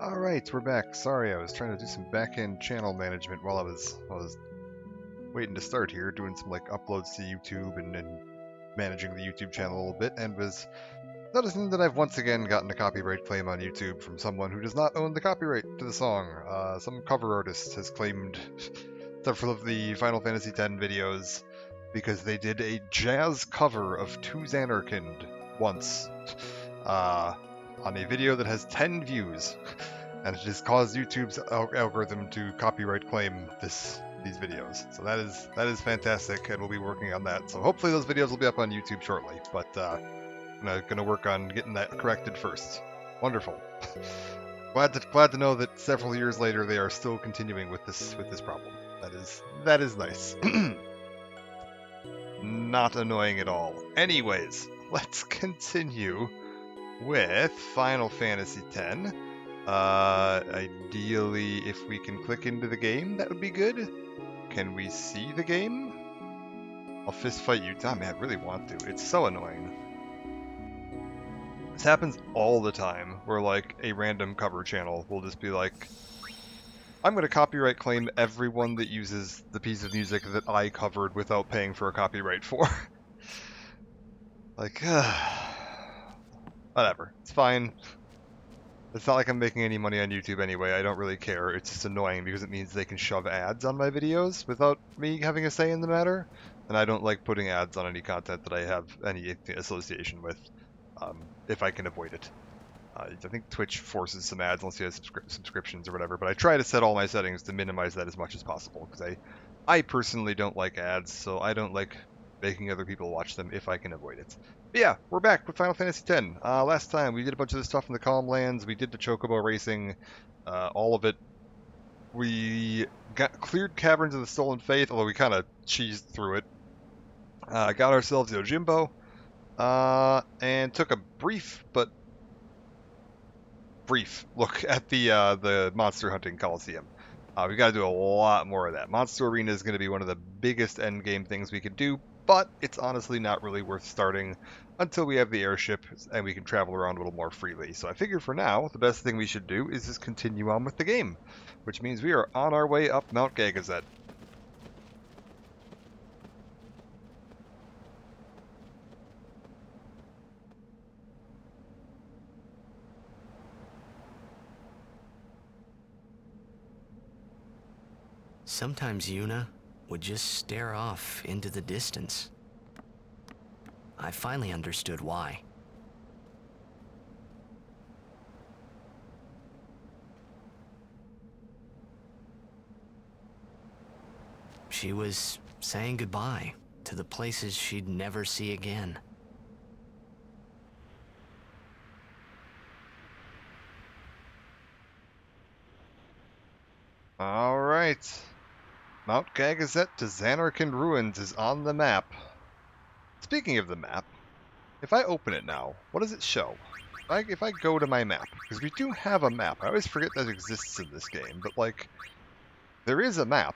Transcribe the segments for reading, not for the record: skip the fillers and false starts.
Alright, we're back. Sorry, I was trying to do some back-end channel management while I was waiting to start here, doing some like uploads to YouTube and managing the YouTube channel a little bit, and was noticing that I've once again gotten a copyright claim on YouTube from someone who does not own the copyright to the song. Some cover artist has claimed several of the Final Fantasy X videos because they did a jazz cover of To Xanarkand once. On a video that has 10 views, and it has caused YouTube's algorithm to copyright claim these videos. So that is fantastic, and we'll be working on that. So hopefully those videos will be up on YouTube shortly. But I'm gonna work on getting that corrected first. Wonderful. glad to know that several years later they are still continuing with this problem. That is nice. Not annoying at all. Anyways, let's continue with Final Fantasy X. Ideally, if we can click into the game, that would be good. Can we see the game? I'll fist fight you. Damn, man, I really want to. It's so annoying. This happens all the time, where like a random cover channel will just be like, I'm going to copyright claim everyone that uses the piece of music that I covered without paying for a copyright for. Like, whatever. It's fine. It's not like I'm making any money on YouTube anyway. I don't really care. It's just annoying because it means they can shove ads on my videos without me having a say in the matter. And I don't like putting ads on any content that I have any association with, if I can avoid it. I think Twitch forces some ads unless you have subscriptions or whatever, but I try to set all my settings to minimize that as much as possible because I personally don't like ads, so I don't like making other people watch them if I can avoid it. But yeah, we're back with Final Fantasy X. Last time we did a bunch of this stuff in the Calm Lands. We did the Chocobo racing, all of it. We cleared Caverns of the Stolen Faith, although we kind of cheesed through it. Got ourselves Yojimbo, and took a brief look at the Monster Hunting Coliseum. We got to do a lot more of that. Monster Arena is going to be one of the biggest endgame things we could do, but it's honestly not really worth starting until we have the airship and we can travel around a little more freely. So I figure for now, the best thing we should do is just continue on with the game, which means we are on our way up Mount Gagazet. Sometimes Yuna would just stare off into the distance. I finally understood why. She was saying goodbye to the places she'd never see again. All right. Mount Gagazet to Xanarkand Ruins is on the map. Speaking of the map, if I open it now, what does it show? If I go to my map, because we do have a map. I always forget that exists in this game, but like, there is a map.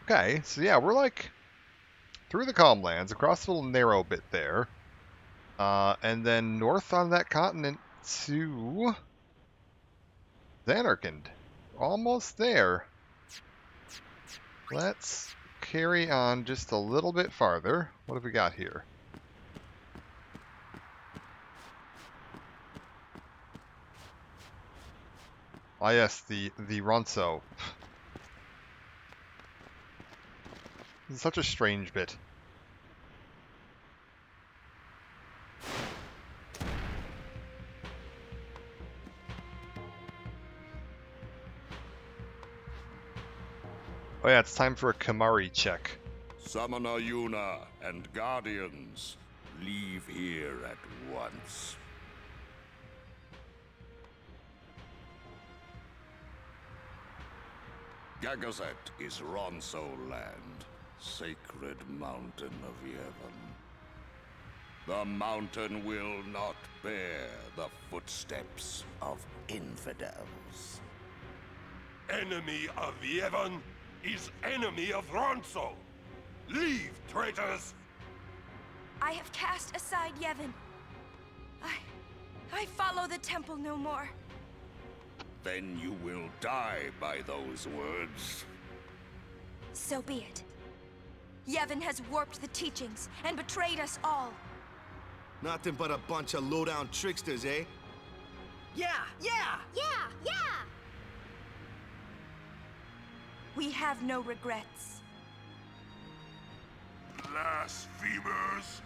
Okay, so yeah, we're like through the Calm Lands, across a little narrow bit there, and then north on that continent to Xanarkand. Almost there. Let's carry on just a little bit farther. What have we got here? Ah, yes, the Ronso. This is such a strange bit. Oh yeah, it's time for a Kimahri check. Summoner Yuna and Guardians, leave here at once. Gagazet is Ronso land, sacred mountain of Yevon. The mountain will not bear the footsteps of infidels. Enemy of Yevon is enemy of Ronso. Leave, traitors! I have cast aside Yevon. I follow the temple no more. then you will die by those words. So be it. Yevon has warped the teachings and betrayed us all. Nothing but a bunch of low-down tricksters, eh? Yeah, yeah! Yeah! We have no regrets. Blasphemers!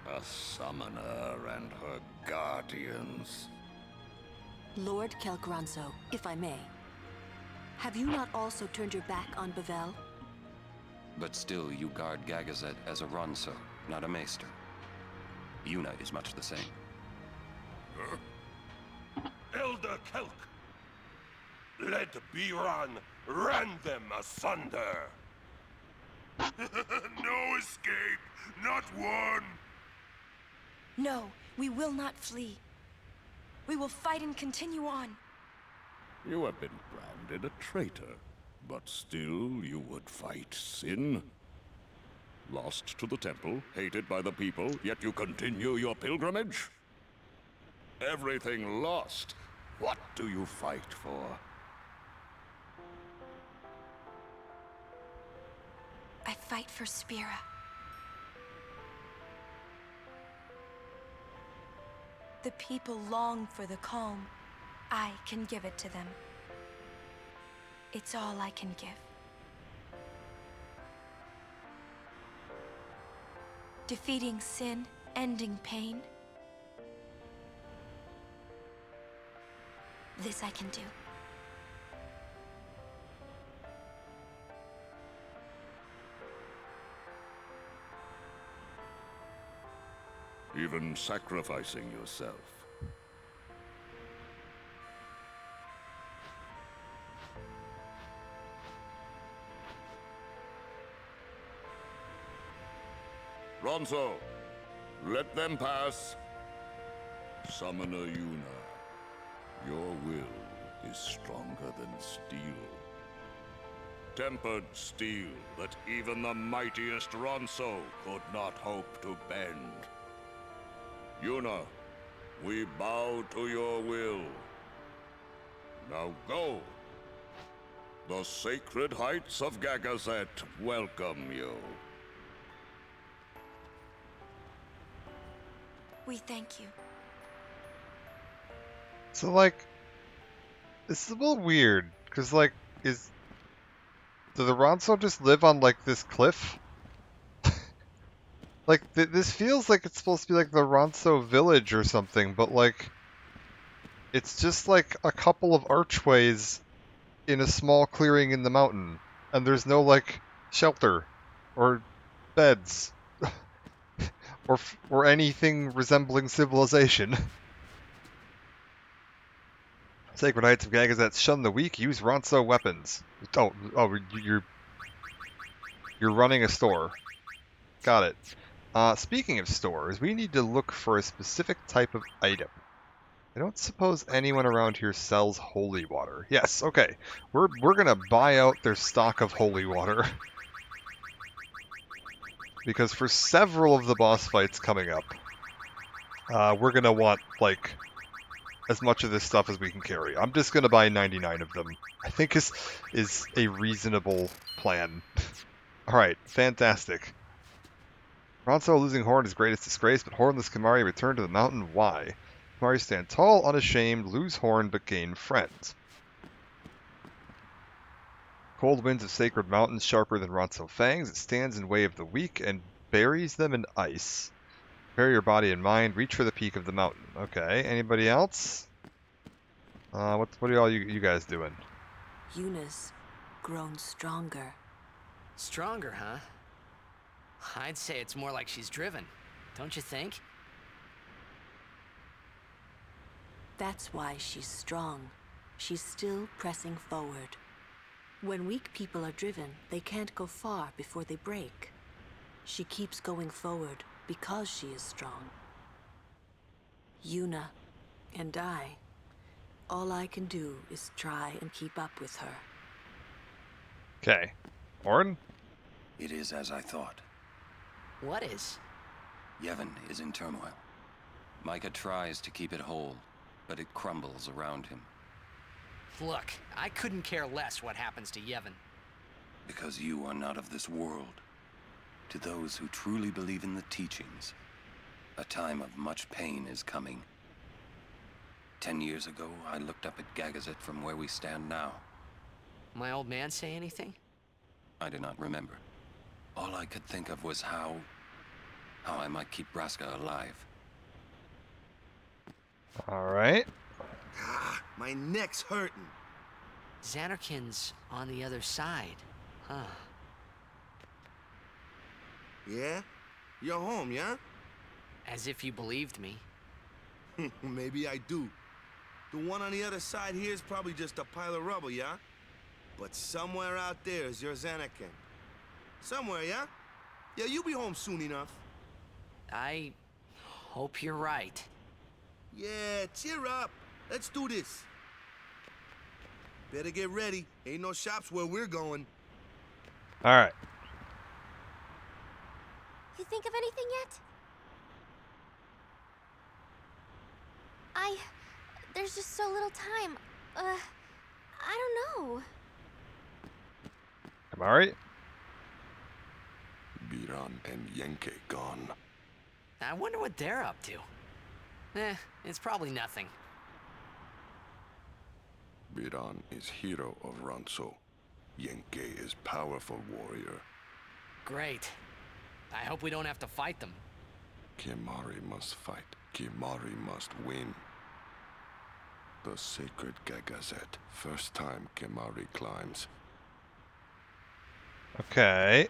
A summoner and her guardians. Lord Kelgranso, if I may. Have you not also turned your back on Bavel? But still, you guard Gagazet as a Ronso, not a Maester. Yuna is much the same. Elder Kelk! Let Biran rend them asunder! No escape! Not one! No, we will not flee. We will fight and continue on. You have been branded a traitor, but still you would fight sin. Lost to the temple, hated by the people, yet you continue your pilgrimage? Everything lost. What do you fight for? I fight for Spira. The people long for the calm. I can give it to them. It's all I can give. Defeating sin, ending pain. This I can do. Even sacrificing yourself. Ronso, let them pass. Summoner Yuna, your will is stronger than steel. Tempered steel that even the mightiest Ronso could not hope to bend. Yuna, we bow to your will. Now go. The sacred heights of Gagazet welcome you. We thank you. So, like, this is a little weird, because, like, do the Ronso just live on, like, this cliff? Like, this feels like it's supposed to be, like, the Ronso village or something, but, like, it's just, like, a couple of archways in a small clearing in the mountain, and there's no, like, shelter, or beds, or anything resembling civilization. Sacred Heights of Gagazet shun the weak, use Ronso weapons. Oh, you're running a store. Got it. Speaking of stores, we need to look for a specific type of item. I don't suppose anyone around here sells holy water. Yes, okay. We're gonna buy out their stock of holy water. Because for several of the boss fights coming up, we're gonna want, like, as much of this stuff as we can carry. I'm just gonna buy 99 of them. I think is a reasonable plan. Alright, fantastic. Ronso losing Horn is greatest disgrace, but Hornless Kimahri return to the mountain. Why? Kimahri stand tall, unashamed, lose Horn, but gain friends. Cold winds of sacred mountains, sharper than Ronso fangs. It stands in way of the weak and buries them in ice. Prepare your body and mind. Reach for the peak of the mountain. Okay. Anybody else? What are all you guys doing? Yuna's grown stronger. Stronger, huh? I'd say it's more like she's driven, don't you think? That's why she's strong. She's still pressing forward. When weak people are driven, they can't go far before they break. She keeps going forward because she is strong. Yuna and I, all I can do is try and keep up with her. Okay. Horn? It is as I thought. What is? Yevon is in turmoil. Micah tries to keep it whole, but it crumbles around him. Look, I couldn't care less what happens to Yevon. Because you are not of this world. To those who truly believe in the teachings, a time of much pain is coming. 10 years ago, I looked up at Gagazet from where we stand now. My old man say anything? I do not remember. All I could think of was how I might keep Braska alive. Alright. Ah, my neck's hurting. Xanarkin's on the other side, huh? Yeah? You're home, yeah? As if you believed me. Maybe I do. The one on the other side here is probably just a pile of rubble, yeah? But somewhere out there is your Xanarkin. Somewhere, yeah? Yeah, you'll be home soon enough. I hope you're right. Yeah, cheer up. Let's do this. Better get ready. Ain't no shops where we're going. Alright. You think of anything yet? There's just so little time. I don't know. Kimahri? Biran and Yenke gone. I wonder what they're up to. It's probably nothing. Biran is hero of Ronso. Yenke is powerful warrior. Great. I hope we don't have to fight them. Kimahri must fight. Kimahri must win. The sacred Gagazet. First time Kimahri climbs. Okay.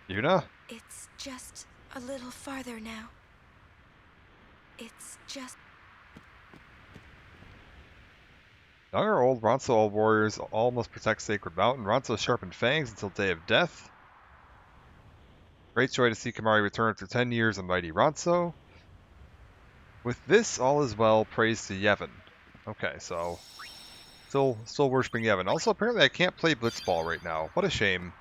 Yuna? It's just a little farther now. It's just... Young or old, Ronso all warriors all must protect Sacred Mountain. Ronso sharpened fangs until day of death. Great joy to see Kimahri return after 10 years of mighty Ronso. With this, all is well. Praise to Yevon. Okay, so still worshiping Yevon. Also, apparently, I can't play Blitzball right now. What a shame.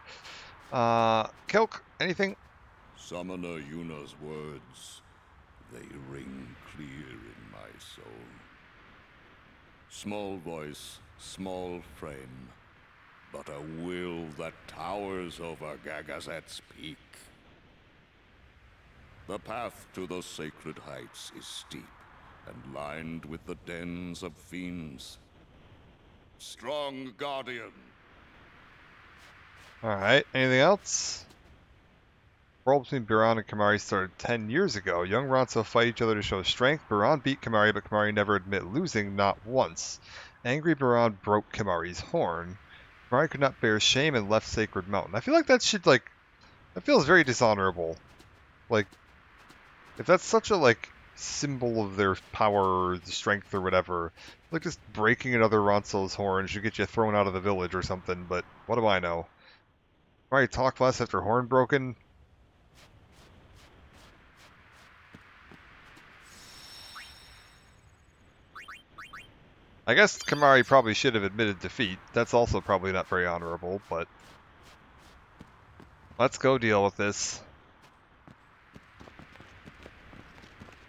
Kelk, anything? Summoner Yuna's words, they ring clear in my soul. Small voice, small frame, but a will that towers over Gagazet's peak. The path to those sacred heights is steep and lined with the dens of fiends. Strong Guardian. Alright, anything else? Brawl between Biran and Kimahri started 10 years ago. Young Ronso fight each other to show strength. Biran beat Kimahri, but Kimahri never admit losing, not once. Angry Biran broke Kimahri's horn. Kimahri could not bear shame and left Sacred Mountain. I feel like that should, that feels very dishonorable. Like, if that's such a, symbol of their power or strength or whatever, just breaking another Ronso's horn should get you thrown out of the village or something, but what do I know? Kimahri talk less after horn broken? I guess Kimahri probably should have admitted defeat. That's also probably not very honorable, but let's go deal with this.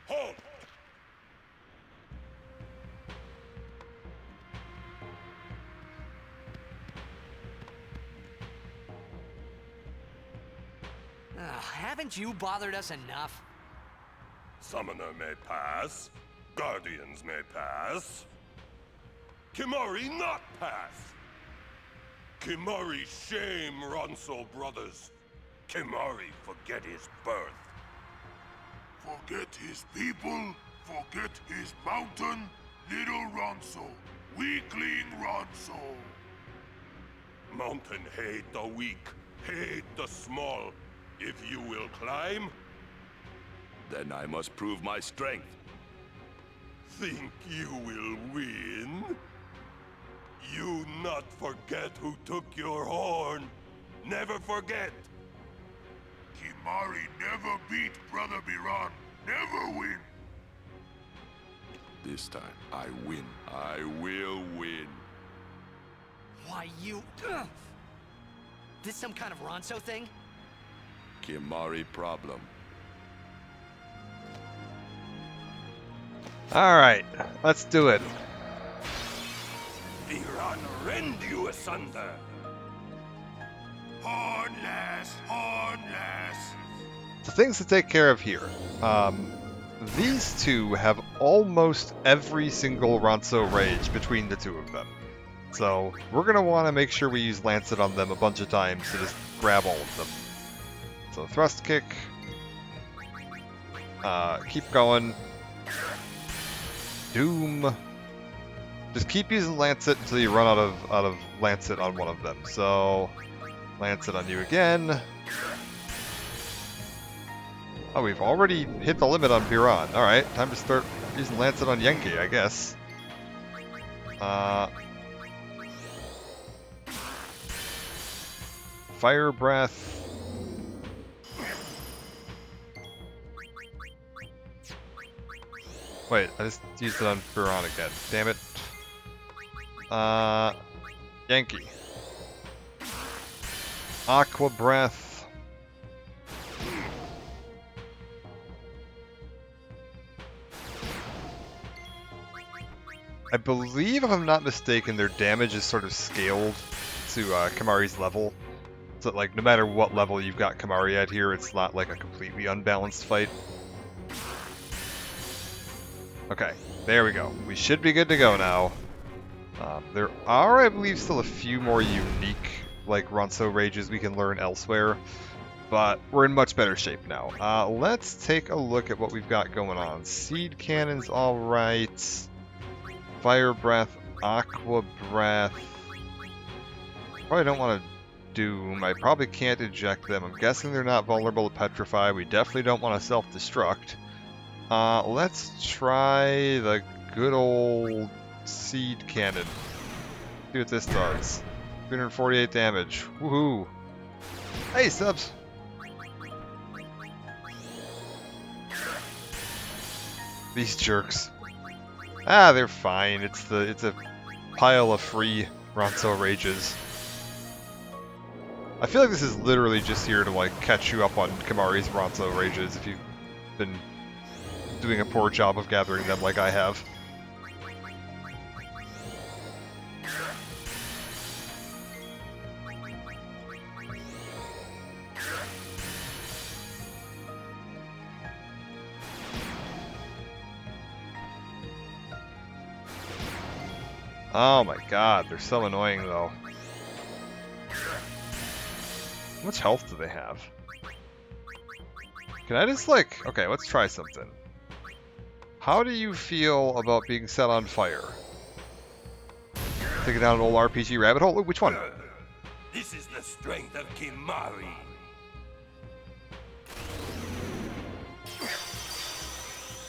Halt! Haven't you bothered us enough? Summoner may pass. Guardians may pass. Kimahri not pass. Kimahri shame Ronso brothers. Kimahri forget his birth. Forget his people, forget his mountain, little Ronso, weakling Ronso. Mountain hate the weak, hate the small. If you will climb, Then I must prove my strength. think you will win? You not forget who took your horn. Never forget. Kimahri never beat Brother Biran. Never win. This time, I win. I will win. Why, you... This some kind of Ronso thing? Kimahri problem. Alright, let's do it. Viran rend you asunder. Hornless, hornless. So things to take care of here. These two have almost every single Ronso Rage between the two of them. So we're going to want to make sure we use Lancet on them a bunch of times to just grab all of them. So Thrust Kick. Keep going. Doom. Just keep using Lancet until you run out of Lancet on one of them. So Lancet on you again. Oh, we've already hit the limit on Viran. Alright, time to start using Lancet on Yankee, I guess. Fire Breath. Wait, I just used it on Viran again. Damn it. Yankee. Aqua Breath. I believe, if I'm not mistaken, their damage is sort of scaled to Kimahri's level. So that, like, no matter what level you've got Kimahri at here, it's not like a completely unbalanced fight. Okay, there we go. We should be good to go now. There are, I believe, still a few more unique, like, Ronso Rages we can learn elsewhere. But we're in much better shape now. Let's take a look at what we've got going on. Seed Cannon's alright. Fire Breath, Aqua Breath. Probably don't want to Doom. I probably can't eject them. I'm guessing they're not vulnerable to Petrify. We definitely don't want to self-destruct. Let's try the good old Seed Cannon. See what this does. 348 damage. Woohoo! Hey, subs! These jerks. Ah, they're fine. It's a pile of free Ronso Rages. I feel like this is literally just here to like catch you up on Kimahri's Ronso Rages if you've been doing a poor job of gathering them like I have. Oh my god, they're so annoying though. How much health do they have? Can I just like... Okay, let's try something. How do you feel about being set on fire? Take it down an old RPG rabbit hole? Ooh, which one? This is the strength of Kimahri.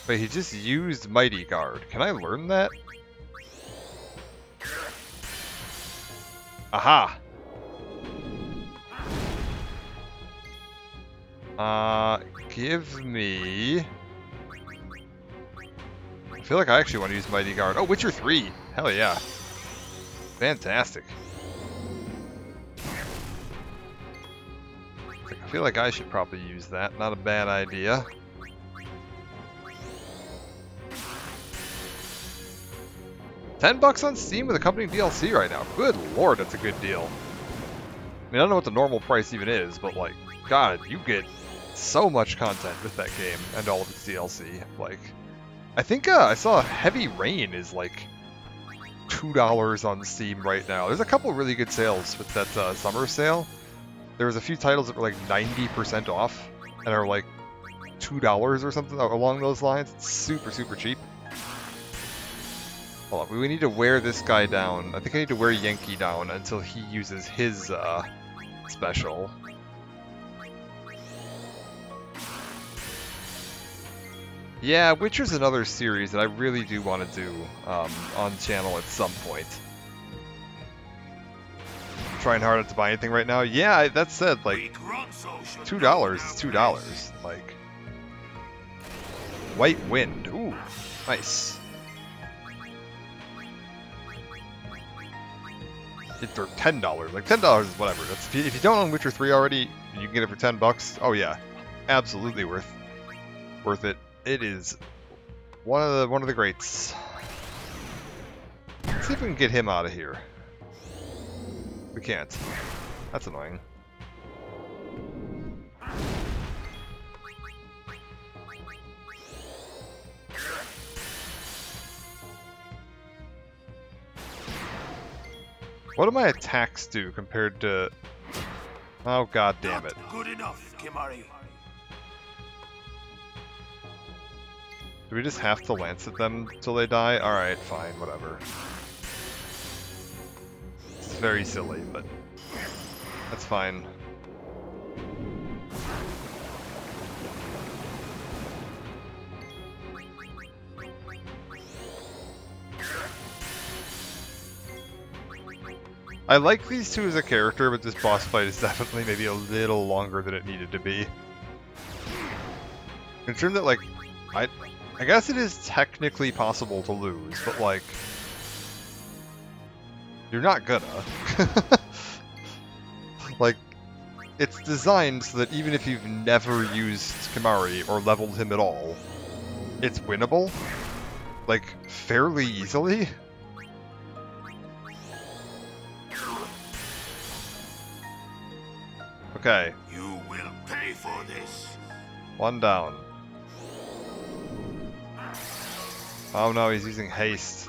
Wait, he just used Mighty Guard. Can I learn that? Aha! Give me... I feel like I actually want to use Mighty Guard. Oh, Witcher 3! Hell yeah. Fantastic. I feel like I should probably use that. Not a bad idea. $10 on Steam with accompanying DLC right now. Good lord, that's a good deal. I mean, I don't know what the normal price even is, but like, God, you get so much content with that game and all of its DLC. Like, I think I saw Heavy Rain is like $2 on Steam right now. There's a couple really good sales with that summer sale. There was a few titles that were like 90% off and are like $2 or something along those lines. It's super, super cheap. Hold on, we need to wear this guy down. I think I need to wear Yankee down until he uses his special. Yeah, Witcher's another series that I really do want to do on channel at some point. I'm trying hard not to buy anything right now. Yeah, that said, like, $2 is $2. Like, White Wind. Ooh, nice. For $10, like $10 is whatever. That's if you don't own Witcher 3 already, you can get it for $10. Oh yeah, absolutely worth it. It is One of the greats. Let's see if we can get him out of here. We can't. That's annoying. What do my attacks do compared to... Oh, god damn it. Good enough, Kimahri. Do we just have to lance at them till they die? Alright, fine, whatever. It's very silly, but that's fine. I like these two as a character, but this boss fight is definitely maybe a little longer than it needed to be. Considering that, like, I guess it is technically possible to lose, but, like, you're not gonna. Like, it's designed so that even if you've never used Kimahri or leveled him at all, it's winnable, like, fairly easily. Okay. You will pay for this. One down. Oh no, he's using haste.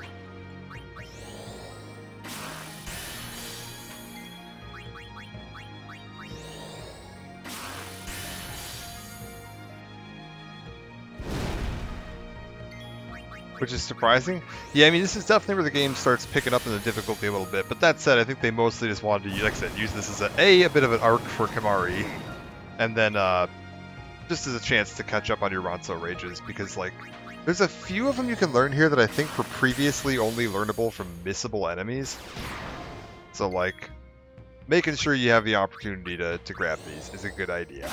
Which is surprising. Yeah, I mean, this is definitely where the game starts picking up in the difficulty a little bit, but that said, I think they mostly just wanted to, like I said, use this as a bit of an arc for Kimahri, and then just as a chance to catch up on your Ronso rages, because, like, there's a few of them you can learn here that I think were previously only learnable from missable enemies. So, like, making sure you have the opportunity to grab these is a good idea.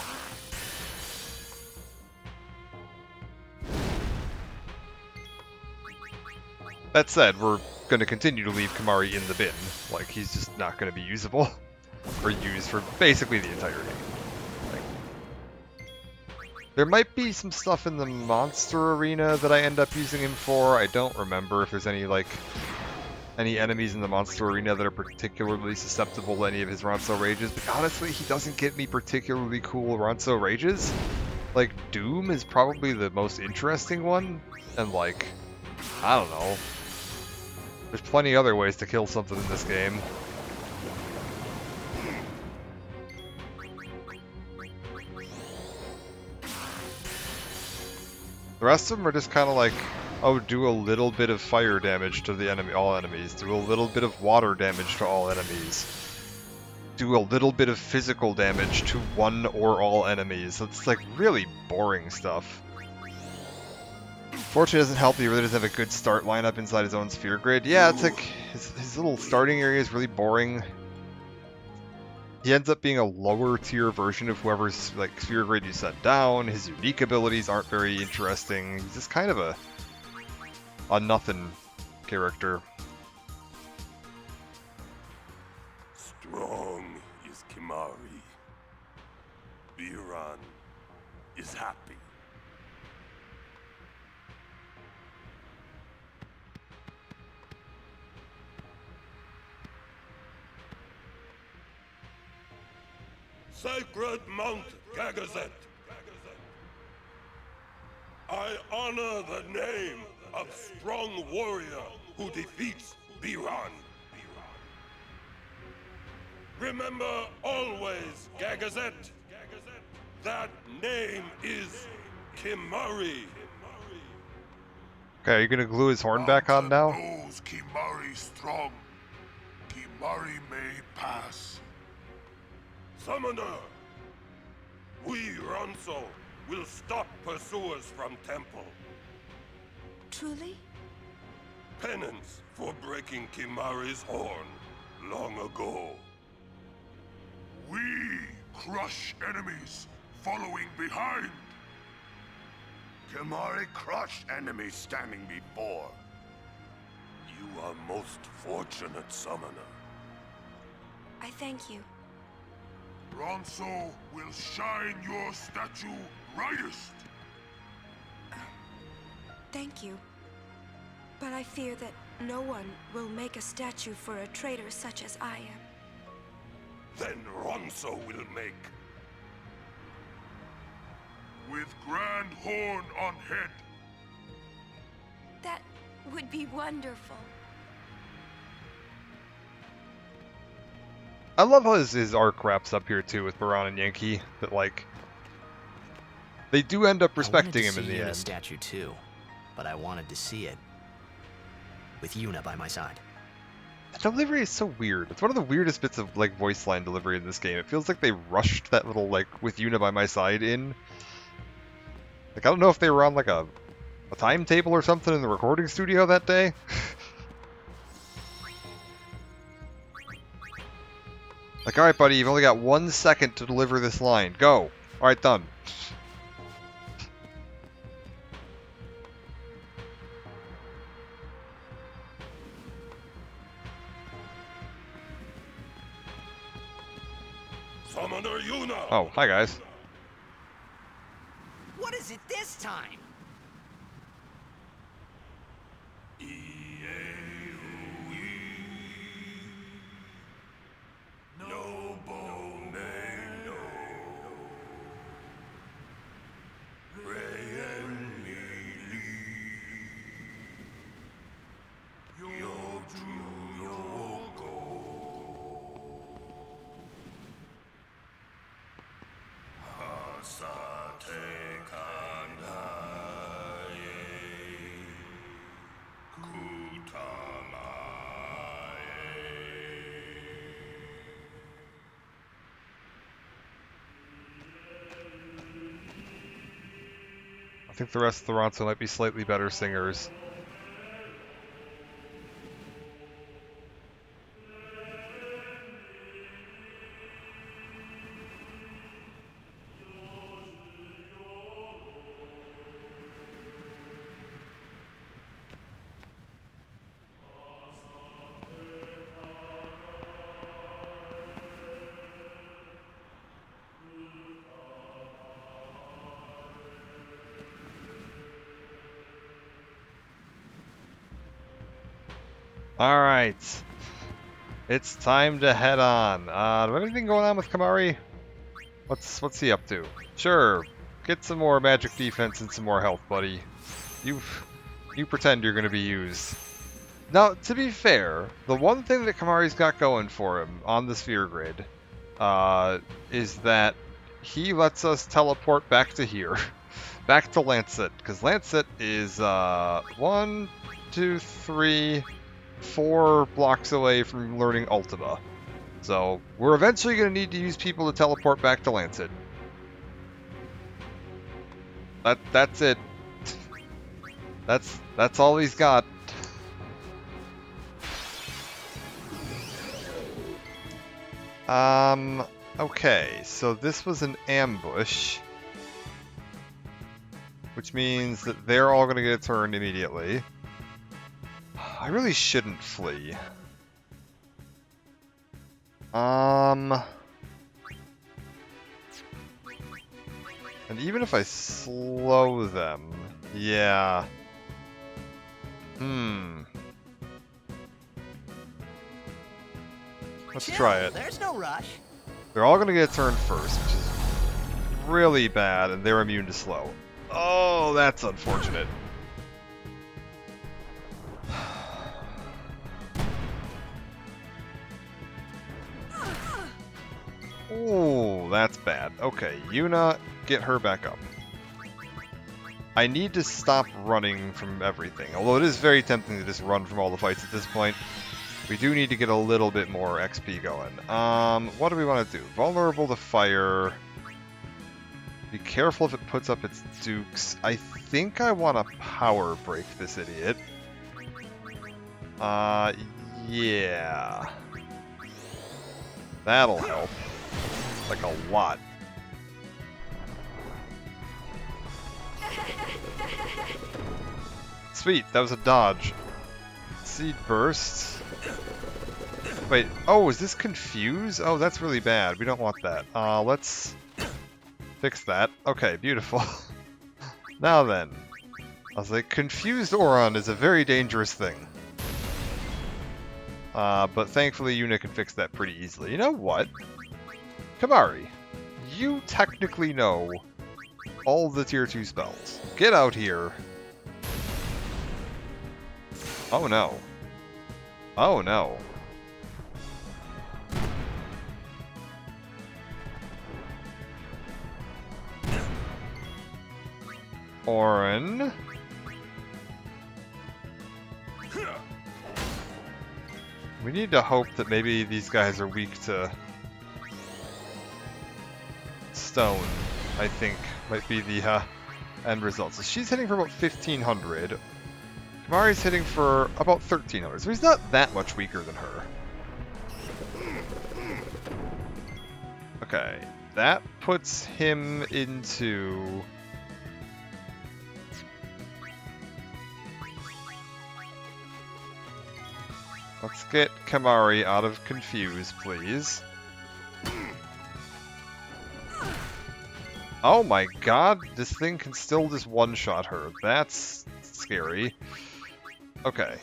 That said, we're going to continue to leave Kimahri in the bin. Like, he's just not going to be usable. Or used for basically the entire game. Like, there might be some stuff in the monster arena that I end up using him for. I don't remember if there's any, like, any enemies in the monster arena that are particularly susceptible to any of his Ronso rages. But honestly, he doesn't get me particularly cool Ronso rages. Like, Doom is probably the most interesting one. And, like, I don't know. There's plenty other ways to kill something in this game. The rest of them are just kind of like, oh, do a little bit of fire damage to the enemy, all enemies. Do a little bit of water damage to all enemies. Do a little bit of physical damage to one or all enemies. It's like really boring stuff. Fortunately, it doesn't help that he really doesn't have a good start lineup inside his own sphere grid. Yeah, it's like his little starting area is really boring. He ends up being a lower tier version of whoever's like sphere grid you set down. His unique abilities aren't very interesting. He's just kind of a nothing character. Strong is Kimahri. Biran is happy. Sacred Mount Gagazet. I honor the name of strong warrior who defeats Biran. Remember always, Gagazet, that name is Kimahri. Okay, are you gonna glue his horn back on now? Knows Kimahri strong. Kimahri may pass. Summoner, we Ronso will stop pursuers from Temple. Truly? Penance for breaking Kimahri's horn long ago. We crush enemies following behind. Kimahri crushed enemies standing before. You are most fortunate, Summoner. I thank you. Ronso will shine your statue brightest. Thank you. But I fear that no one will make a statue for a traitor such as I am. Then Ronso will make. With grand horn on head. That would be wonderful. I love how his arc wraps up here too with Baran and Yankee. That like they do end up respecting him in the end. Statue too, but I wanted to see it with Yuna by my side. The delivery is so weird. It's one of the weirdest bits of like voice line delivery in this game. It feels like they rushed that little like with Yuna by my side in. Like I don't know if they were on like a timetable or something in the recording studio that day. Like, alright buddy, you've only got 1 second to deliver this line. Go! Alright, done. Summoner Yuna! Oh, hi guys. What is it this time? I think the rest of the Ronso might be slightly better singers. Alright. It's time to head on. Do we have anything going on with Kimahri? What's he up to? Sure. Get some more magic defense and some more health, buddy. You pretend you're gonna be used. Now, to be fair, the one thing that Kimahri's got going for him on the sphere grid is that he lets us teleport back to here. Back to Lancet, because Lancet is 1, 2, 3, 4 blocks away from learning Ultima. So we're eventually going to need to use people to teleport back to Lancet. That's it. That's all he's got. Okay, so this was an ambush, which means that they're all going to get a turn immediately. I really shouldn't flee. And even if I slow them, yeah. Let's try it. There's no rush. They're all gonna get a turn first, which is really bad, and they're immune to slow. Oh, that's unfortunate. Ooh, that's bad. Okay, Yuna, get her back up. I need to stop running from everything, although it is very tempting to just run from all the fights at this point. We do need to get a little bit more XP going. What do we want to do? Vulnerable to fire. Be careful if it puts up its dukes. I think I want to power break this idiot. Yeah. That'll help. Like a lot. Sweet, that was a dodge. Seed burst. Wait, oh, is this confuse? Oh, that's really bad. We don't want that. Let's fix that. Okay, beautiful. Now then, I was like, confused Auron is a very dangerous thing. But thankfully Yuna can fix that pretty easily. You know what? Kimahri, you technically know all the tier 2 spells. Get out here. Oh no. Oh no. Auron. We need to hope that maybe these guys are weak to stone, I think, might be the end result. So she's hitting for about 1,500. Kimahri's hitting for about 1,300, so he's not that much weaker than her. Okay, that puts him into... Let's get Kimahri out of Confuse, please. Oh my god, this thing can still just one-shot her. That's scary. Okay.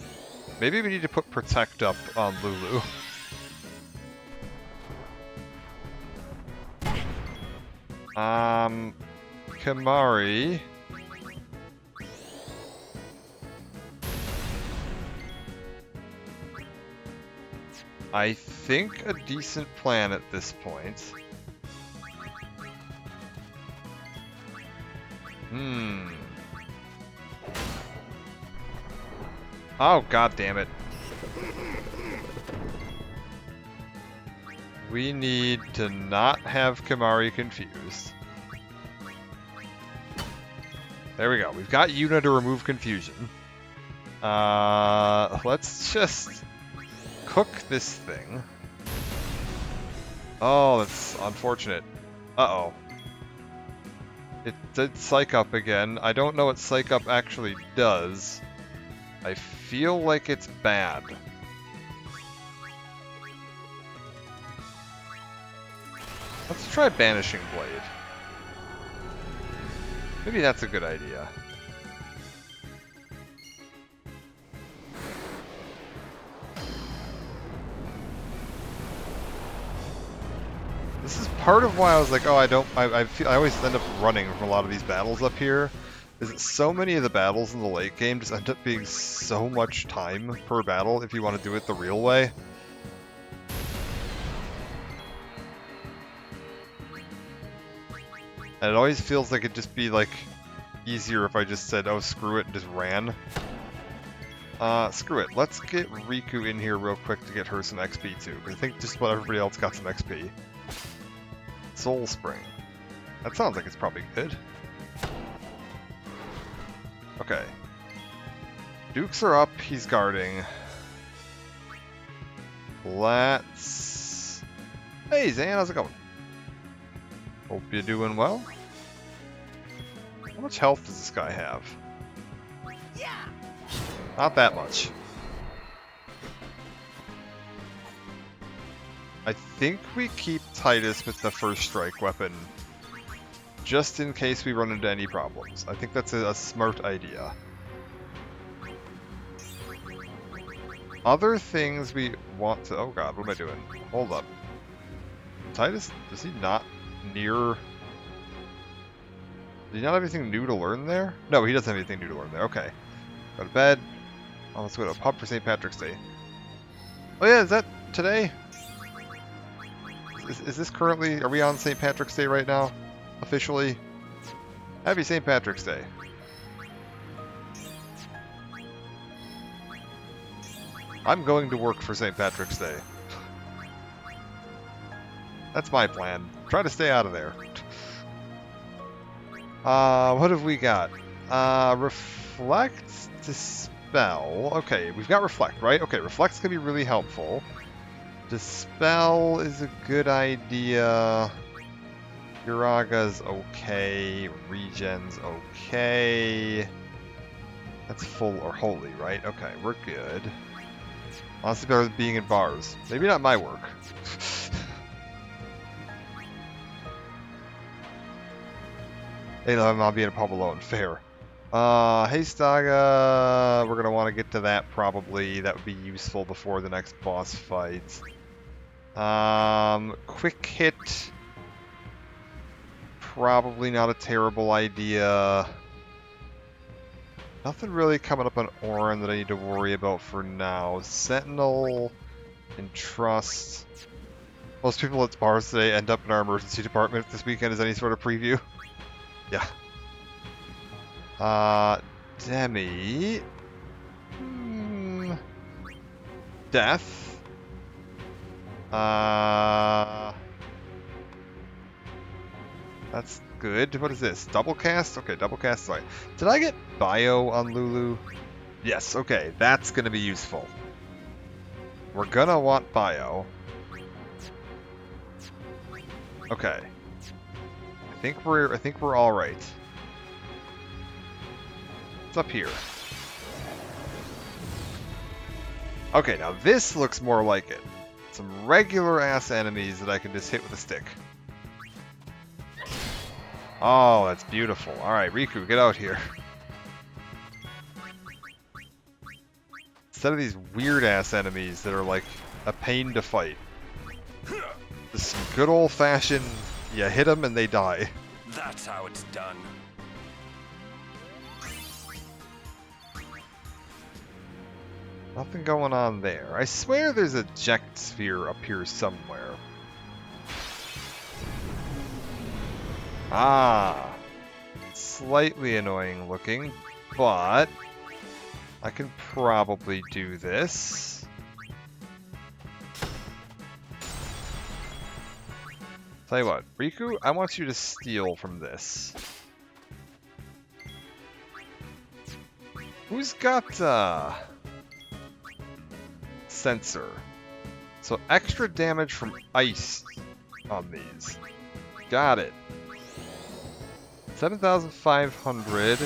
Maybe we need to put Protect up on Lulu. Kimahri... I think a decent plan at this point. Oh, god damn it. We need to not have Kimahri confused. There we go. We've got Yuna to remove confusion. Let's just cook this thing. Oh, that's unfortunate. Uh-oh. It did Psych Up again. I don't know what Psych Up actually does. I feel like it's bad. Let's try Banishing Blade. Maybe that's a good idea. This is part of why I was like, oh, I always end up running from a lot of these battles up here. Is that so many of the battles in the late game just end up being so much time per battle if you want to do it the real way. And it always feels like it'd just be like easier if I just said, oh, screw it, and just ran. Screw it. Let's get Riku in here real quick to get her some XP too, because I think just about everybody else got some XP. Soul Spring. That sounds like it's probably good. Okay. Dukes are up, he's guarding. Let's... Hey Zan, how's it going? Hope you're doing well. How much health does this guy have? Not that much. I think we keep Tidus with the first strike weapon, just in case we run into any problems. I think that's a smart idea. Other things we want to... Oh god, what am I doing? Hold up. Tidus, is he not near... Does he not have anything new to learn there? No, he doesn't have anything new to learn there. Okay. Go to bed. Oh, let's go to a pub for St. Patrick's Day. Oh yeah, is that today? Is this currently... Are we on St. Patrick's Day right now? Officially? Happy St. Patrick's Day. I'm going to work for St. Patrick's Day. That's my plan. Try to stay out of there. What have we got? Reflect, Dispel. Okay, we've got Reflect, right? Okay, Reflect's gonna be really helpful. Dispel is a good idea. Uraga's okay. Regen's okay. That's full or holy, right? Okay, we're good. Honestly, better than being in bars. Maybe not my work. Hey, I'll be in a pub alone. Fair. Haystaga, we're gonna want to get to that probably. That would be useful before the next boss fight. Quick hit, probably not a terrible idea. Nothing really coming up on Orin that I need to worry about for now. Sentinel and Trust. Most people at bars today end up in our emergency department this weekend. Is any sort of preview? Yeah. Demi. Death. That's good. What is this? Double cast? Okay, double cast. Sorry. Did I get bio on Lulu? Yes, okay. That's gonna be useful. We're gonna want bio. Okay. I think we're all right. What's up here? Okay, now this looks more like it. Some regular ass enemies that I can just hit with a stick. Oh, that's beautiful. Alright, Riku, get out here. Instead of these weird ass enemies that are like a pain to fight. Just some good old fashioned, you hit them and they die. That's how it's done. Nothing going on there. I swear there's a eject sphere up here somewhere. Ah. Slightly annoying looking, but I can probably do this. Tell you what, Riku, I want you to steal from this. Who's got, sensor? So extra damage from ice on these. Got it. 7,500.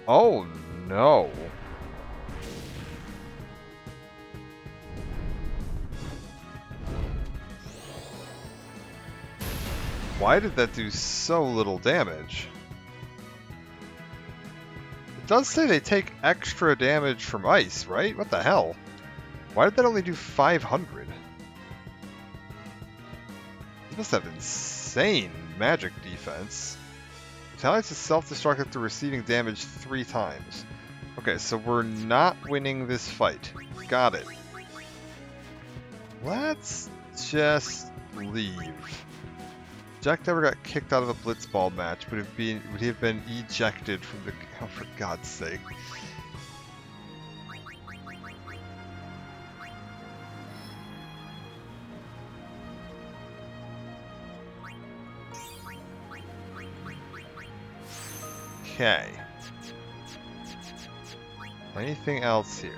Oh no. Why did that do so little damage? It does say they take extra damage from ice, right? What the hell? Why did that only do 500? This must have insane magic defense. Retaliates is self-destructive to receiving damage 3 times. Okay, so we're not winning this fight. Got it. Let's just leave. Jack never got kicked out of a blitzball match, but would he have been ejected from the... Oh, for God's sake. Okay. Anything else here?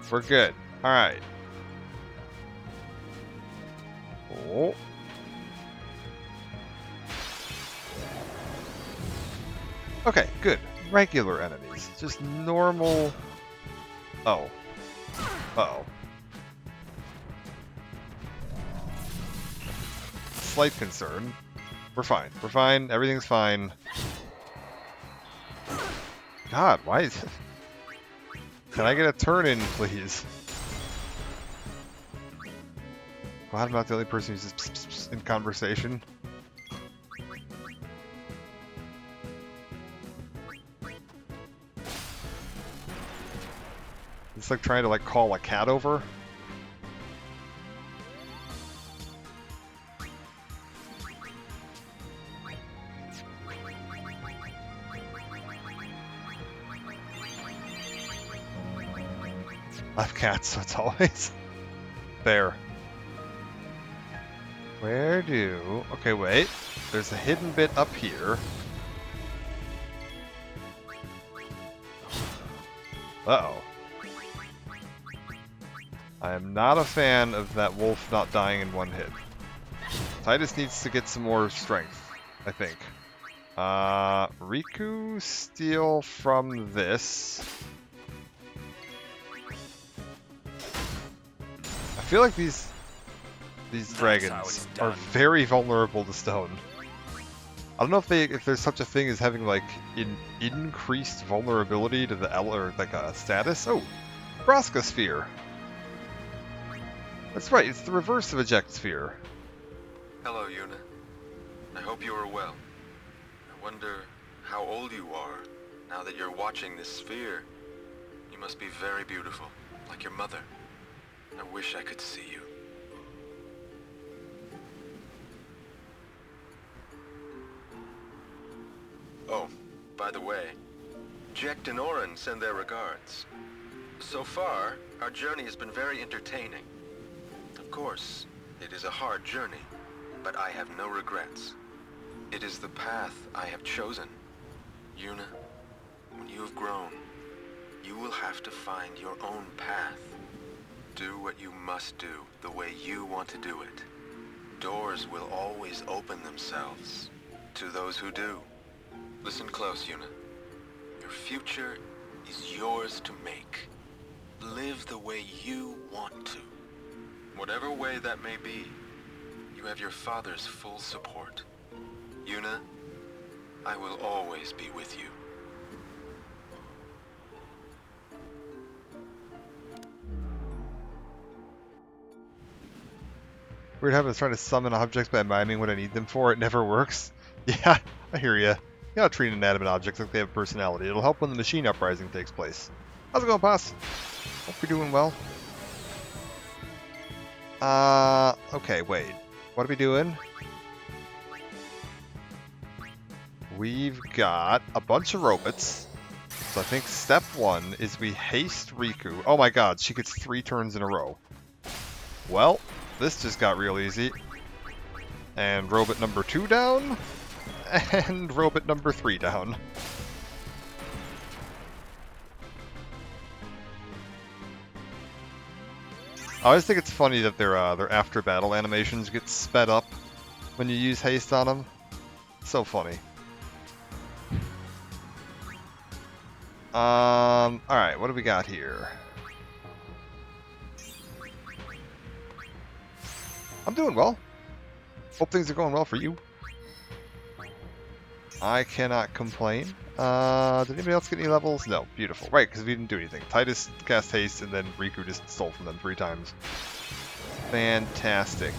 We're good. Alright. Oh. Okay, good. Regular enemies. Just normal... Oh. Uh-oh. Slight concern. We're fine. We're fine. Everything's fine. God, why is it... Can I get a turn in, please? Glad I'm not the only person who's just pss, pss, pss in conversation. It's like trying to like call a cat over. I have cats, so it's always there. Where do... Okay, wait. There's a hidden bit up here. Uh-oh. I am not a fan of that wolf not dying in one hit. Titus needs to get some more strength, I think. Riku, steal from this. I feel like these these That's dragons how it's are done. very vulnerable to stone. I don't know if there's such a thing as having like increased vulnerability to the or like a status. Oh, Braska Sphere. That's right. It's the reverse of Eject Sphere. Hello, Yuna. I hope you are well. I wonder how old you are now that you're watching this sphere. You must be very beautiful, like your mother. I wish I could see you. Oh, by the way, Jecht and Orin send their regards. So far, our journey has been very entertaining. Of course, it is a hard journey, but I have no regrets. It is the path I have chosen. Yuna, when you have grown, you will have to find your own path. Do what you must do the way you want to do it. Doors will always open themselves to those who do. Listen close, Yuna. Your future is yours to make. Live the way you want to. Whatever way that may be, you have your father's full support. Yuna, I will always be with you. Weird how I was trying to summon objects by miming what I need them for. It never works. Yeah, I hear ya. You gotta treat inanimate objects like they have personality. It'll help when the machine uprising takes place. How's it going, boss? Hope you're doing well. Okay, wait. What are we doing? We've got a bunch of robots. So I think step 1 is we haste Riku. Oh my god, she gets 3 turns in a row. Well, this just got real easy. And robot number 2 down. And robot number 3 down. I always think it's funny that their after battle animations get sped up when you use haste on them. So funny. Alright, what do we got here? I'm doing well. Hope things are going well for you. I cannot complain. Did anybody else get any levels? No. Beautiful. Right, because we didn't do anything. Titus cast haste, and then Riku just stole from them 3 times. Fantastic.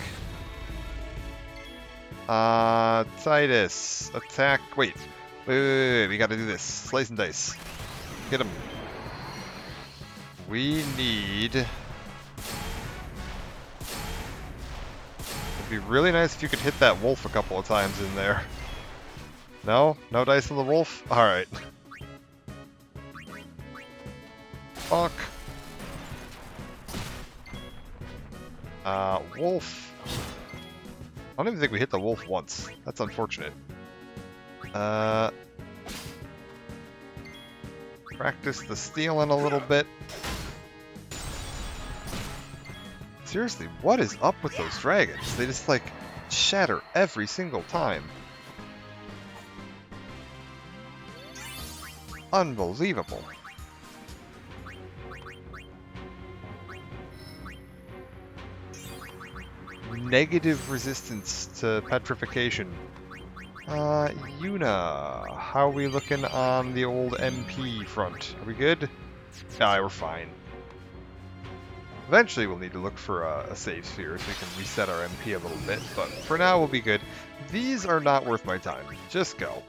Titus. Attack. Wait. Wait. We gotta do this. Slice and dice. Get him. We need... It'd be really nice if you could hit that wolf a couple of times in there. No? No dice on the wolf? Alright. Fuck. Wolf. I don't even think we hit the wolf once. That's unfortunate. Practice the stealing a little bit. Seriously, what is up with those dragons? They just, like, shatter every single time. Unbelievable. Negative resistance to petrification. Yuna, how are we looking on the old MP front? Are we good? Yeah, we're fine. Eventually we'll need to look for a save sphere so we can reset our MP a little bit, but for now we'll be good. These are not worth my time. Just go.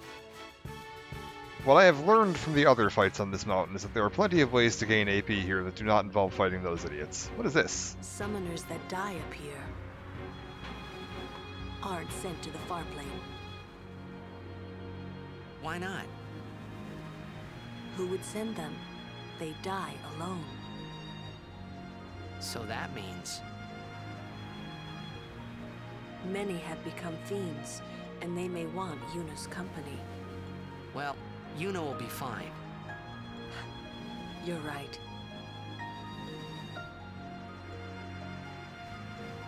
What I have learned from the other fights on this mountain is that there are plenty of ways to gain AP here that do not involve fighting those idiots. What is this? Summoners that die up here aren't sent to the far plane. Why not? Who would send them? They die alone. So that means... Many have become fiends, and they may want Yuna's company. Well, Yuna will be fine. You're right.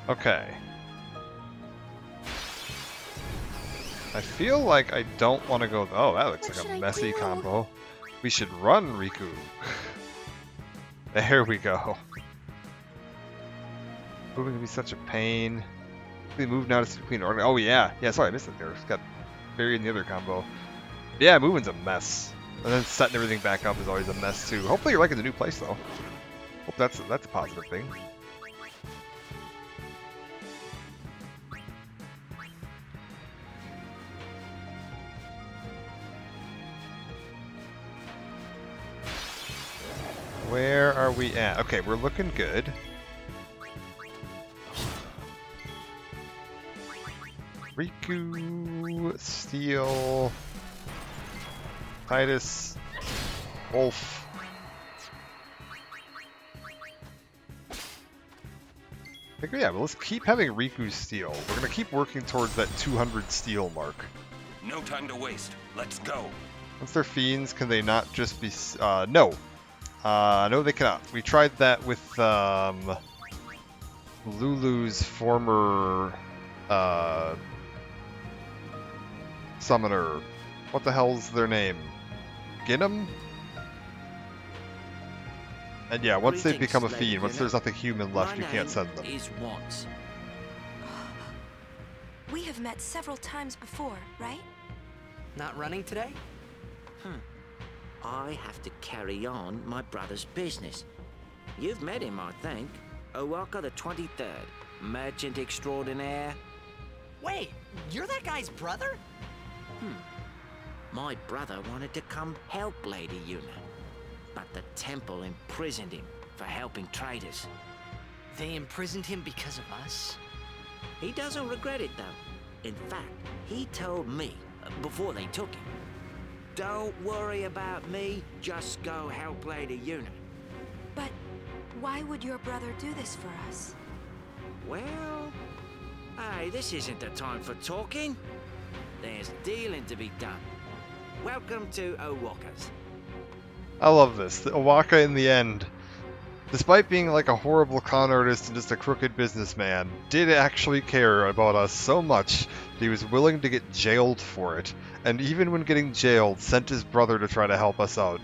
Okay. I feel like I don't want to go... Oh, that looks like a messy combo. We should run, Riku. There we go. Moving can be such a pain. We move now to clean order. Oh yeah, yeah. Sorry, I missed it there. It's got buried in the other combo. Yeah, moving's a mess, and then setting everything back up is always a mess too. Hopefully you're liking the new place though. Hope that's a positive thing. Where are we at? Okay, we're looking good. Riku, Steel, Titus, Wolf. I think, yeah, but let's keep having Riku Steel. We're gonna keep working towards that 200 Steel mark. No time to waste. Let's go. Once they're fiends, can they not just be? No. No, they cannot. We tried that with Lulu's former summoner. What the hell's their name? Ginham? And yeah, once they become a fiend, once there's nothing human left, you can't send them. We have met several times before, right? Not running today? I have to carry on my brother's business. You've met him, I think. Owaka the 23rd, merchant extraordinaire. Wait, you're that guy's brother? My brother wanted to come help Lady Yuna, but the temple imprisoned him for helping traitors. They imprisoned him because of us? He doesn't regret it, though. In fact, he told me, before they took him, "Don't worry about me, just go help Lady Yuna." But why would your brother do this for us? Well, hey, this isn't the time for talking. There's dealing to be done. Welcome to Owaka's. I love this. The Owaka in the end, despite being like a horrible con artist and just a crooked businessman, did actually care about us so much that he was willing to get jailed for it. And even when getting jailed, sent his brother to try to help us out.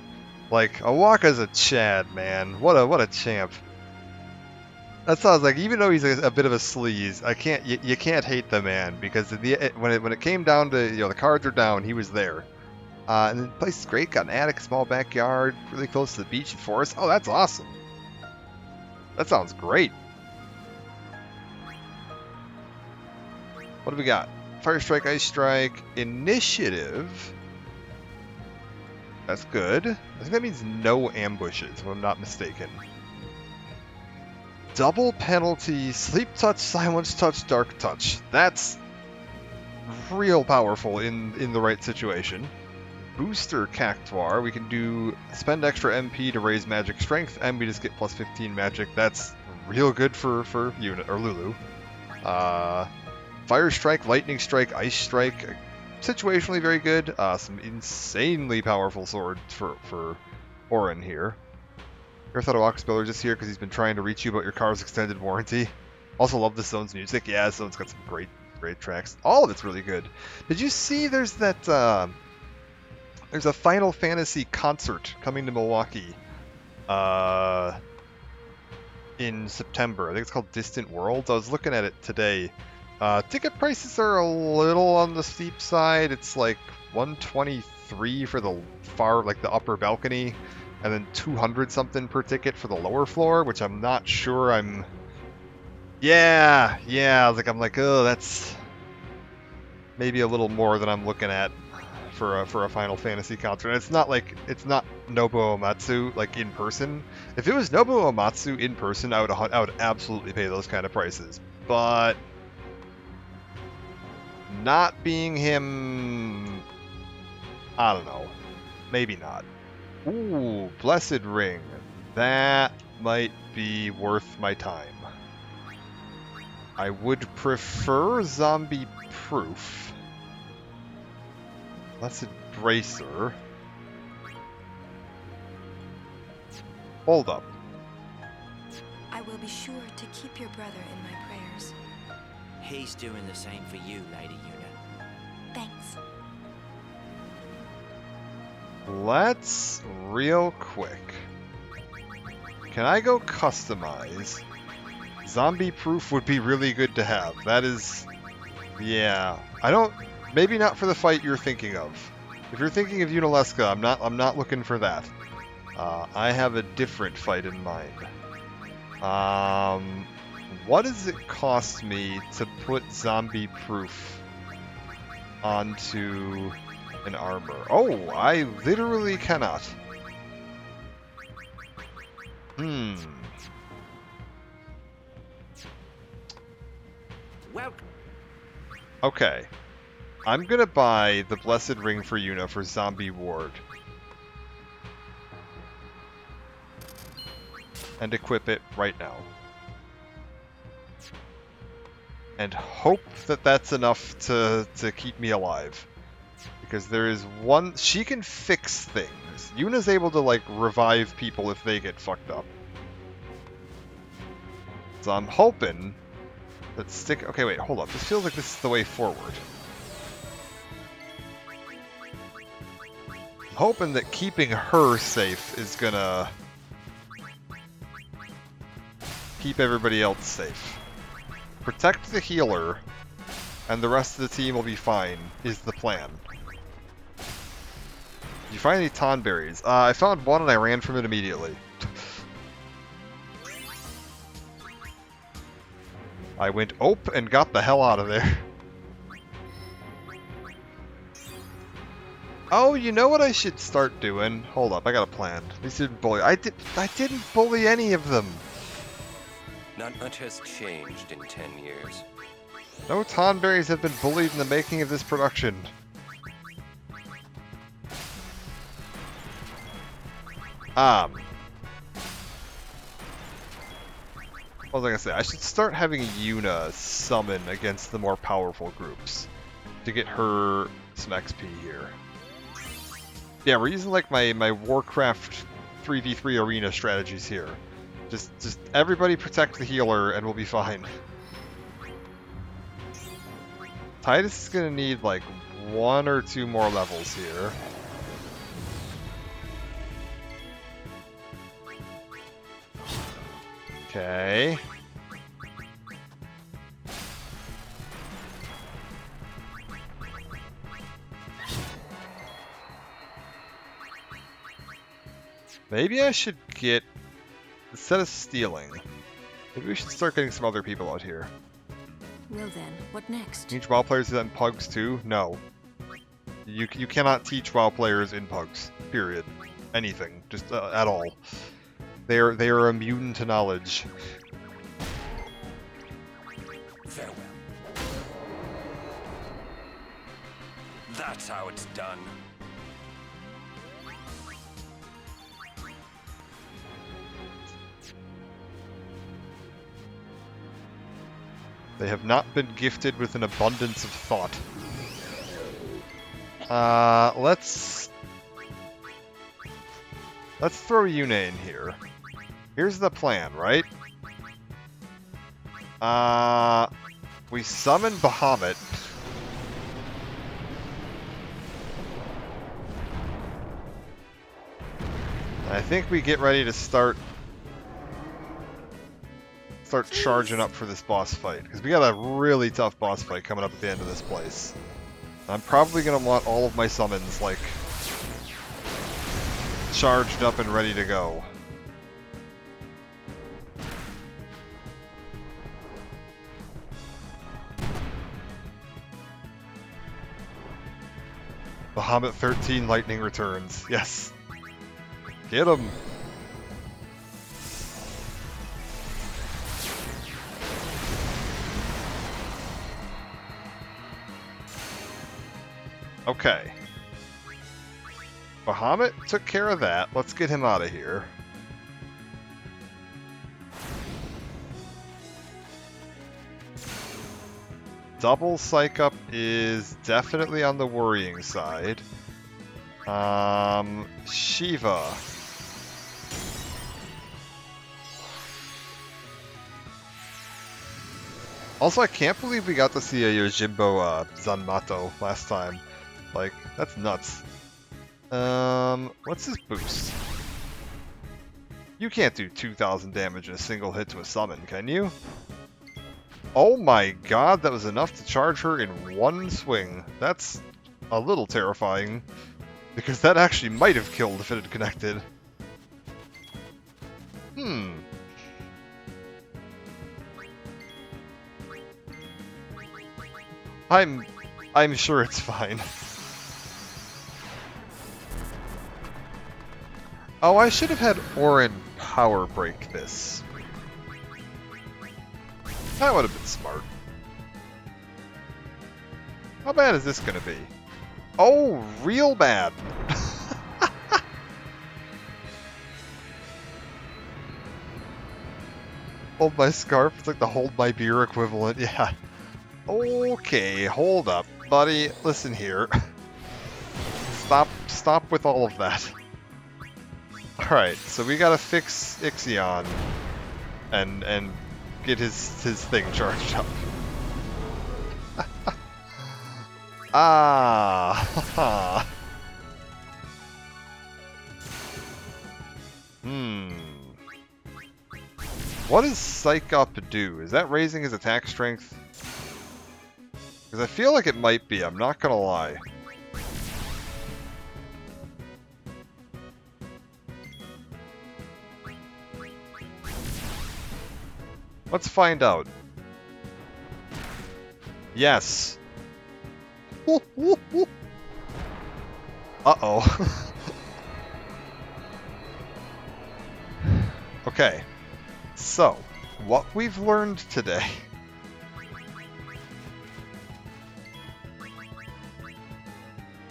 Like, Owaka's a Chad, man. What a champ. That sounds like, even though he's a bit of a sleaze, you can't hate the man, because when it came down to, the cards are down, he was there. And the place is great. Got an attic, small backyard, really close to the beach and forest. Oh, that's awesome. That sounds great. What do we got? Fire Strike, Ice Strike, Initiative. That's good. I think that means no ambushes, if I'm not mistaken. Double penalty, Sleep Touch, Silence Touch, Dark Touch. That's real powerful in the right situation. Booster Cactuar, we can do spend extra MP to raise magic strength, and we just get plus 15 magic. That's real good for Yuna or Lulu. Fire Strike, Lightning Strike, Ice Strike, situationally very good. Some insanely powerful swords for Auron here. Ever thought of Ox Builder just here because he's been trying to reach you about your car's extended warranty? Also love this zone's music. Yeah, this zone's got some great tracks. All of it's really good. Did you see there's that there's a Final Fantasy concert coming to Milwaukee in September. I think it's called Distant Worlds. I was looking at it today. Ticket prices are a little on the steep side. It's like $123 for the the upper balcony, and then 200 something per ticket for the lower floor, which I'm not sure I'm... Yeah, I'm like, oh, that's maybe a little more than I'm looking at for a Final Fantasy concert. And it's not Nobuo Uematsu like in person. If it was Nobuo Uematsu in person, I would absolutely pay those kind of prices. But not being him, I don't know. Maybe not. Ooh, Blessed Ring. That might be worth my time. I would prefer Zombie Proof. Blessed Bracer. Hold up. I will be sure to keep your brother in my prayers. He's doing the same for you, Lady Yuna. Thanks. Let's real quick. Can I go customize Zombie proof would be really good to have. That is... Yeah. I don't... Maybe not for the fight you're thinking of. If you're thinking of Yunalesca, I'm not looking for that. I have a different fight in mind. What does it cost me to put zombie proof onto an armor? Oh, I literally cannot. Well, okay. I'm gonna buy the Blessed Ring for Yuna for Zombie Ward. And equip it right now. And hope that that's enough to keep me alive. Because there is one... She can fix things. Yuna's able to, like, revive people if they get fucked up. So I'm hoping that stick... Okay, wait, hold up. This feels like this is the way forward. I'm hoping that keeping her safe is gonna... keep everybody else safe. Protect the healer, and the rest of the team will be fine, is the plan. Did you find any Tonberries? I found one and I ran from it immediately. I went ope and got the hell out of there. Oh, you know what I should start doing? Hold up, I got a plan. These didn't bully. I didn't bully any of them. Not much has changed in 10 years. No Tonberries have been bullied in the making of this production. What was I gonna say? I should start having Yuna summon against the more powerful groups to get her some XP here. Yeah, we're using like my Warcraft 3v3 arena strategies here. Just everybody protect the healer and we'll be fine. Titus is gonna need like 1 or 2 more levels here. Okay. Maybe I should get, instead of stealing, maybe we should start getting some other people out here. Well then, what next? Teach WoW players that in pugs too? No. You cannot teach WoW players in pugs. Period. Anything. Just at all. They are immune to knowledge. Farewell. That's how it's done. They have not been gifted with an abundance of thought. Let's throw Yuna in here. Here's the plan, right? We summon Bahamut. I think we get ready to start charging up for this boss fight, because we got a really tough boss fight coming up at the end of this place. I'm probably going to want all of my summons, like, charged up and ready to go. Bahamut 13 lightning returns. Yes. Get him. Okay. Bahamut took care of that. Let's get him out of here. Double Psych Up is definitely on the worrying side. Shiva. Also, I can't believe we got to see a Yojimbo Zanmato last time. Like, that's nuts. What's his boost? You can't do 2,000 damage in a single hit to a summon, can you? Oh my god, that was enough to charge her in one swing. That's a little terrifying, because that actually might have killed if it had connected. I'm sure it's fine. Oh, I should have had Auron power break this. That would have been smart. How bad is this gonna be? Oh, real bad. Hold my scarf. It's like the hold my beer equivalent. Yeah. Okay, hold up, buddy. Listen here. Stop with all of that. Alright, so we gotta fix Ixion and get his thing charged up. Ah. What does Psych Up do? Is that raising his attack strength? Because I feel like it might be, I'm not gonna lie. Let's find out. Yes. Uh-oh. Okay. So, what we've learned today.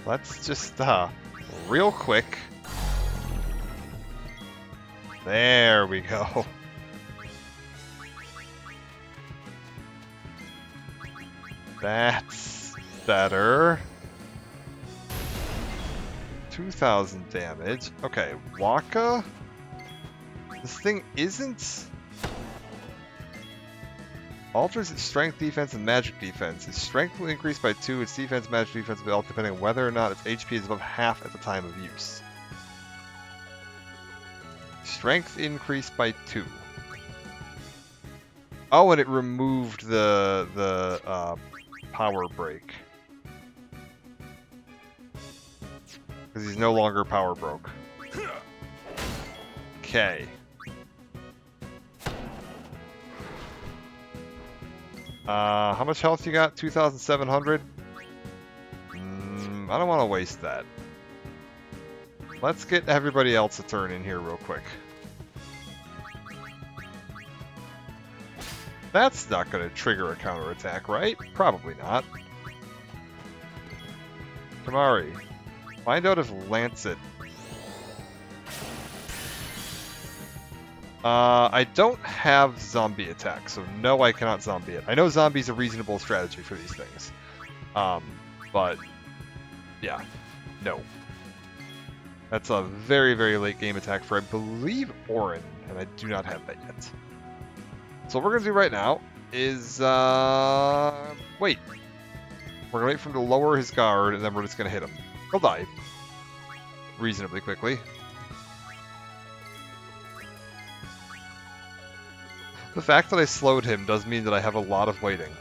Let's just, real quick. There we go. That's better. 2,000 damage. Okay, Wakka. This thing isn't... Alters its strength, defense, and magic defense. Its strength will increase by 2, its defense, magic defense will be alt depending on whether or not its HP is above half at the time of use. Strength increased by 2. Oh, and it removed the power break. Because he's no longer power broke. Okay. How much health you got? 2,700? I don't want to waste that. Let's get everybody else a turn in here real quick. That's not going to trigger a counterattack, right? Probably not. Kimahri, find out if Lancet... I don't have zombie attack, so no, I cannot zombie it. I know zombie's a reasonable strategy for these things. But, yeah, no. That's a very, very late game attack for, I believe, Auron, and I do not have that yet. So what we're going to do right now is, wait. We're going to wait for him to lower his guard, and then we're just going to hit him. He'll die. Reasonably quickly. The fact that I slowed him does mean that I have a lot of waiting.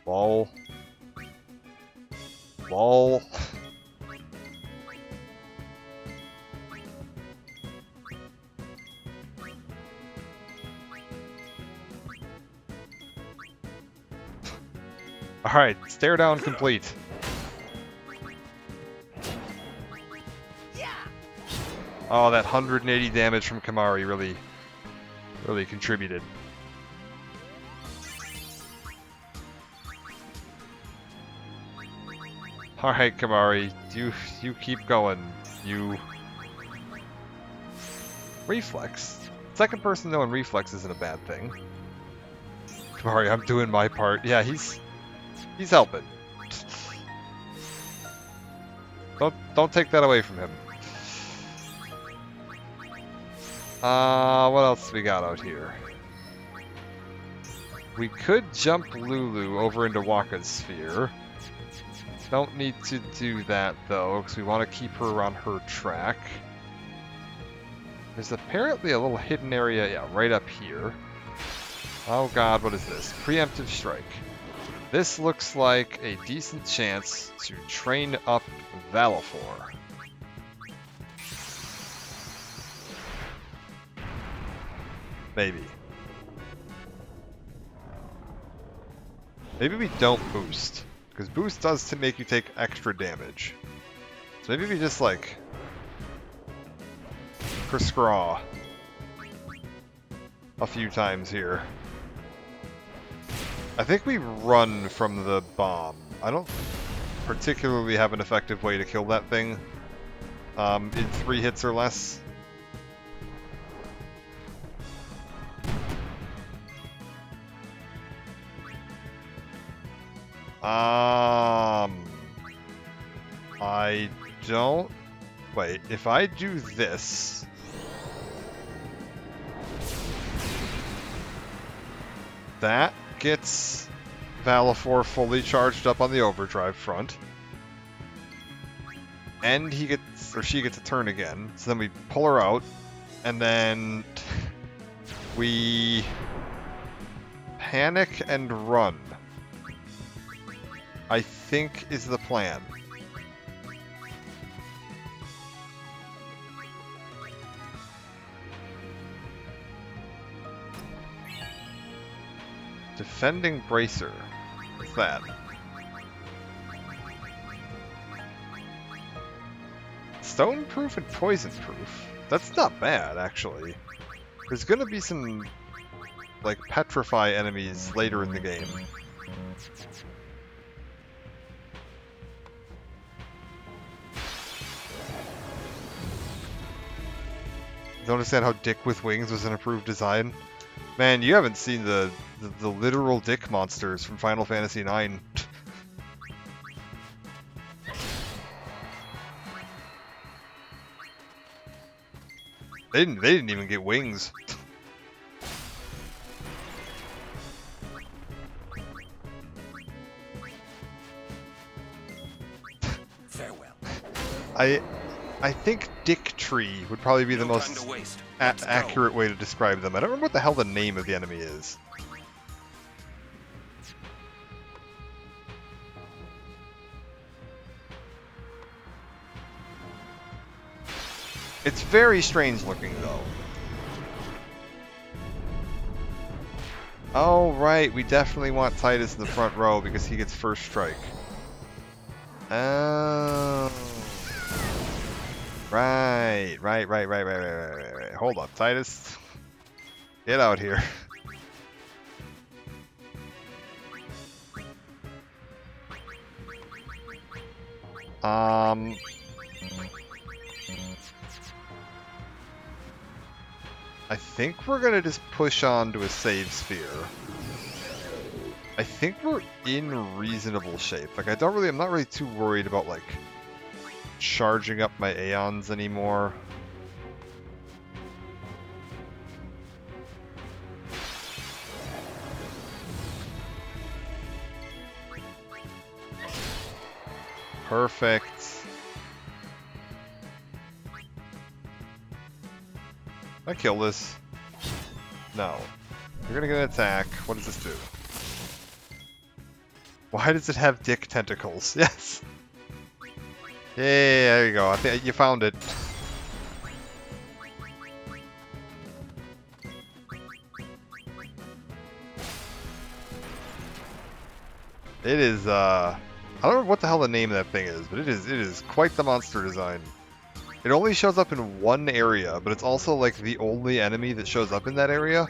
Lol. Lol. Alright, stare down complete. Oh, that 180 damage from Kimahri really contributed. Alright, Kimahri, you keep going. You... Reflex? Second person knowing reflex isn't a bad thing. Kimahri, I'm doing my part. Yeah, he's helping. Don't take that away from him. What else we got out here? We could jump Lulu over into Wakka's sphere. Don't need to do that though, because we want to keep her on her track. There's apparently a little hidden area, yeah, right up here. Oh god, what is this? Preemptive strike. This looks like a decent chance to train up Valifor. Maybe. Maybe we don't boost, because boost does to make you take extra damage. So maybe we just like Perscraw a few times here. I think we run from the bomb. I don't particularly have an effective way to kill that thing in 3 hits or less. I don't... Wait, if I do this... That gets Valifor fully charged up on the overdrive front. And he gets, or she gets a turn again. So then we pull her out, and then we panic and run. I think is the plan. Defending Bracer. What's that? Stone proof and poison proof. That's not bad, actually. There's gonna be some, like, petrify enemies later in the game. Don't understand how Dick with Wings was an improved design. Man, you haven't seen the literal dick monsters from Final Fantasy IX. They didn't even get wings. Farewell. I think Dick Tree would probably be the most accurate way to describe them. I don't remember what the hell the name of the enemy is. It's very strange looking, though. Oh, right. We definitely want Tidus in the front row because he gets first strike. Oh. Right. Hold up, Tidus. Get out here. I think we're gonna just push on to a save sphere. I think we're in reasonable shape. Like, I'm not really too worried about, like, charging up my Aeons anymore. Perfect. I kill this. No. You're gonna get an attack. What does this do? Why does it have dick tentacles? Yes! Yay, there you go. I think you found it. It is, I don't know what the hell the name of that thing is, but it is quite the monster design. It only shows up in one area, but it's also like the only enemy that shows up in that area.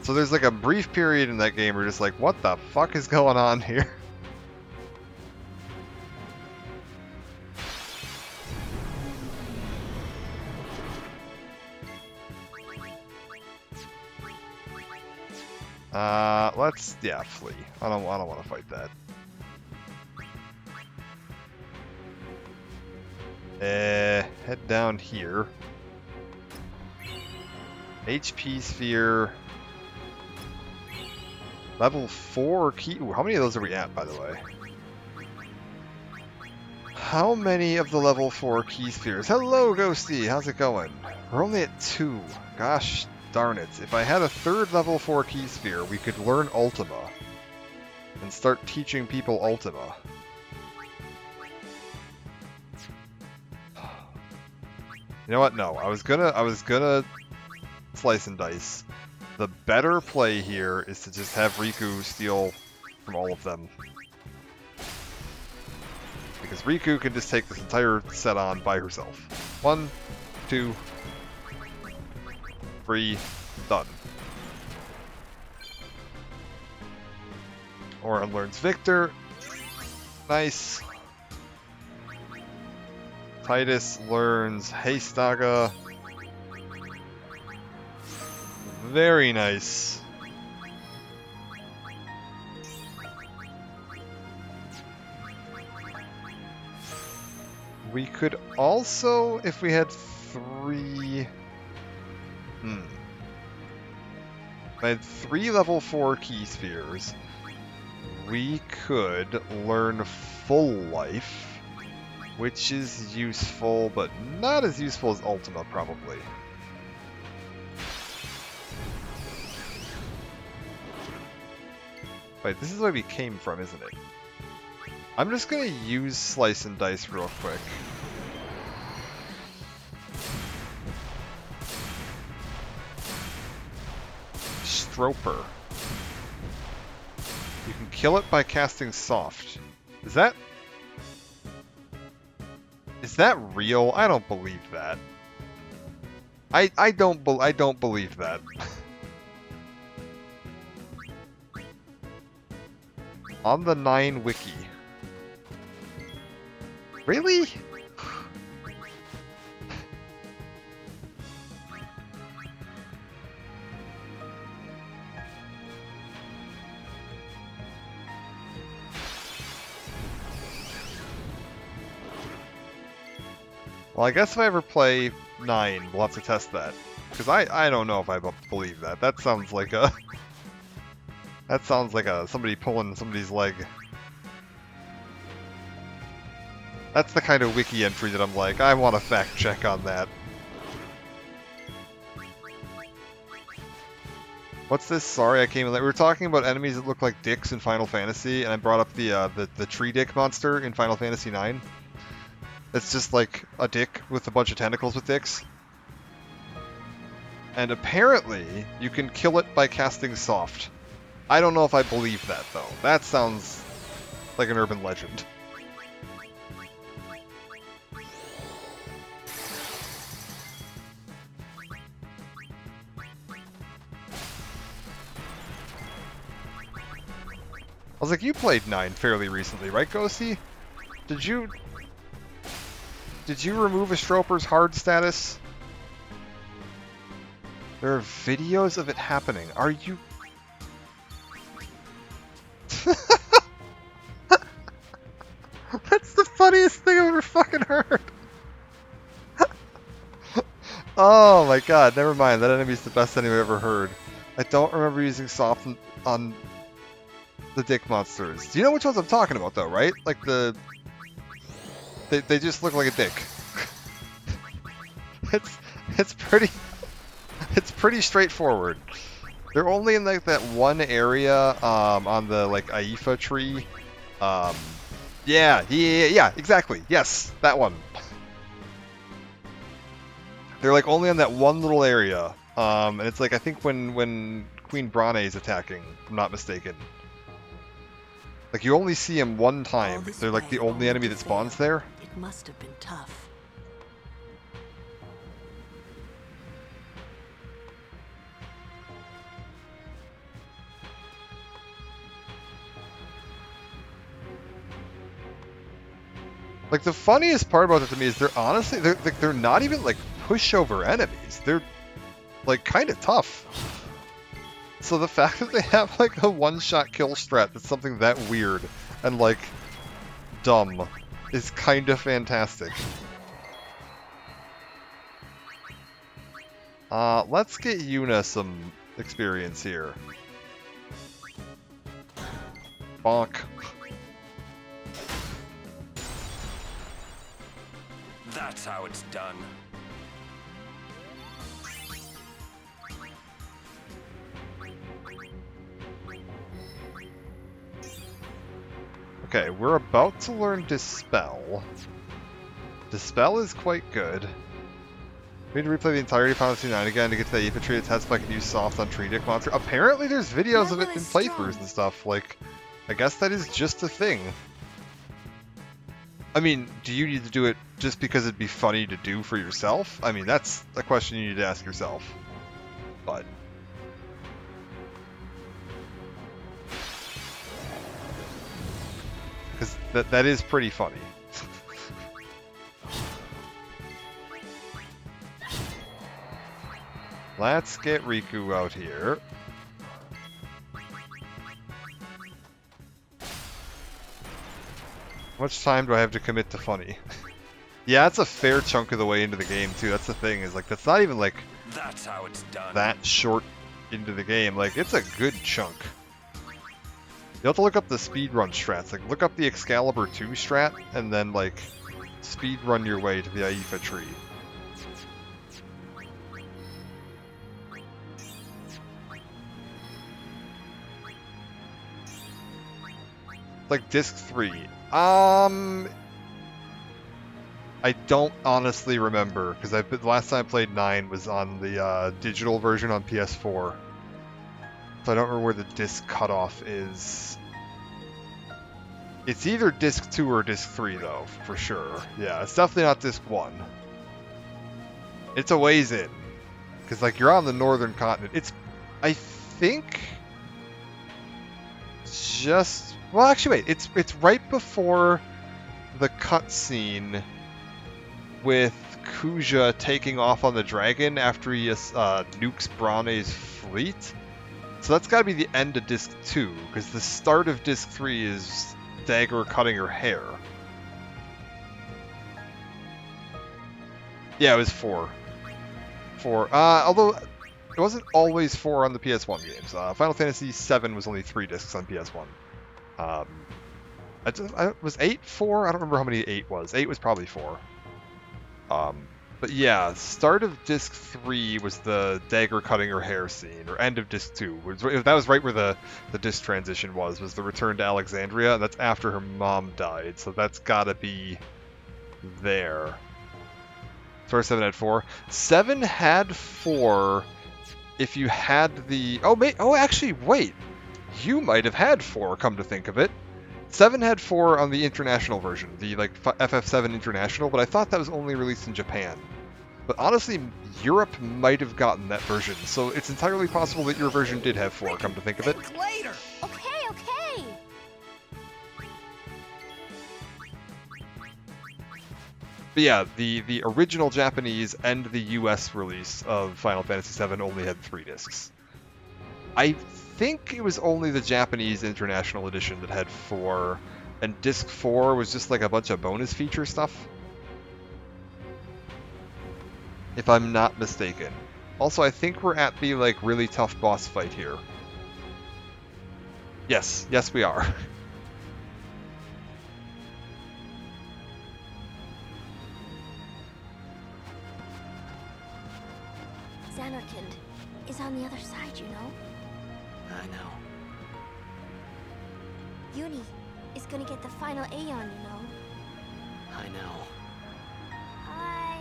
So there's like a brief period in that game where you're just like, what the fuck is going on here? Yeah, flee. I don't want to fight that. Head down here. HP sphere. Level 4 key... Ooh, how many of those are we at, by the way? How many of the level 4 key spheres? Hello, Ghosty! How's it going? We're only at 2. Gosh darn it. If I had a third level 4 key sphere, we could learn Ultima. And start teaching people Ultima. You know what? No, I was gonna slice and dice. The better play here is to just have Riku steal from all of them. Because Riku can just take this entire set on by herself. 1, 2, 3, done. Auron learns Victor. Nice. Titus learns Heistaga. Very nice. We could also, if we had 3... If I had 3 level 4 key spheres, we could learn Full Life, which is useful, but not as useful as Ultima, probably. Wait, this is where we came from, isn't it? I'm just gonna use Slice and Dice real quick. Stroper. You can kill it by casting Soft. Is that real? I don't believe that. I don't believe that. On the 9 wiki. Really? Well, I guess if I ever play 9, we'll have to test that. Because I don't know if I believe that. That sounds like a... That sounds like somebody pulling somebody's leg. That's the kind of wiki entry that I'm like, I want to fact check on that. What's this? Sorry, I came in late. We were talking about enemies that look like dicks in Final Fantasy, and I brought up the tree dick monster in Final Fantasy IX. It's just like a dick with a bunch of tentacles with dicks. And apparently, you can kill it by casting Soft. I don't know if I believe that, though. That sounds like an urban legend. I was like, you played 9 fairly recently, right, Ghosty? Did you remove a Stroper's hard status? There are videos of it happening. Are you... That's the funniest thing I've ever fucking heard. Oh my god, never mind. That enemy's the best enemy I've ever heard. I don't remember using Soft on the dick monsters. Do you know which ones I'm talking about, though, right? Like they just look like a dick. It's pretty straightforward. They're only in like that one area on the like Aifa tree. Yeah, exactly. Yes, that one. They're like only on that one little area. And it's like I think when Queen Brane is attacking, if I'm not mistaken. Like you only see him one time. They're like the only enemy that spawns there. It must have been tough. Like the funniest part about it to me is they're not even like pushover enemies. They're like kind of tough. So the fact that they have like a one-shot kill strat that's something that weird and like dumb is kind of fantastic. Let's get Yuna some experience here. Bonk. That's how it's done. Okay, we're about to learn Dispel. Dispel is quite good. We need to replay the entirety of Final Fantasy 9 again to get to the infantry test, but I can use soft on Tree Dick Monster. Apparently there's videos of it in playthroughs and stuff. Like, I guess that is just a thing. I mean, do you need to do it just because it'd be funny to do for yourself? I mean, that's a question you need to ask yourself. But... because that is pretty funny. Let's get Riku out here. How much time do I have to commit to funny? Yeah, that's a fair chunk of the way into the game too. That's the thing, is like, that's not even like That's how it's done. that short into the game. Like, it's a good chunk. You'll have to look up the speedrun strats. Like, look up the Excalibur 2 strat, and then, like, speedrun your way to the Aifa tree. Like, Disc 3. I don't honestly remember, because the last time I played 9 was on the digital version on PS4. So I don't remember where the disc cutoff is. It's either disc 2 or disc 3 though, for sure. Yeah, it's definitely not disc 1. It's a ways in. Because like, you're on the northern continent. It's, I think, just, well actually wait, it's right before the cutscene with Kuja taking off on the dragon after he nukes Brane's fleet. So that's got to be the end of Disc 2, because the start of Disc 3 is Dagger cutting her hair. Yeah, it was 4. 4. Although, it wasn't always 4 on the PS1 games. Final Fantasy VII was only 3 discs on PS1. Was 8 4? I don't remember how many 8 was. 8 was probably 4. But yeah, start of Disc 3 was the Dagger cutting her hair scene, or end of Disc 2. That was right where the disc transition was the return to Alexandria, and that's after her mom died, so that's gotta be there. Sorry, 7 had 4. 7 had 4 if you had the... actually, wait! You might have had 4, come to think of it. 7 had 4 on the international version, the like FF7 International, but I thought that was only released in Japan. But honestly, Europe might have gotten that version, so it's entirely possible that your version did have 4, come to think of it. Later. Okay. But yeah, the original Japanese and the US release of Final Fantasy VII only had 3 discs. I think it was only the Japanese International Edition that had 4, and Disc 4 was just like a bunch of bonus feature stuff. If I'm not mistaken. Also, I think we're at the like really tough boss fight here. Yes, we are. Zanarkand is on the other side, you know? I know. Uni is gonna get the final Aeon, you know? I know. I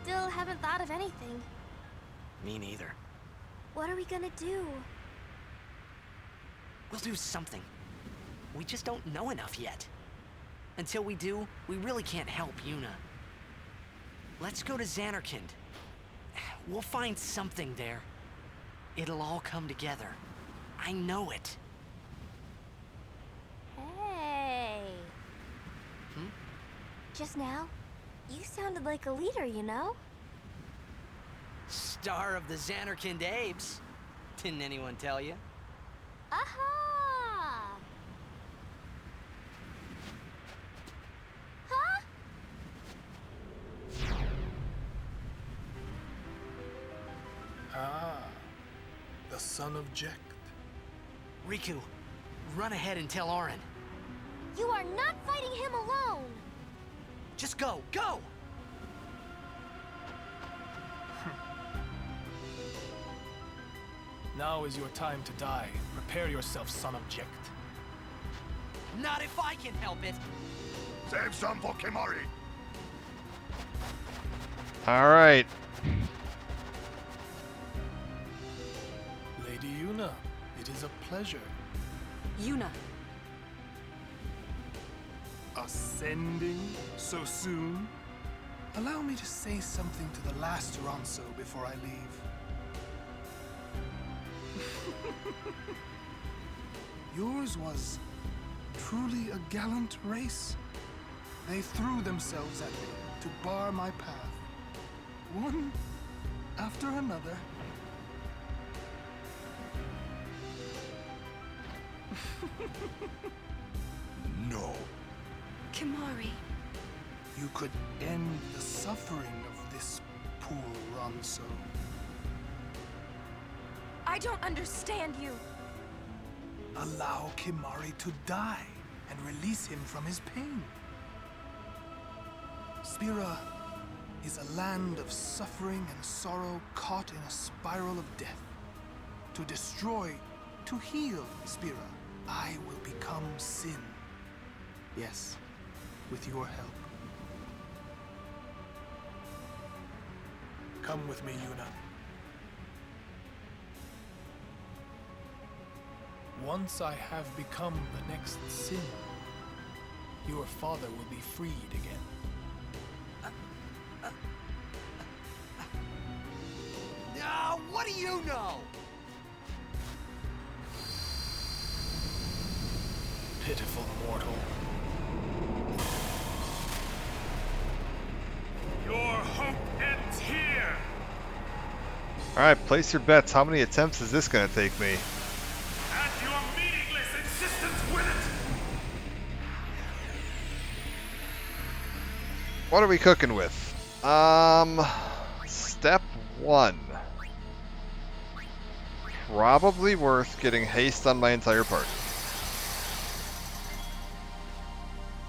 still haven't thought of anything. Me neither. What are we gonna do? We'll do something. We just don't know enough yet. Until we do, we really can't help Yuna. Let's go to Zanarkand. We'll find something there. It'll all come together. I know it. Hey. Just now, you sounded like a leader, you know? Star of the Zanarkand Apes. Didn't anyone tell you? Aha! Huh? Ah, the son of Jecht. Riku, Run ahead and tell Orin. You are not fighting him alone! Just go, go! Now is your time to die. Prepare yourself, son of Jecht. Not if I can help it! Save some for Kimahri. Alright. Lady Yuna, it is a pleasure. Yuna. Ascending so soon? Allow me to say something to the last Ronso before I leave. Yours was truly a gallant race. They threw themselves at me to bar my path, one after another. No. Kimahri. You could end the suffering of this poor Ronso. I don't understand you. Allow Kimahri to die and release him from his pain. Spira is a land of suffering and sorrow caught in a spiral of death. To destroy, to heal Spira, I will become Sin. Yes, with your help. Come with me, Yuna. Once I have become the next Sin, your father will be freed again. What do you know? Pitiful mortal. Your hope ends here! Alright, place your bets. How many attempts is this going to take me? And your meaningless insistence with it! What are we cooking with? Step 1. Probably worth getting haste on my entire party.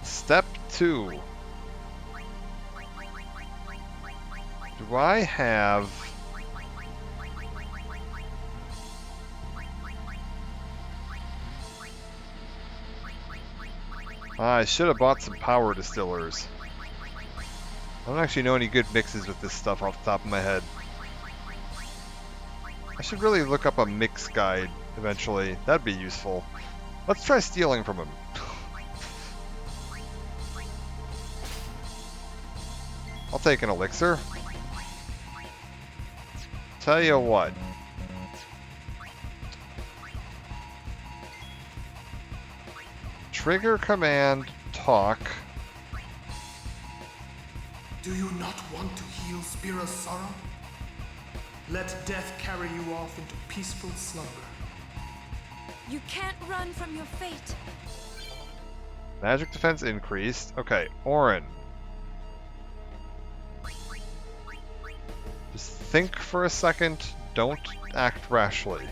Step 2. Do I have... I should have bought some power distillers. I don't actually know any good mixes with this stuff off the top of my head. I should really look up a mix guide eventually. That'd be useful. Let's try stealing from him. I'll take an elixir. Tell you what. Trigger command talk. Do you not want to heal Spira's sorrow? Let death carry you off into peaceful slumber. You can't run from your fate. Magic defense increased. Okay, Orin. Just think for a second. Don't act rashly.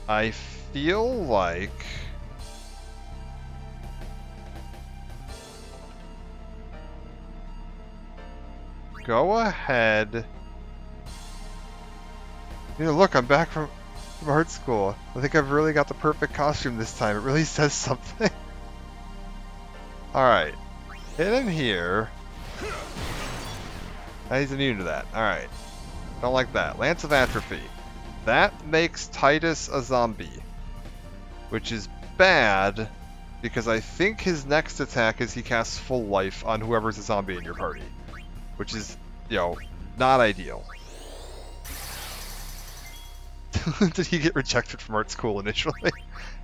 I feel like... Go ahead. You know, look, I'm back from art school. I think I've really got the perfect costume this time. It really says something. Alright. Hit in here. Now he's immune to that. Alright. Don't like that. Lance of Atrophy. That makes Titus a zombie. Which is bad, because I think his next attack is he casts full life on whoever's a zombie in your party. Which is, you know, not ideal. Did he get rejected from art school initially?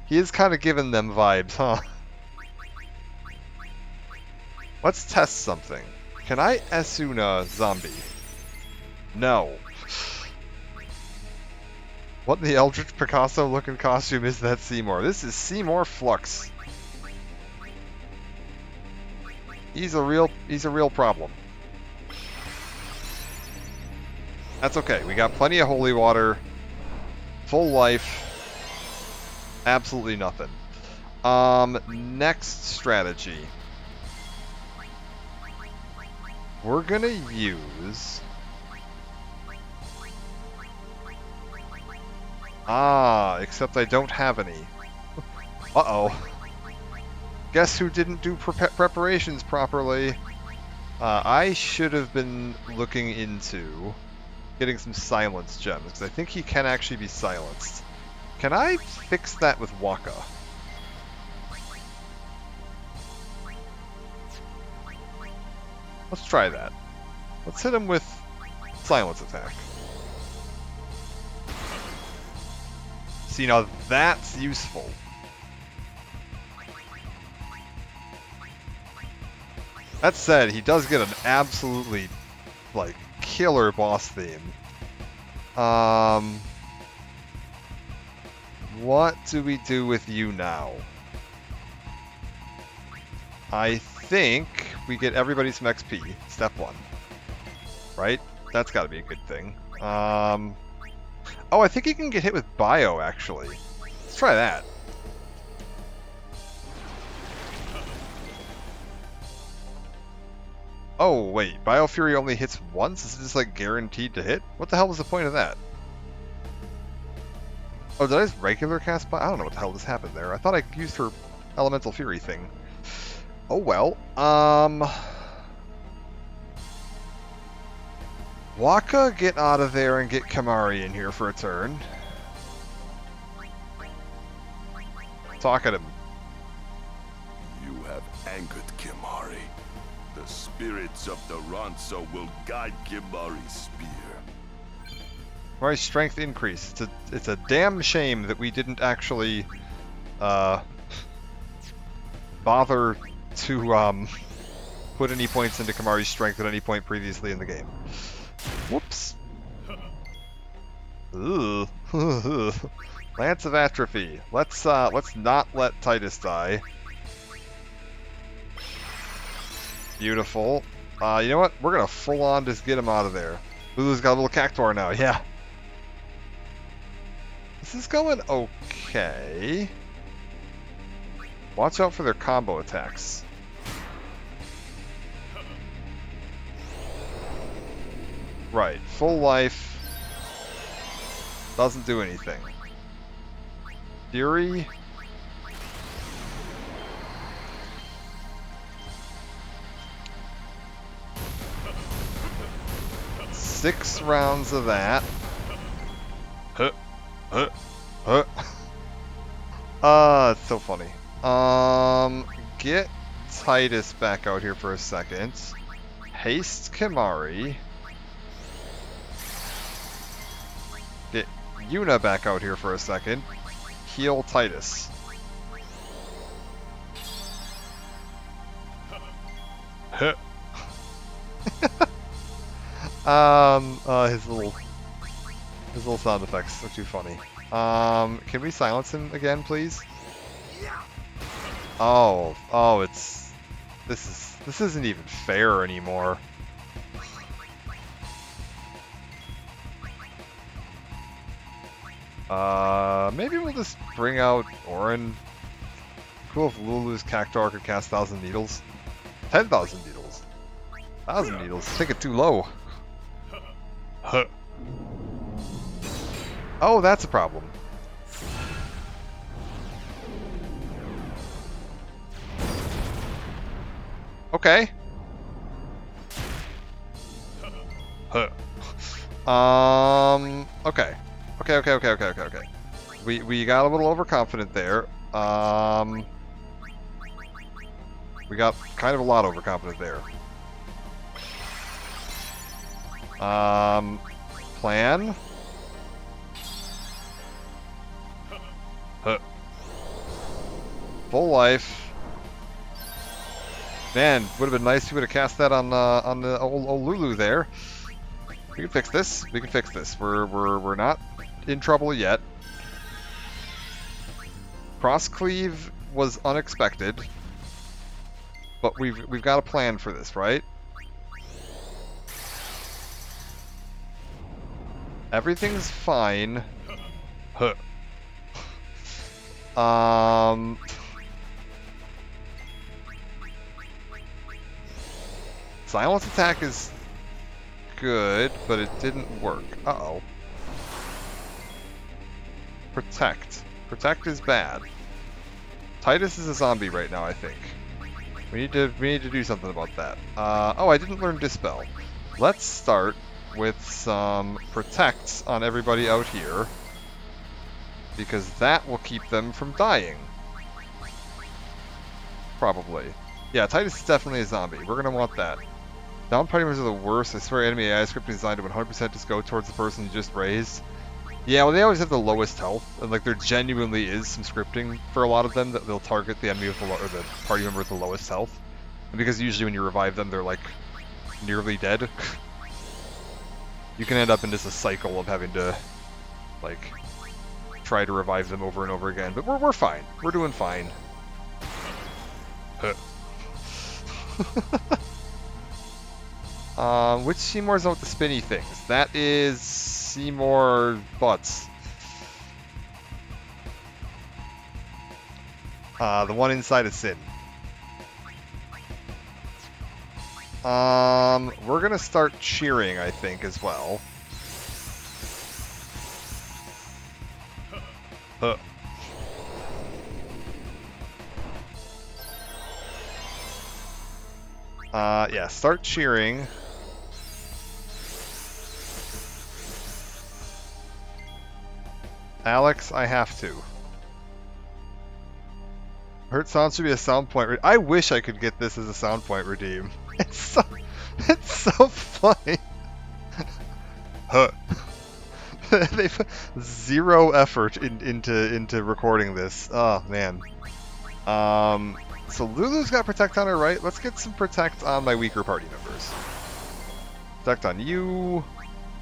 He is kind of giving them vibes, huh? Let's test something. Can I Esuna zombie? No. What in the Eldritch Picasso looking costume is that Seymour? This is Seymour Flux. He's a real problem. That's okay. We got plenty of holy water. Full life. Absolutely nothing. Next strategy. We're gonna use... except I don't have any. Uh-oh. Guess who didn't do preparations properly? I should have been looking into getting some silence gems, because I think he can actually be silenced. Can I fix that with Wakka? Let's try that. Let's hit him with silence attack. See, now that's useful. That said, he does get an absolutely, like, killer boss theme. What do we do with you now? I think we get everybody some XP, step 1. Right? That's gotta be a good thing. Oh, I think he can get hit with Bio, actually. Let's try that. Oh, wait. Biofury only hits once? Is it just, like, guaranteed to hit? What the hell was the point of that? Oh, did I just regular cast Bio? I don't know what the hell just happened there. I thought I used her Elemental Fury thing. Oh, well. Wakka, get out of there and get Kimahri in here for a turn. Talk at him. You have angered Kimahri. The spirits of the Ronso will guide Kimahri's spear. Kimahri's strength increase. It's a damn shame that we didn't actually bother to put any points into Kimahri's strength at any point previously in the game. Whoops. Ugh. Lance of Atrophy. Let's not let Tidus die. Beautiful. You know what? We're gonna full on just get him out of there. Lulu's got a little Cactuar now. Yeah. This is going okay. Watch out for their combo attacks. Right, full life doesn't do anything. Fury. Six rounds of that. It's so funny. Get Tidus back out here for a second. Haste Kimahri. Get Yuna back out here for a second. Heal Tidus. His little sound effects are too funny. Can we silence him again, please? Oh, this isn't even fair anymore. Maybe we'll just bring out Auron. Cool if Lulu's Cactuar could cast 1,000 Needles. 10,000 Needles. 1,000 Needles. Take it too low. Oh, that's a problem. Okay. Okay. Okay. We got a little overconfident there. We got kind of a lot overconfident there. Plan. Full life. Man, would have been nice if we would have cast that on the old Lulu there. We can fix this. We can fix this. We're not in trouble yet. Cross cleave was unexpected, but we've got a plan for this, right? Everything's fine. Huh. Silence attack is good, but it didn't work. Uh-oh. Protect. Protect is bad. Titus is a zombie right now, I think. We need to do something about that. Oh, I didn't learn Dispel. Let's start with some protects on everybody out here, because that will keep them from dying. Probably. Yeah, Titus is definitely a zombie. We're gonna want that. Down party members are the worst. I swear enemy AI scripting is designed to 100% just go towards the person you just raised. Yeah, well, they always have the lowest health, and like there genuinely is some scripting for a lot of them that they'll target the enemy with or the party member with the lowest health. And because usually when you revive them, they're like nearly dead. You can end up in just a cycle of having to like try to revive them over and over again. But we're fine. We're doing fine. Which Seymour's out with the spinny things? That is Seymour Butts. The one inside of Sin. We're gonna start cheering, I think, as well. Yeah, start cheering. Alex, I have to. Hurt sounds should be a sound point. I wish I could get this as a sound point redeem. It's so funny. Huh. They put zero effort into recording this. Oh man. So Lulu's got protect on her, right? Let's get some protect on my weaker party members. Protect on you.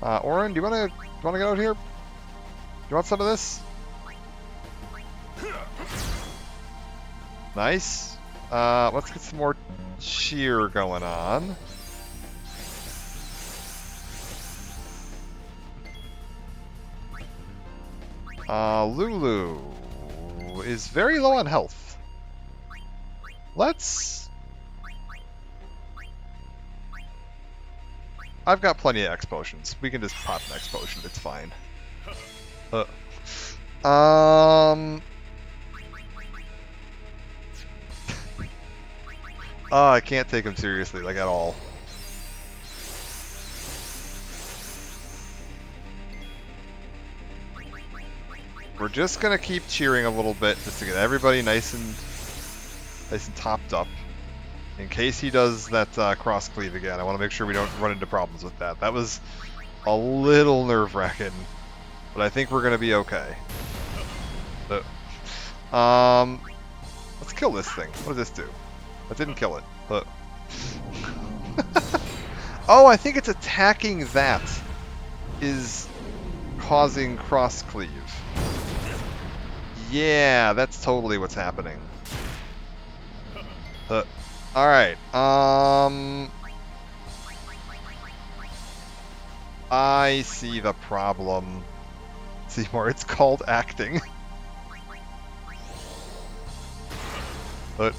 Oren, do you wanna get out here? Do you want some of this? Nice. Let's get some more cheer going on. Lulu is very low on health. I've got plenty of X potions. We can just pop an X potion. It's fine. Oh, I can't take him seriously, like, at all. We're just gonna keep cheering a little bit just to get everybody nice and topped up. In case he does that cross cleave again, I want to make sure we don't run into problems with that. That was a little nerve-wracking, but I think we're gonna be okay. Let's kill this thing. What does this do? That didn't kill it. Oh, I think it's attacking that is causing cross cleave. Yeah, that's totally what's happening. Alright, I see the problem. Seymour, it's called acting. But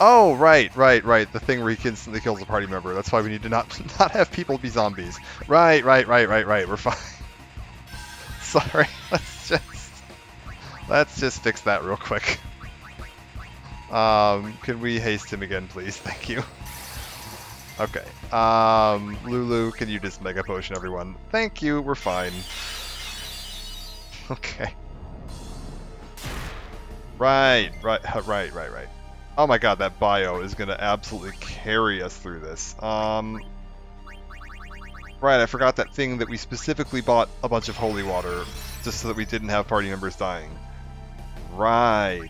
oh, right. The thing where he instantly kills a party member. That's why we need to not have people be zombies. Right. We're fine. Sorry. Let's just fix that real quick. Can we haste him again, please? Thank you. Okay. Lulu, can you just Mega Potion everyone? Thank you. We're fine. Okay. Right. Oh my god, that bio is gonna absolutely carry us through this. Right, I forgot that thing that we specifically bought a bunch of holy water just so that we didn't have party members dying. Right.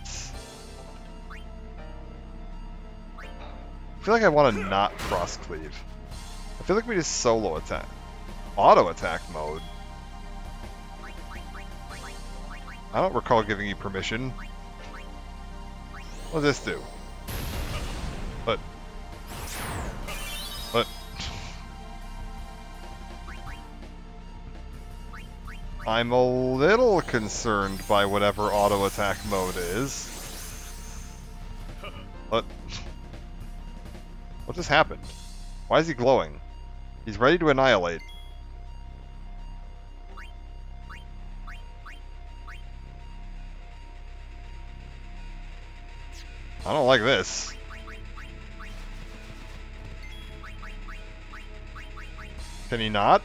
I feel like I want to not cross cleave. I feel like we just solo attack. Auto attack mode. I don't recall giving you permission. What does this do? But I'm a little concerned by whatever auto attack mode is. What just happened? Why is he glowing? He's ready to annihilate. I don't like this. Can he not?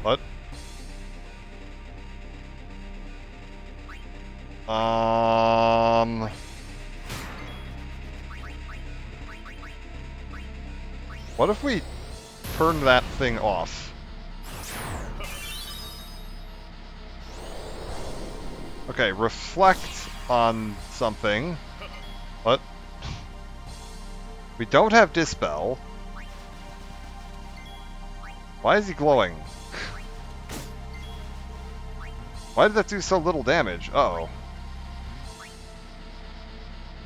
What? What if we turn that thing off? Okay, reflect on something. What? We don't have Dispel. Why is he glowing? Why did that do so little damage? Uh-oh.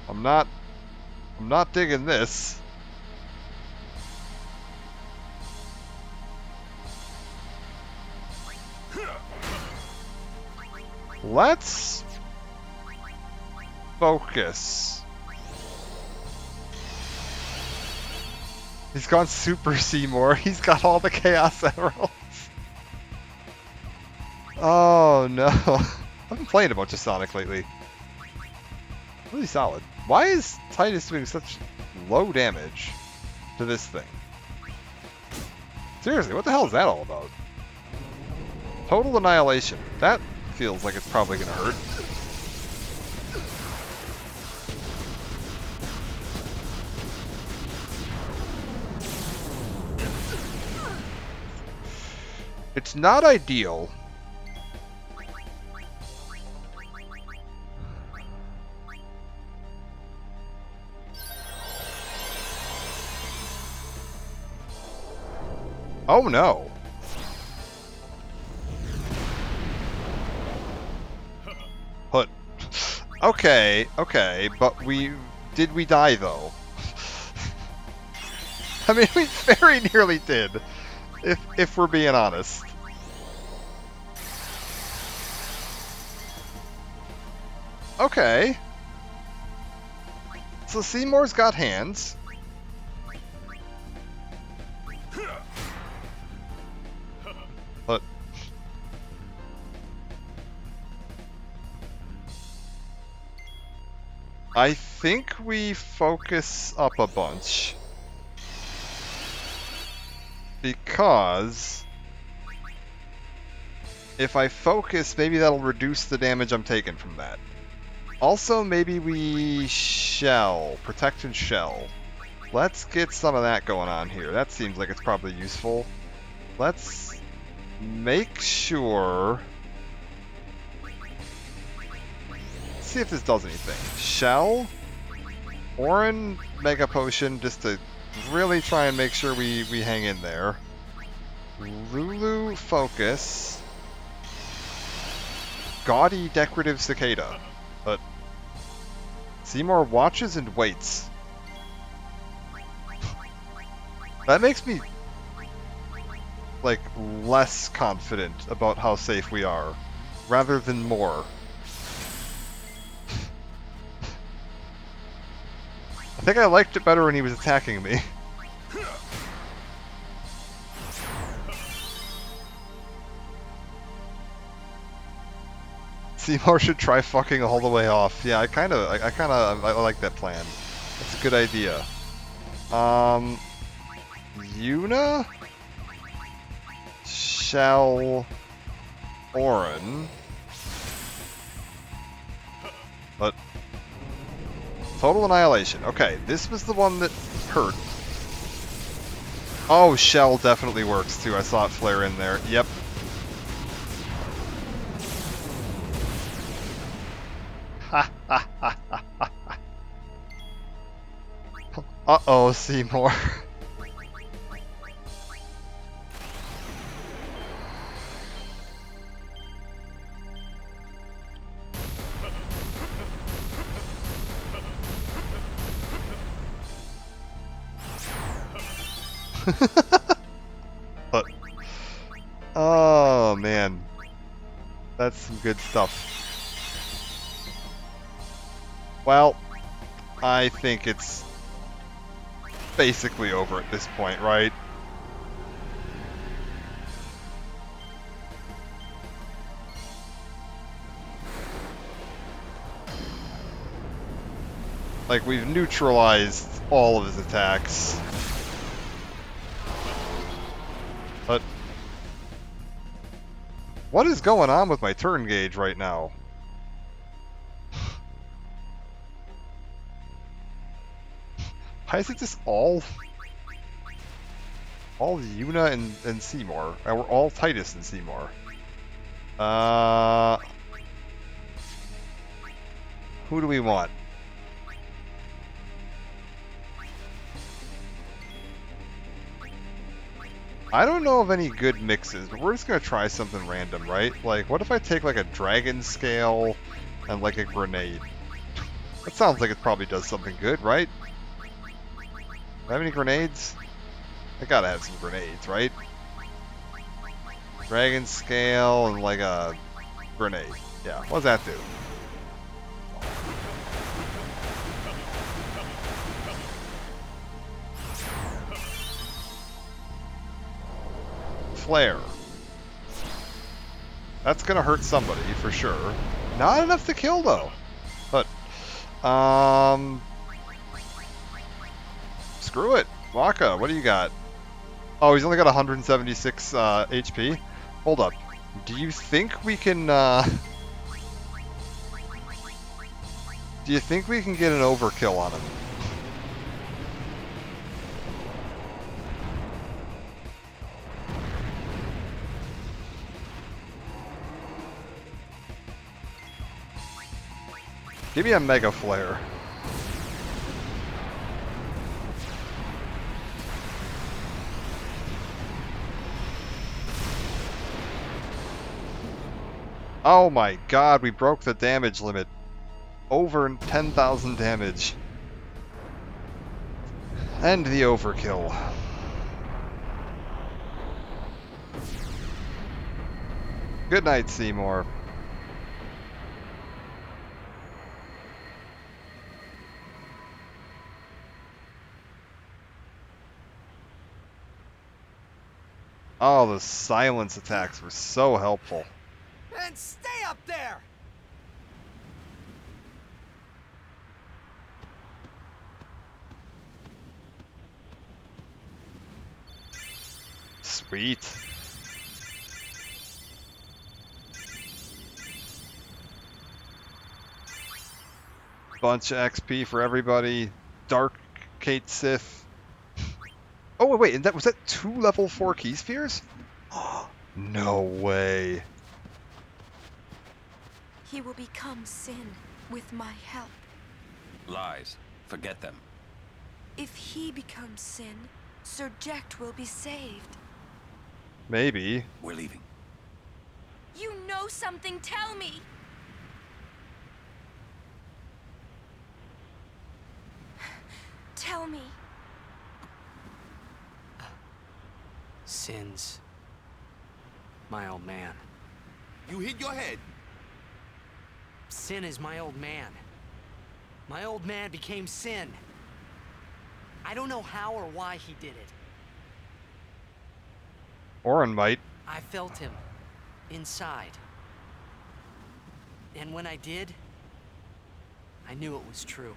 I'm not digging this. Let's focus. He's gone Super Seymour. He's got all the Chaos Emeralds. Oh no. I've been playing a bunch of Sonic lately. Really solid. Why is Titus doing such low damage to this thing? Seriously, what the hell is that all about? Total Annihilation. That feels like it's probably gonna hurt. It's not ideal. Oh no. But okay, but did we die though? I mean, we very nearly did, if we're being honest. Okay. So Seymour's got hands. But I think we focus up a bunch. Because if I focus, maybe that'll reduce the damage I'm taking from that. Also, maybe we shell. Protect and shell. Let's get some of that going on here. That seems like it's probably useful. Let's make sure... Let's see if this does anything. Shell. Orin Mega Potion, just to really try and make sure we hang in there. Lulu Focus. Gaudy Decorative Cicada. But Seymour watches and waits. That makes me like less confident about how safe we are, rather than more. I think I liked it better when he was attacking me. Seymour should try fucking all the way off. Yeah, I like that plan. That's a good idea. Yuna? Shell... Orin... But... Total Annihilation. Okay, this was the one that hurt. Oh, Shell definitely works too. I saw it flare in there. Yep. Uh-oh, Seymour. But oh man, that's some good stuff. Well, I think it's basically over at this point, right? Like, we've neutralized all of his attacks. But what is going on with my turn gauge right now? Why is it just all Yuna and Seymour? We're all Titus and Seymour. Who do we want? I don't know of any good mixes, but we're just gonna try something random, right? Like, what if I take like a dragon scale and like a grenade? That sounds like it probably does something good, right? Do I have any grenades? I gotta have some grenades, right? Dragon scale and like a grenade. Yeah, what does that do? Flare. That's gonna hurt somebody for sure. Not enough to kill though. But screw it. Waka, what do you got? Oh, he's only got 176 HP. Hold up. Do you think we can do you think we can get an overkill on him? Give me a Mega Flare. Oh my god, we broke the damage limit. Over 10,000 damage. And the overkill. Good night, Seymour. Oh, the silence attacks were so helpful. And stay up there! Sweet. Bunch of XP for everybody. Dark Kate Sith. Oh wait, and was that 2 level 4 key spheres? No way. He will become Sin with my help. Lies. Forget them. If he becomes Sin, Sir Jecht will be saved. Maybe. We're leaving. You know something, tell me! Tell me. Sin's my old man. You hit your head. Sin is my old man. My old man became Sin. I don't know how or why he did it. Auron might. I felt him inside. And when I did, I knew it was true.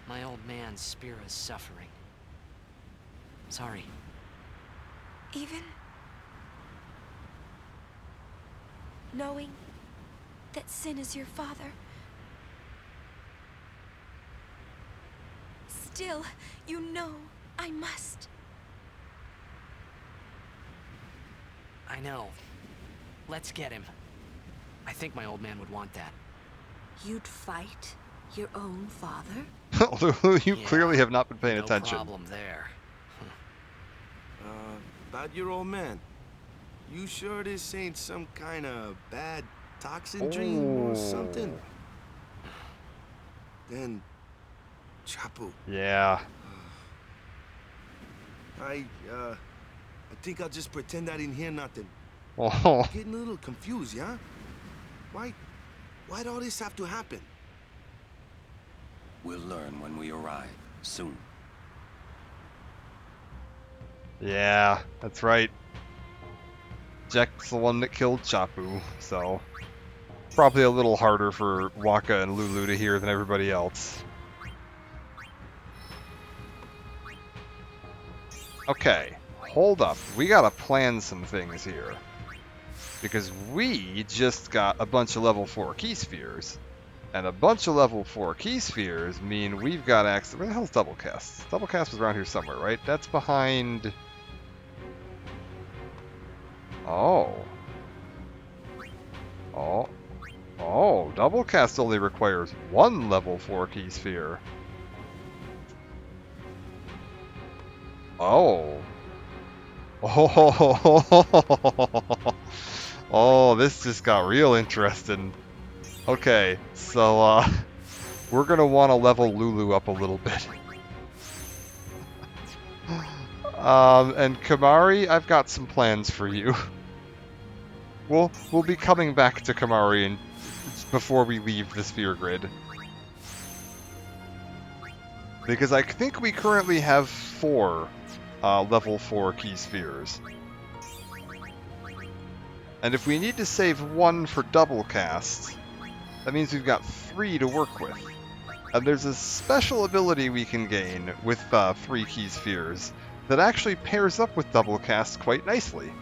My old man Spira's suffering. Sorry. Even knowing that Sin is your father, still, you know I must. I know. Let's get him. I think my old man would want that. You'd fight your own father? You clearly have not been paying no attention. Problem there. About your old man. You sure this ain't some kind of bad toxin dream or something? Then, Chapu. Yeah. I think I'll just pretend I didn't hear nothing. Oh. Getting a little confused, yeah? Why'd all this have to happen? We'll learn when we arrive, soon. Yeah, that's right. Jack's the one that killed Chapu, so probably a little harder for Wakka and Lulu to hear than everybody else. Okay, hold up. We gotta plan some things here. Because we just got a bunch of level 4 key spheres. And a bunch of level 4 key spheres mean we've got access. Where the hell's Doublecast? Doublecast was around here somewhere, right? That's behind. Oh. Oh. Oh, Doublecast only requires one level 4 key sphere. Oh. Oh. Oh, this just got real interesting. Okay, so we're gonna want to level Lulu up a little bit. And Kimahri, I've got some plans for you. We'll be coming back to Kimahri before we leave the sphere grid. Because I think we currently have 4 level 4 key spheres. And if we need to save 1 for Doublecast, that means we've got 3 to work with. And there's a special ability we can gain with 3 key spheres that actually pairs up with Doublecast quite nicely.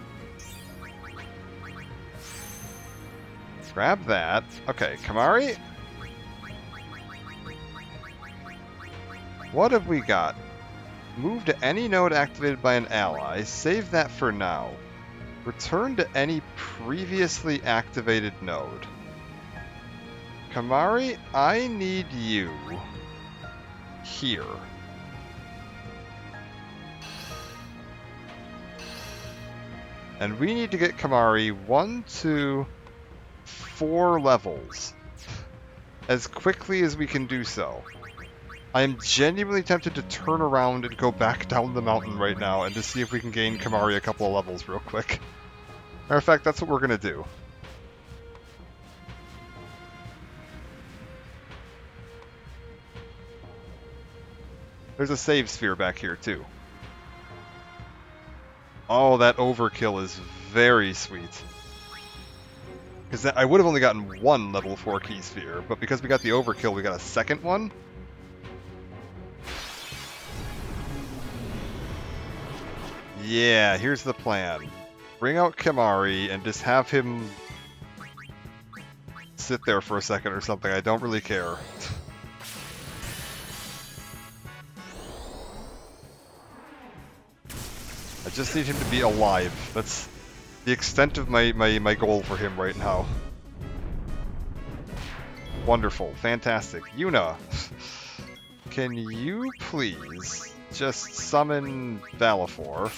Grab that. Okay, Kimahri. What have we got? Move to any node activated by an ally. Save that for now. Return to any previously activated node. Kimahri, I need you here. And we need to get Kimahri 1, 2, 4 levels as quickly as we can do so. I am genuinely tempted to turn around and go back down the mountain right now and to see if we can gain Kimahri a couple of levels real quick. Matter of fact, that's what we're gonna do. There's a save sphere back here too. Oh, that overkill is very sweet. Because I would have only gotten 1 level 4 key sphere, but because we got the overkill, we got a second one. Yeah, here's the plan. Bring out Kimahri and just have him sit there for a second or something. I don't really care. I just need him to be alive. That's the extent of my goal for him right now. Wonderful. Fantastic. Yuna, can you please just summon Valifor?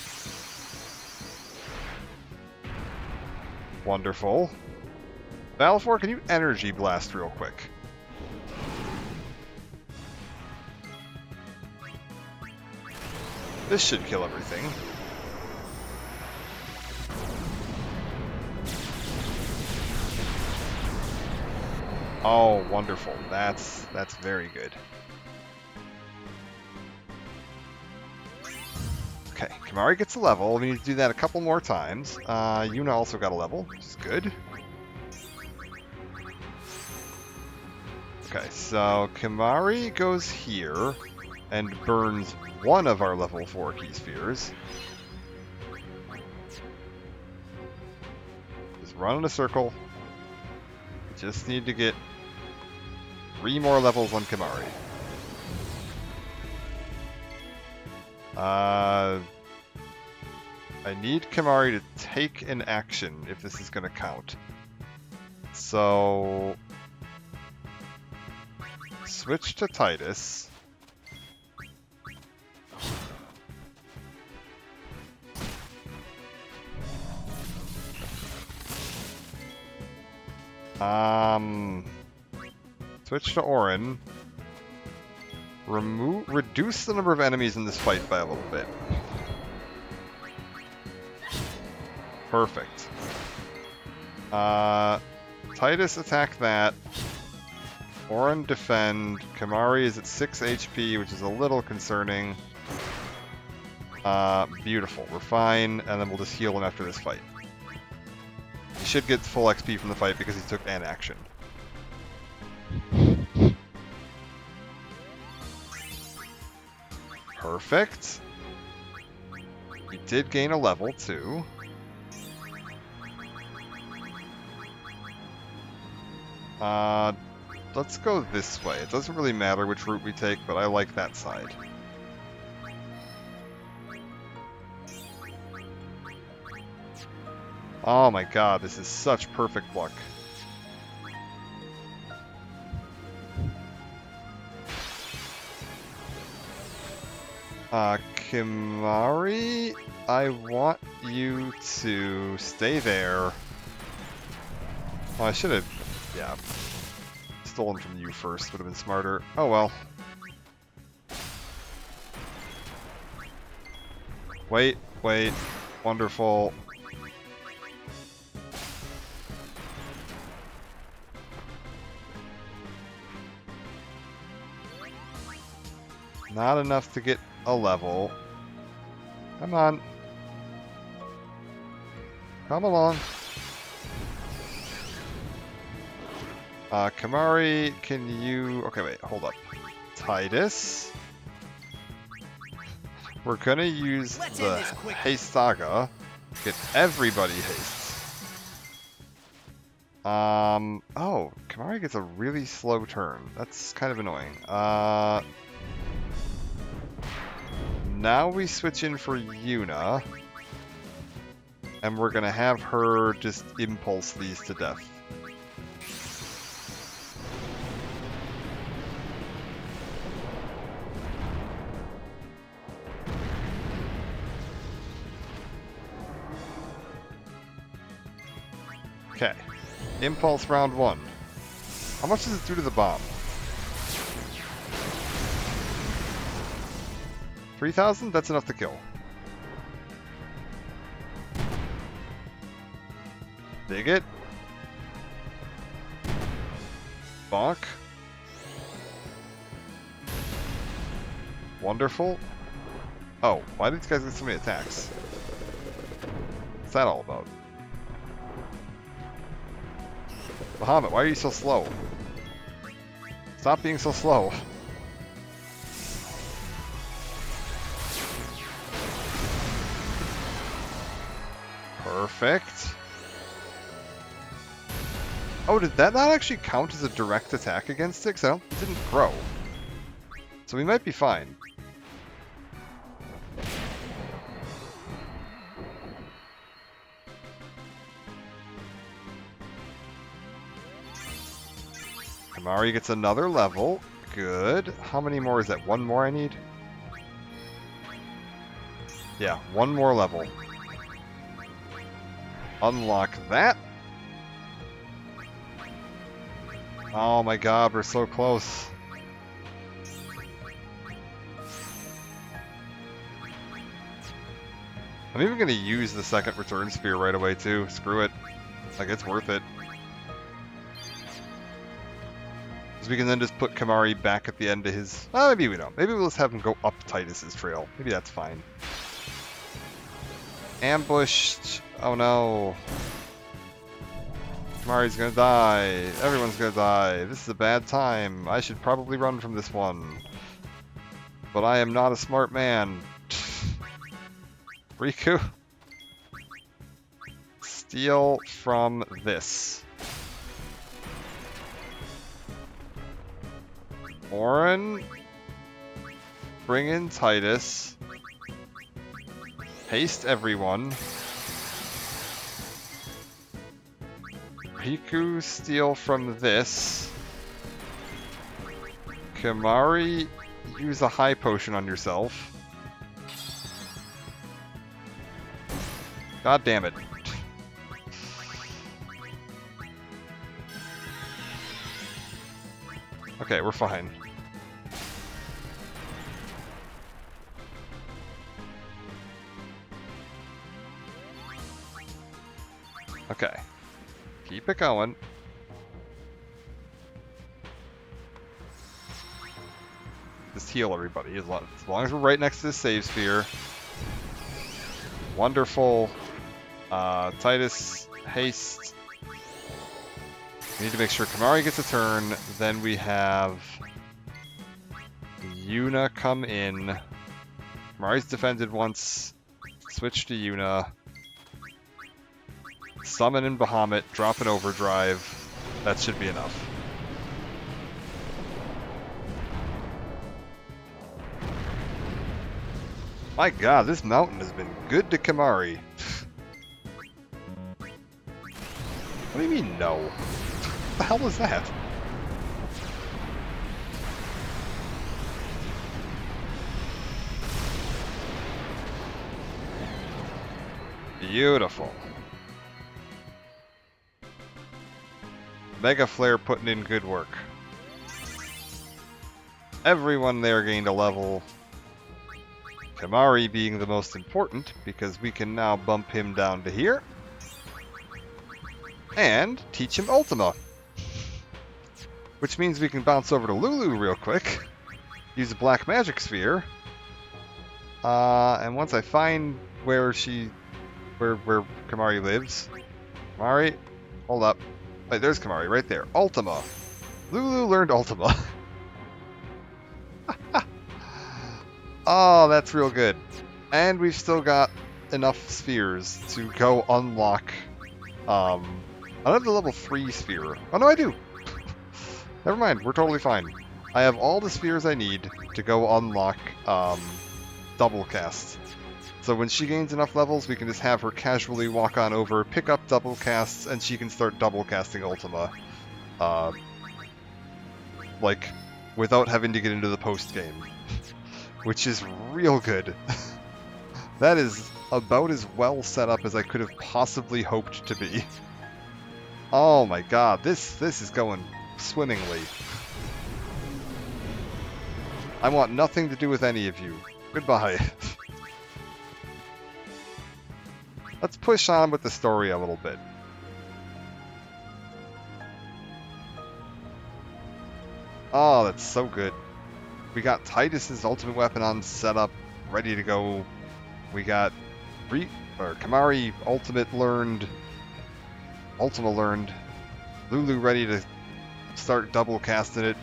Wonderful. Valifor, can you energy blast real quick? This should kill everything. Oh, wonderful. That's very good. Okay, Kimahri gets a level. We need to do that a couple more times. Yuna also got a level, which is good. Okay, so Kimahri goes here and burns 1 of our level 4 key spheres. Just run in a circle. We just need to get 3 more levels on Kimahri. I need Kimahri to take an action if this is going to count. So switch to Tidus. Switch to Auron. Reduce the number of enemies in this fight by a little bit. Perfect. Titus attack that. Orin defend. Kimahri is at 6 HP, which is a little concerning. Beautiful. We're fine, and then we'll just heal him after this fight. He should get full XP from the fight because he took an action. Perfect. He did gain a level, too. Let's go this way. It doesn't really matter which route we take, but I like that side. Oh my god, this is such perfect luck. Kimahri, I want you to stay there. Oh, I should have, yeah, stolen from you first. Would have been smarter. Oh well. Wait, wait. Wonderful. Not enough to get a level. Come on. Come along. Kimahri, can you... Okay, wait, hold up. Titus? We're gonna use the Haste Saga. Get everybody hastes. Oh, Kimahri gets a really slow turn. That's kind of annoying. Now we switch in for Yuna. And we're gonna have her just impulse these to death. Okay. Impulse round 1. How much does it do to the bomb? 3,000? That's enough to kill. Dig it. Bonk. Wonderful. Oh, why did these guys get so many attacks? What's that all about? Bahamut, why are you so slow? Stop being so slow. Perfect. Oh, did that not actually count as a direct attack against it? 'Cause it didn't grow. So we might be fine. Kimahri gets another level. Good. How many more is that? One more I need? Yeah, one more level. Unlock that. Oh my god, we're so close. I'm even gonna use the second return spear right away too. Screw it. Like, it's worth it. Because we can then just put Kimahri back at the end of his... Oh, maybe we don't. Maybe we'll just have him go up Titus's trail. Maybe that's fine. Ambushed. Oh no. Kimahri's gonna die. Everyone's gonna die. This is a bad time. I should probably run from this one. But I am not a smart man. Riku. Steal from this. Orin. Bring in Titus. Haste everyone. Riku, steal from this. Kimahri, use a high potion on yourself. God damn it. Okay, we're fine. Okay. Keep it going. Just heal everybody as long as we're right next to the save sphere. Wonderful. Titus, haste. We need to make sure Kimahri gets a turn. Then we have Yuna come in. Kimahri's defended once. Switch to Yuna. Summon in Bahamut. Drop an overdrive. That should be enough. My god, this mountain has been good to Kimahri. What do you mean, no? What the hell was that? Beautiful. Mega Flare putting in good work. Everyone there gained a level. Kimahri being the most important, because we can now bump him down to here. And teach him Ultima. Which means we can bounce over to Lulu real quick. Use a Black Magic Sphere. And once I find where Kimahri lives. Kimahri, hold up. Wait, there's Kimahri right there. Ultima. Lulu learned Ultima. Oh, that's real good. And we've still got enough spheres to go unlock. I don't have the level 3 sphere. Oh, no, I do. Never mind, we're totally fine. I have all the spheres I need to go unlock double cast. So when she gains enough levels, we can just have her casually walk on over, pick up double casts, and she can start double casting Ultima. Like, without having to get into the post game. Which is real good. That is about as well set up as I could have possibly hoped to be. Oh my god, this is going swimmingly. I want nothing to do with any of you. Goodbye. Let's push on with the story a little bit. Oh, that's so good. We got Titus's ultimate weapon on setup, ready to go. We got Kimahri Ultima learned. Lulu ready to start double casting it.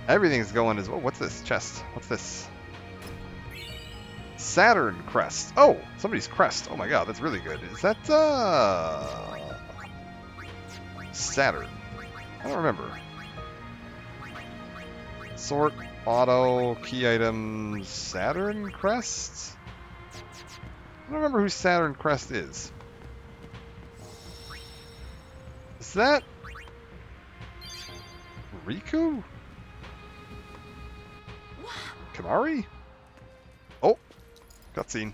Everything's going as well. What's this chest? What's this? Saturn crest. Oh, somebody's crest. Oh my god, that's really good. Is that Saturn? I don't remember. Sort, auto, key items, Saturn crest? I don't remember who Saturn crest is. Is that Riku? Kimahri? Oh, cutscene.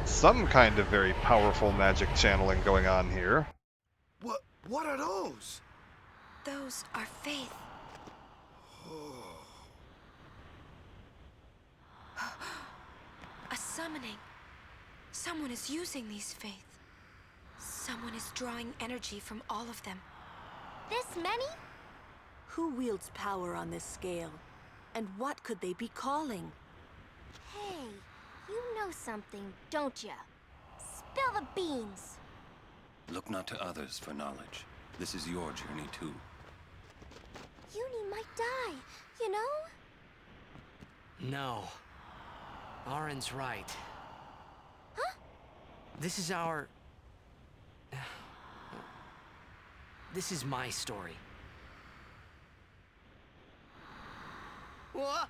Some kind of very powerful magic channeling going on here. What are those? Those are faith. A summoning. Someone is using these faith. Someone is drawing energy from all of them. This many? Who wields power on this scale? And what could they be calling? Hey, you know something, don't ya? Spill the beans. Look not to others for knowledge. This is your journey too. Uni might die, you know? No. Auron's right. Huh? This is our... This is my story. What?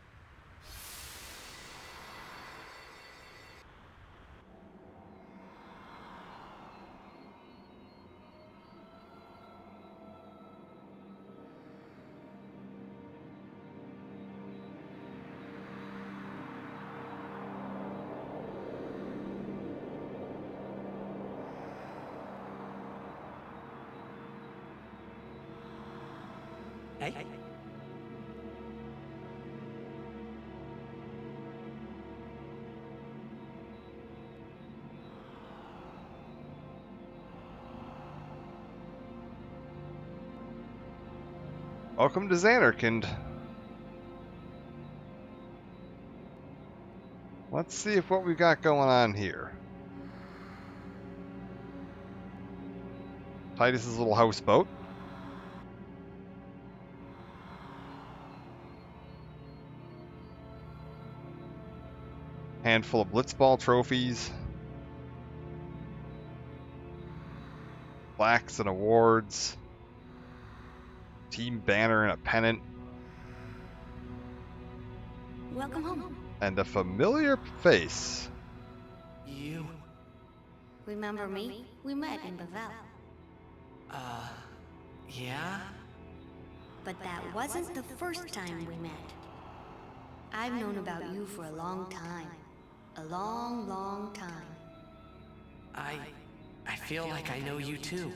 Hey? Welcome to Xanarkand. Let's see if what we got going on here. Titus's little houseboat. Handful of Blitzball trophies. Plaques and awards. Team banner and a pennant. Welcome home. And a familiar face. You... Remember me? We met in Bavel. Yeah? But that wasn't the first time we met. I've known about you for a long time. A long, long time. I feel like I know you too.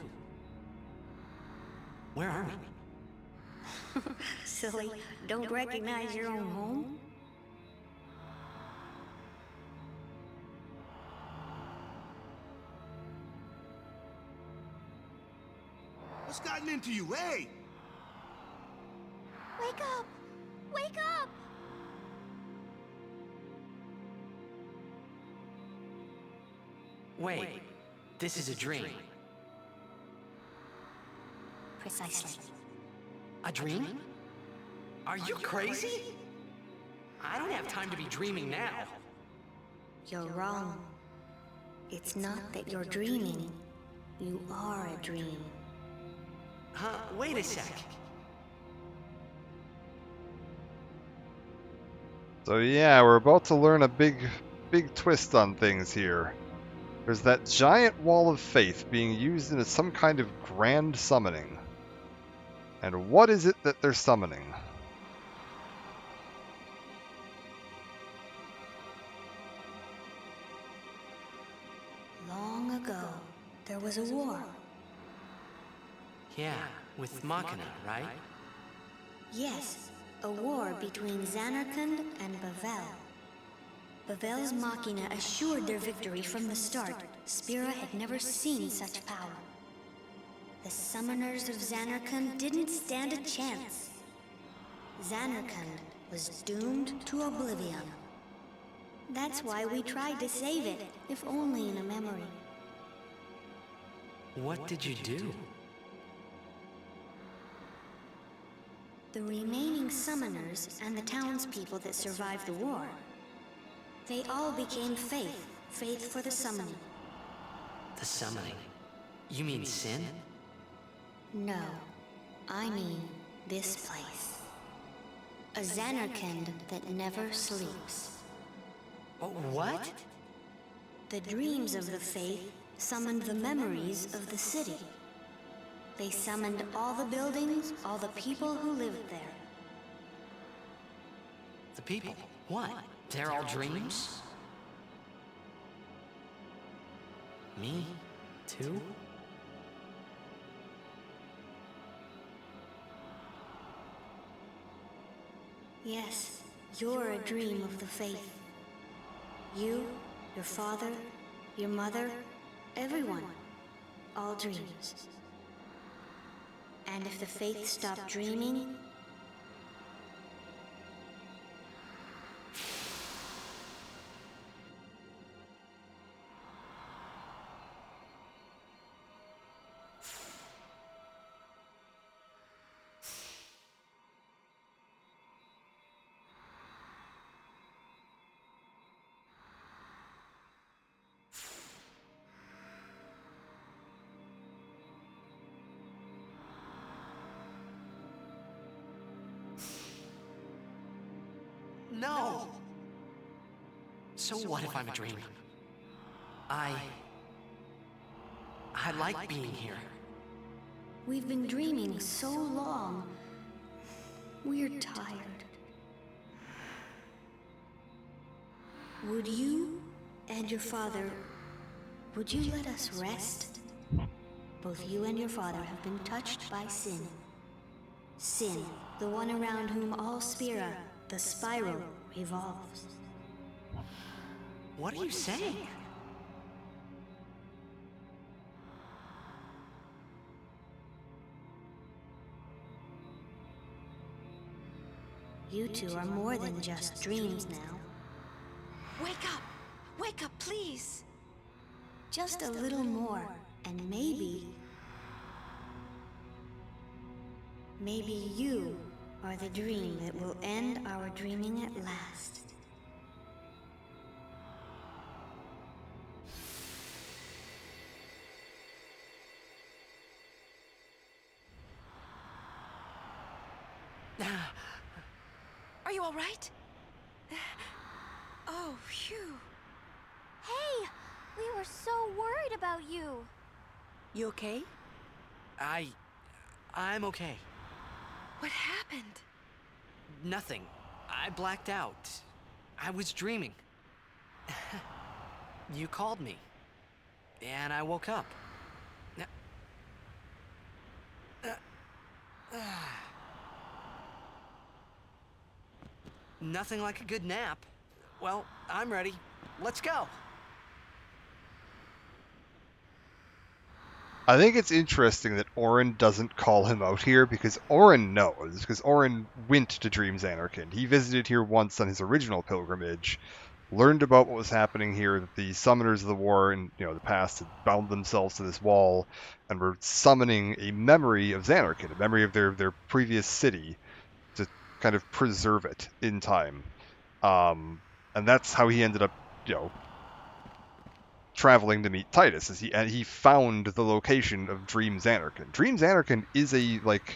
Where are we? Silly, don't recognize your own home? What's gotten into you? Hey! Wake up! Wake up! Wait, this is a dream. Precisely. A dream? Are you crazy? I don't have time to be dreaming now. You're wrong. It's not that you're dreaming. You are a dream. Huh? Wait a sec. So yeah, we're about to learn a big twist on things here. There's that giant wall of faith being used in some kind of grand summoning. And what is it that they're summoning? Long ago, there was a war. Yeah, with Machina, right? Yes, a war between Xanarkand and Bavel. Bavel's Machina assured their victory from the start. Spira had never seen such power. The summoners of Xanarkand didn't stand a chance. Xanarkand was doomed to oblivion. That's why we tried to save it, if only in a memory. What did you do? The remaining summoners and the townspeople that survived the war, they all became faith for the summoning. The summoning? You mean sin? No, I mean this place. A Xanarkand that never sleeps. Oh, what? The dreams of the faith summoned the memories of the city. They summoned all the buildings, all the people who lived there. The people? What? They're all dreams? Me? Too? Yes, you're a dream of the faith. You, your father, your mother, everyone. All dreams. And if the faith stopped dreaming, No! So what if I'm a dream? I like being here. we've been dreaming so long. We're tired. Would you and your father, would you let us rest? Both you and your father have been touched by sin. Sin, the one around whom all Spira, the spiral, revolves. What are you saying? You two are more than just dreams now. Wake up! Wake up, please! Just a little more, and maybe you are the dream that will end our dreaming at last. Are you all right? Oh, phew. Hey! We were so worried about you. You okay? I'm okay. What happened? Nothing. I blacked out. I was dreaming. You called me. And I woke up. Nothing like a good nap. Well, I'm ready. Let's go. I think it's interesting that Auron doesn't call him out here, because Auron knows, because Auron went to Dream Zanarkand. He visited here once on his original pilgrimage, learned about what was happening here, that the summoners of the war in the past had bound themselves to this wall and were summoning a memory of Zanarkand, a memory of their previous city, to kind of preserve it in time. And that's how he ended up, traveling to meet Tidus, as he found the location of Dream Zanarkand. Dream Zanarkand is it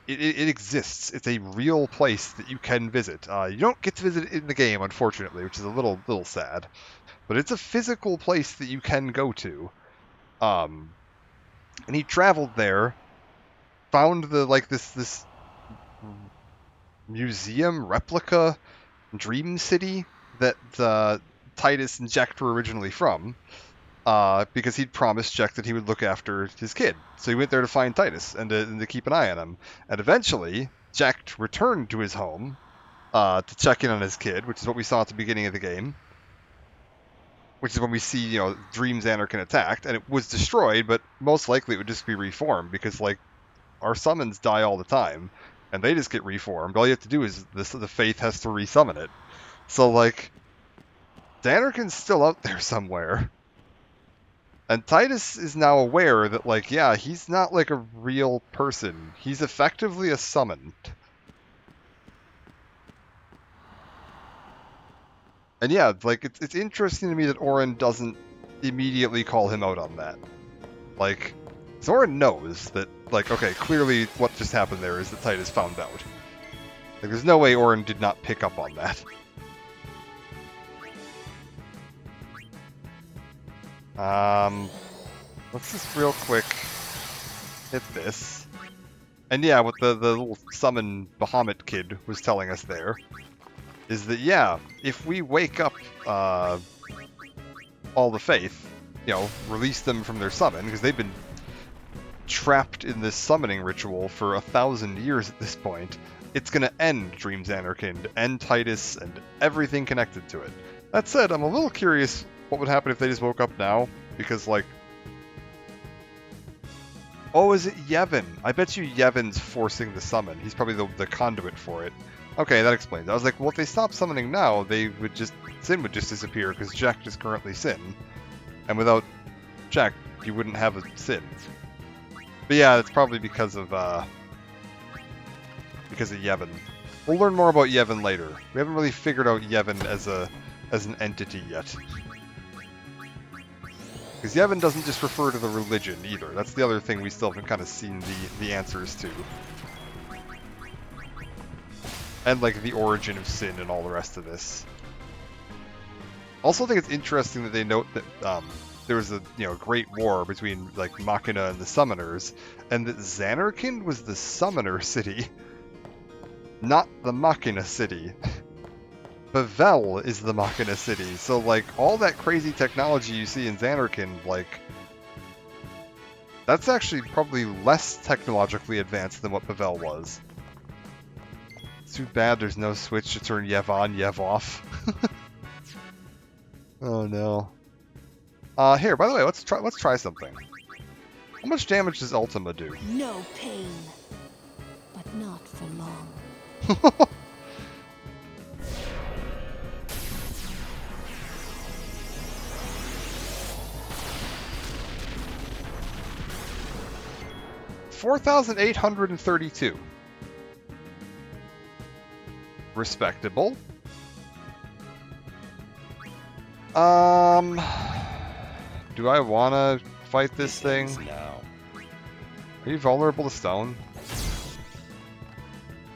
exists. It's a real place that you can visit. You don't get to visit it in the game, unfortunately, which is a little sad. But it's a physical place that you can go to. And he traveled there, found this museum replica dream city that Tidus and Jecht were originally from, because he'd promised Jecht that he would look after his kid. So he went there to find Tidus and to keep an eye on him. And eventually, Jecht returned to his home to check in on his kid, which is what we saw at the beginning of the game. Which is when we see, Dream Zanarkand attacked, and it was destroyed, but most likely it would just be reformed, because, our summons die all the time, and they just get reformed. All you have to do is the Faith has to resummon it. So, Zanarkand's still out there somewhere. And Tidus is now aware that, he's not a real person. He's effectively a summon. And yeah, it's interesting to me that Auron doesn't immediately call him out on that. Auron knows that, okay, clearly what just happened there is that Tidus found out. There's no way Auron did not pick up on that. Let's just real quick hit this. And yeah, what the little summon Bahamut kid was telling us there is that, yeah, if we wake up all the Faith, release them from their summon, because they've been trapped in this summoning ritual for 1,000 years at this point, it's going to end Dream Zanarkand, end Tidus, and everything connected to it. That said, I'm a little curious what would happen if they just woke up now, because, oh, is it Yevon? I bet you Yevon's forcing the summon. He's probably the conduit for it. Okay, that explains. I was like, well, if they stop summoning now, Sin would just disappear, because Jecht is currently Sin. And without Jecht, you wouldn't have a Sin. But yeah, it's probably because of Yevon. We'll learn more about Yevon later. We haven't really figured out Yevon as an entity yet. Because Yevon doesn't just refer to the religion either. That's the other thing we still haven't kind of seen the answers to. And the origin of Sin and all the rest of this. Also, I think it's interesting that they note that there was a great war between Machina and the Summoners, and that Zanarkand was the Summoner city, not the Machina city. Bevelle is the Machina city, so all that crazy technology you see in Zanarkand, That's actually probably less technologically advanced than what Pavel was. It's too bad there's no switch to turn Yev on, Yev off. Oh no. Here, by the way, let's try something. How much damage does Ultima do? No pain, but not for long. 4,832. Respectable. Do I wanna fight this thing? Are you vulnerable to stone?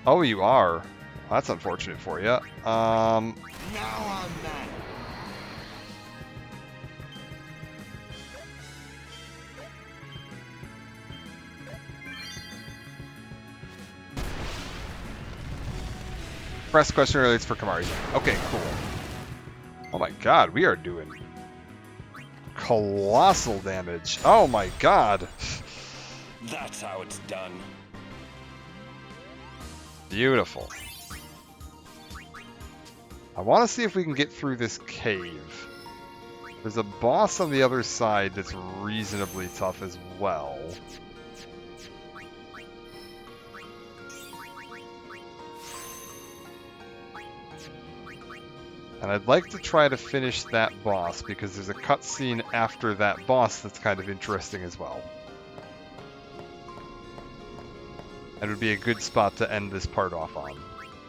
Oh, you are. That's unfortunate for you. Now I'm mad. Press question relates for Kamari. Okay, cool. Oh my god, we are doing colossal damage. Oh my god. That's how it's done. Beautiful. I want to see if we can get through this cave. There's a boss on the other side that's reasonably tough as well. And I'd like to try to finish that boss because there's a cutscene after that boss that's kind of interesting as well. And it would be a good spot to end this part off on.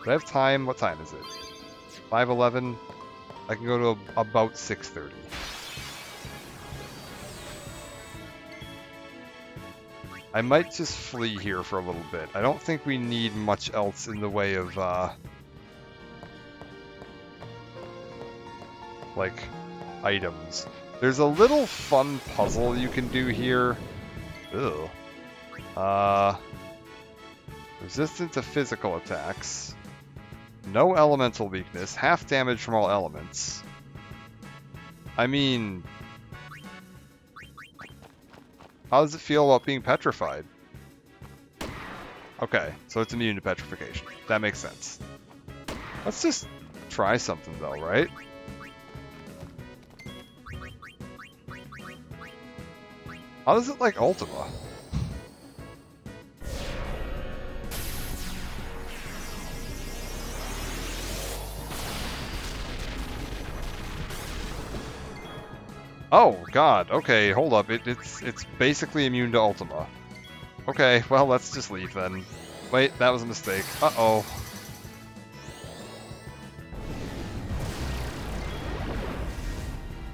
Do I have time? What time is it? 5:11? I can go to about 6:30. I might just flee here for a little bit. I don't think we need much else in the way of, like, items. There's a little fun puzzle you can do here. Ew. Resistant to physical attacks. No elemental weakness. Half damage from all elements. I mean... how does it feel about being petrified? Okay, so it's immune to petrification. That makes sense. Let's just try something though, right? How does it like Ultima? Oh god, okay, hold up. It's basically immune to Ultima. Okay, well let's just leave then. Wait, that was a mistake. Uh-oh.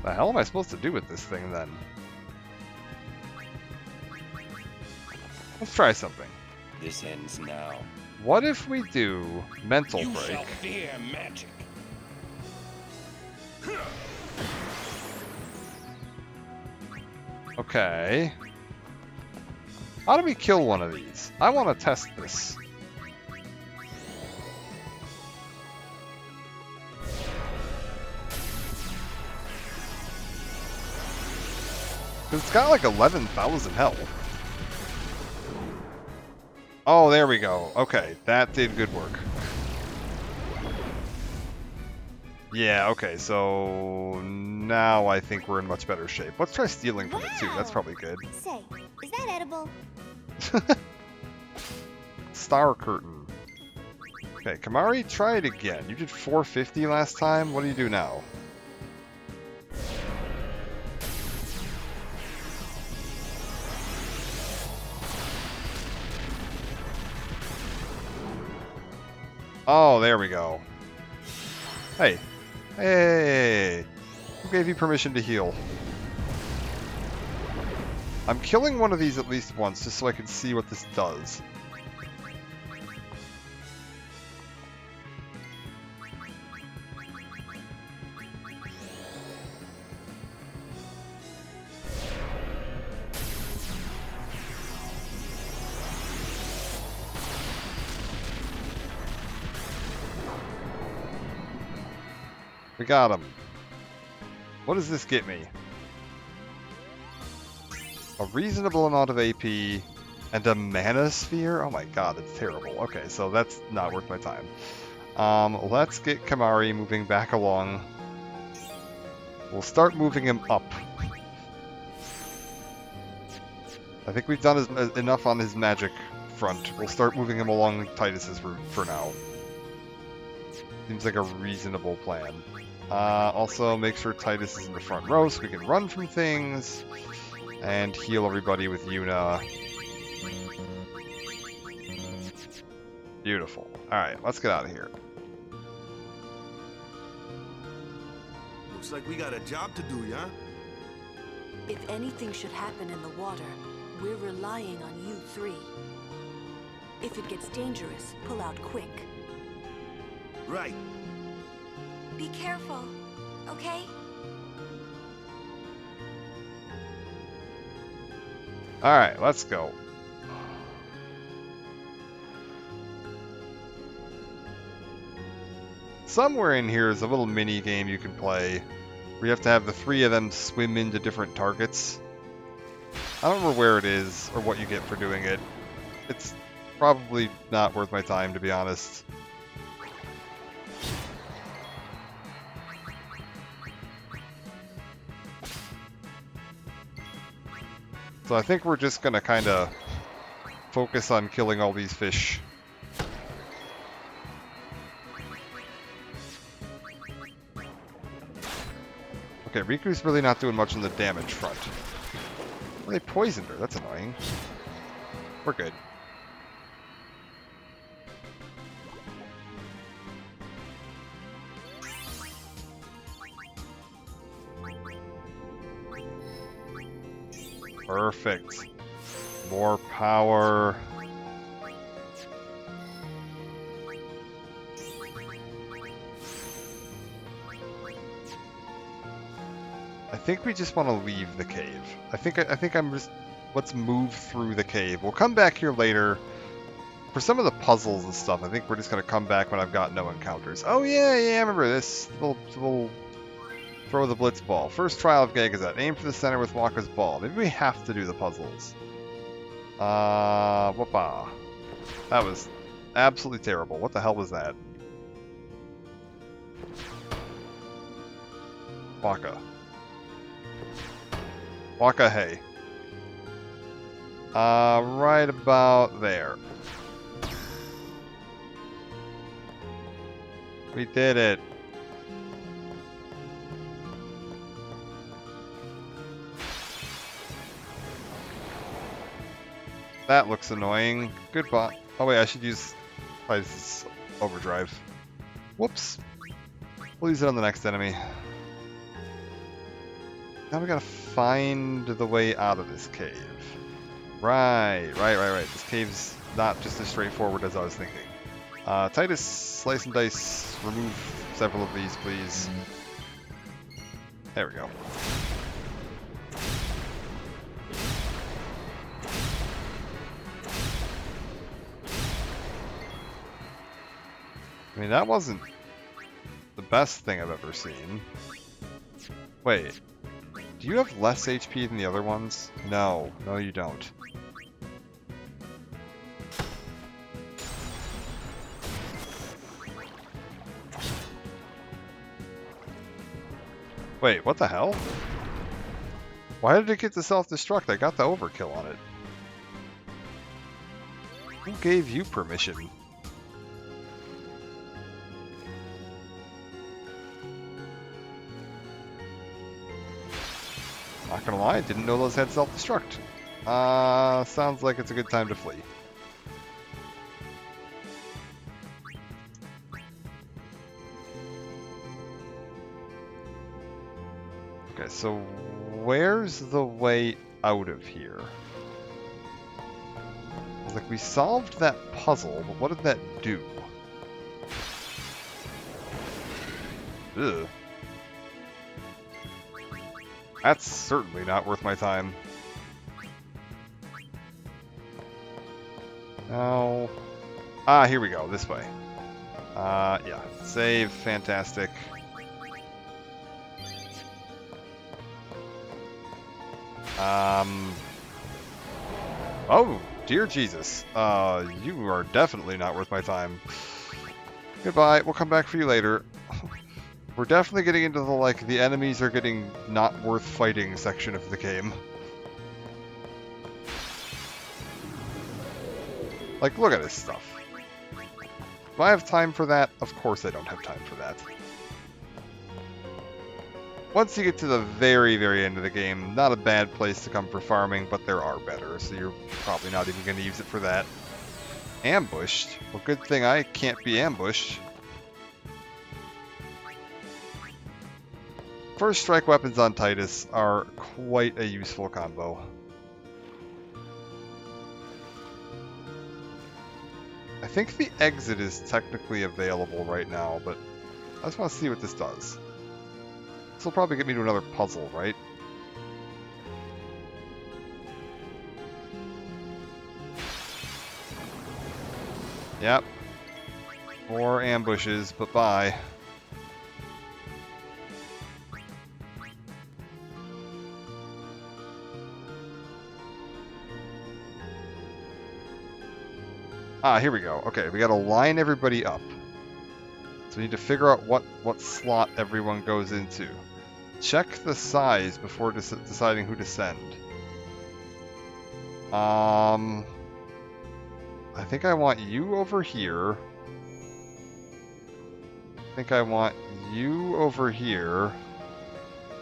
The hell am I supposed to do with this thing then? Let's try something. This ends now. What if we do mental You break? shall fear magic. Okay. How do we kill one of these? I want to test this. It's got like 11,000 health. Oh, there we go. Okay, that did good work. Yeah, okay, so now I think we're in much better shape. Let's try stealing from it too, that's probably good. Say, is that edible? Star Curtain. Okay, Kamari, try it again. You did 450 last time, what do you do now? Oh, there we go. Hey. Hey! Who gave you permission to heal? I'm killing one of these at least once, just so I can see what this does. We got him. What does this get me? a reasonable amount of AP, and a mana sphere? Oh my god, that's terrible. Okay, so that's not worth my time. Let's get Kimahri moving back along. We'll start moving him up. I think we've done enough on his magic front. We'll start moving him along Titus's route for now. Seems like a reasonable plan. Also, make sure Titus is in the front row so we can run from things. And heal everybody with Yuna. Beautiful. Alright, let's get out of here. Looks like we got a job to do, yeah? If anything should happen in the water, we're relying on you three. If it gets dangerous, pull out quick. Right. Be careful, okay? Alright, let's go. Somewhere in here is a little mini game you can play where you have to have the three of them swim into different targets. I don't remember where it is or what you get for doing it. It's probably not worth my time, to be honest. So I think we're just gonna kind of focus on killing all these fish. Okay, Riku's really not doing much on the damage front. Well, they poisoned her, that's annoying. We're good. Perfect. More power. I think we just want to leave the cave. I think I'm just... Let's move through the cave. We'll come back here later. For some of the puzzles and stuff, I think we're just going to come back when I've got no encounters. Oh yeah, I remember this. Little throw the blitz ball. First trial of Gagazet. Aim for the center with Wakka's ball. Maybe we have to do the puzzles. Whoopa. That was absolutely terrible. What the hell was that? Wakka. Wakka, hey. Right about there. We did it. That looks annoying. Goodbye. Oh wait, I should use Titus's overdrive. Whoops. We'll use it on the next enemy. Now we gotta find the way out of this cave. Right. This cave's not just as straightforward as I was thinking. Titus, slice and dice, remove several of these, please. There we go. I mean, that wasn't the best thing I've ever seen. Wait. Do you have less HP than the other ones? No. No, you don't. Wait, what the hell? Why did it get to self-destruct? I got the overkill on it. Who gave you permission? Not gonna lie, I didn't know those had self-destruct. Sounds like it's a good time to flee. Okay, so where's the way out of here? Like, we solved that puzzle, but what did that do? Ugh. That's certainly not worth my time. Oh. Ah, here we go, this way. Yeah. Save, fantastic. Oh, dear Jesus. You are definitely not worth my time. Goodbye. We'll come back for you later. We're definitely getting into the, like, the enemies are getting not worth fighting section of the game. Like, look at this stuff. Do I have time for that? Of course I don't have time for that. Once you get to the very, very end of the game, not a bad place to come for farming, but there are better, so you're probably not even going to use it for that. Ambushed? Well, good thing I can't be ambushed. First strike weapons on Titus are quite a useful combo. I think the exit is technically available right now, but I just want to see what this does. This will probably get me to another puzzle, right? Yep. More ambushes, but bye. Ah, here we go. Okay, we gotta line everybody up. So we need to figure out what slot everyone goes into. Check the size before deciding who to send. I think I want you over here. I think I want you over here.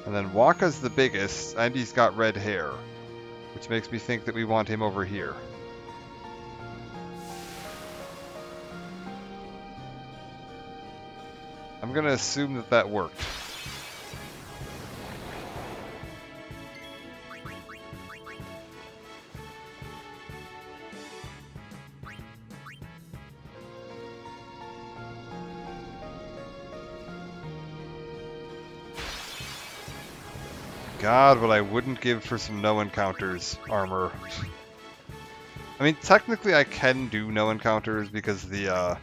And then Waka's the biggest, and he's got red hair. Which makes me think that we want him over here. I'm gonna assume that that worked. God, what I wouldn't give for some no encounters armor. I mean, technically I can do no encounters because the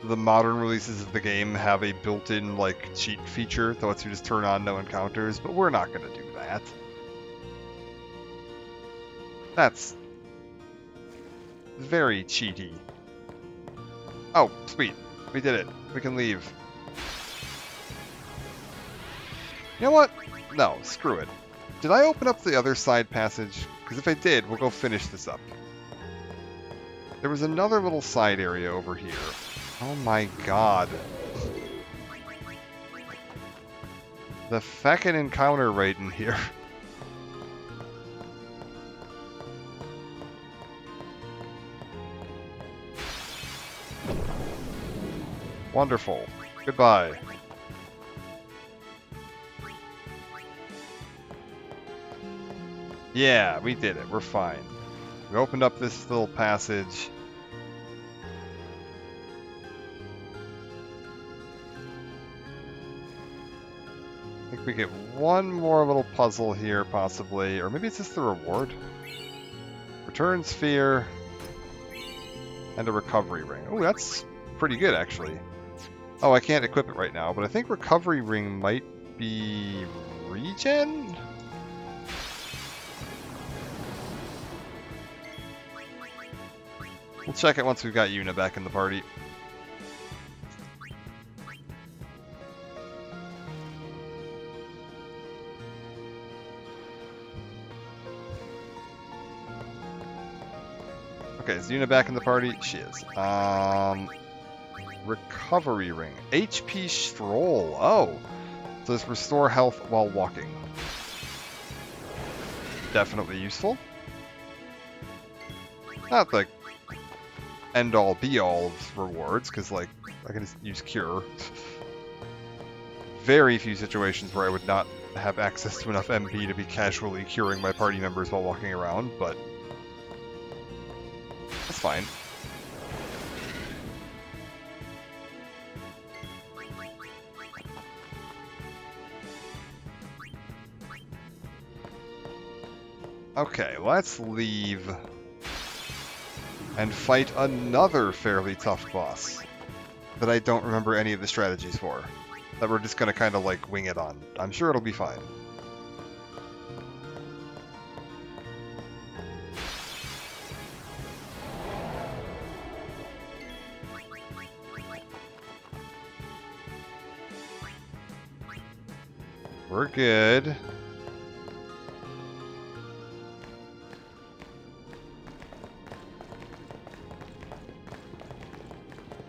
modern releases of the game have a built-in, like, cheat feature that lets you just turn on no encounters, but we're not gonna do that. That's very cheaty. Oh, sweet. We did it. We can leave. You know what? No, screw it. Did I open up the other side passage? Because if I did, we'll go finish this up. There was another little side area over here. Oh my god. The feckin' encounter right in here. Wonderful. Goodbye. Yeah, we did it. We're fine. We opened up this little passage. I think we get one more little puzzle here, possibly. Or maybe it's just the reward. Return sphere. And a recovery ring. Oh, that's pretty good, actually. Oh, I can't equip it right now, but I think recovery ring might be regen? We'll check it once we've got Yuna back in the party. Okay, is Yuna back in the party? She is. Recovery ring. HP Stroll. Oh. So this restore health while walking. Definitely useful. Not the end-all be-all of rewards, because, like, I can just use Cure. Very few situations where I would not have access to enough MP to be casually curing my party members while walking around, but that's fine. Okay, let's leave and fight another fairly tough boss that I don't remember any of the strategies for. That we're just gonna kind of like wing it on. I'm sure it'll be fine. We're good.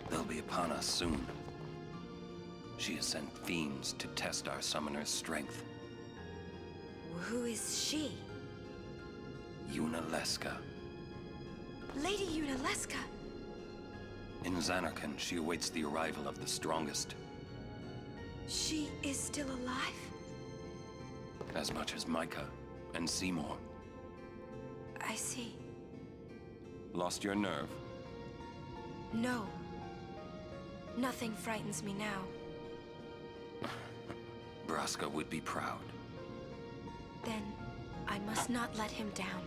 They'll be upon us soon. She has sent fiends to test our summoner's strength. Who is she? Yunalesca. Lady Yunalesca. In Zanarkand, she awaits the arrival of the strongest. She is still alive? As much as Micah and Seymour. I see. Lost your nerve? No. Nothing frightens me now. Braska would be proud. Then I must not let him down.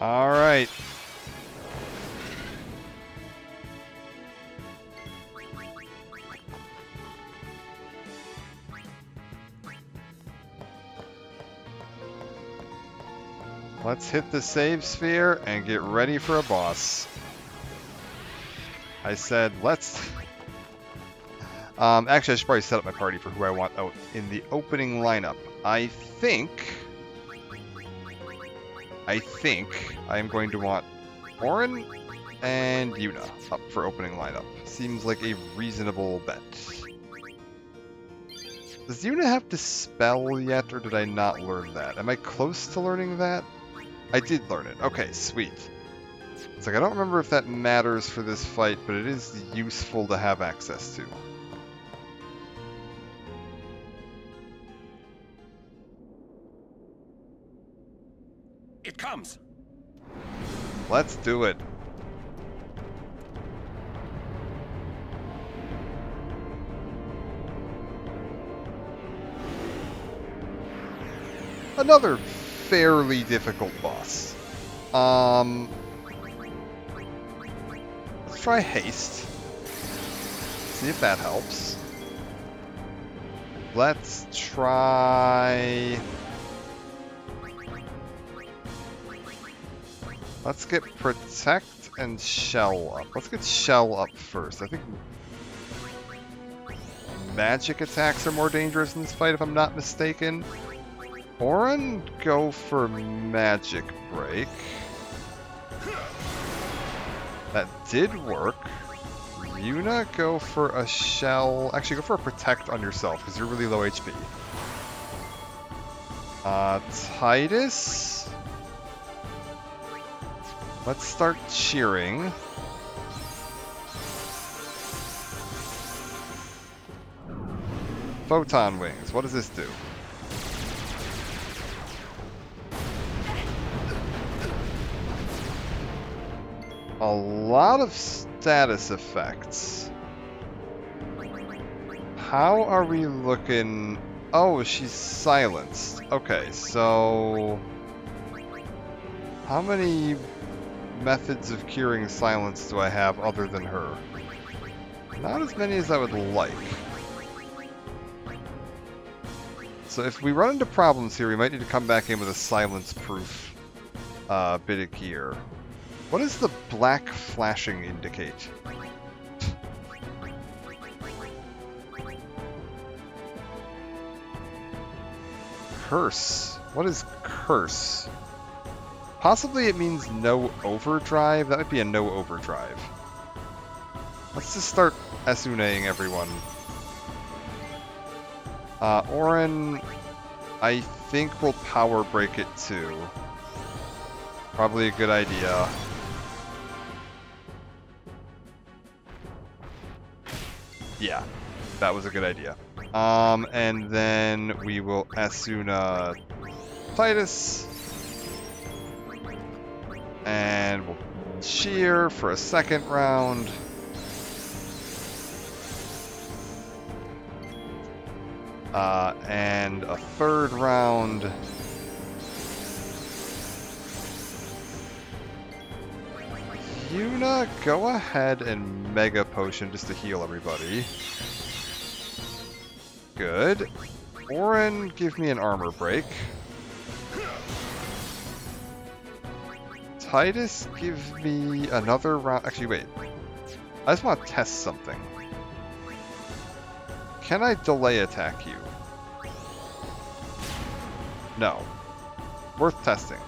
All right. Let's hit the save sphere and get ready for a boss. I said let's... actually, I should probably set up my party for who I want out in the opening lineup. I think I'm going to want Auron and Yuna up for opening lineup. Seems like a reasonable bet. Does Yuna have Dispel yet, or did I not learn that? Am I close to learning that? I did learn it. Okay, sweet. It's like I don't remember if that matters for this fight, but it is useful to have access to. It comes! Let's do it. Another fairly difficult boss. Let's try haste. See if that helps. Let's try... Let's get Protect and Shell up. Let's get Shell up first. I think magic attacks are more dangerous in this fight, if I'm not mistaken. Auron, go for Magic Break. That did work. Yuna, go for a Shell. Actually, go for a Protect on yourself, because you're really low HP. Titus? Let's start cheering. Photon Wings, what does this do? A lot of status effects. How are we looking? Oh, she's silenced. Okay, so... how many methods of curing silence do I have other than her? Not as many as I would like. So if we run into problems here, we might need to come back in with a silence-proof bit of gear. What does the black flashing indicate? Curse. What is curse? Possibly it means no overdrive. That might be a no overdrive. Let's just start Esuneing everyone. Auron, I think we'll power break it too. Probably a good idea. Yeah, that was a good idea. And then we will Esuna Titus. And we'll cheer for a second round. And a third round. Yuna, go ahead and Mega Potion just to heal everybody. Good. Auron, give me an armor break. Titus, give me another round. Actually, wait. I just want to test something. Can I delay attack you? No. Worth testing.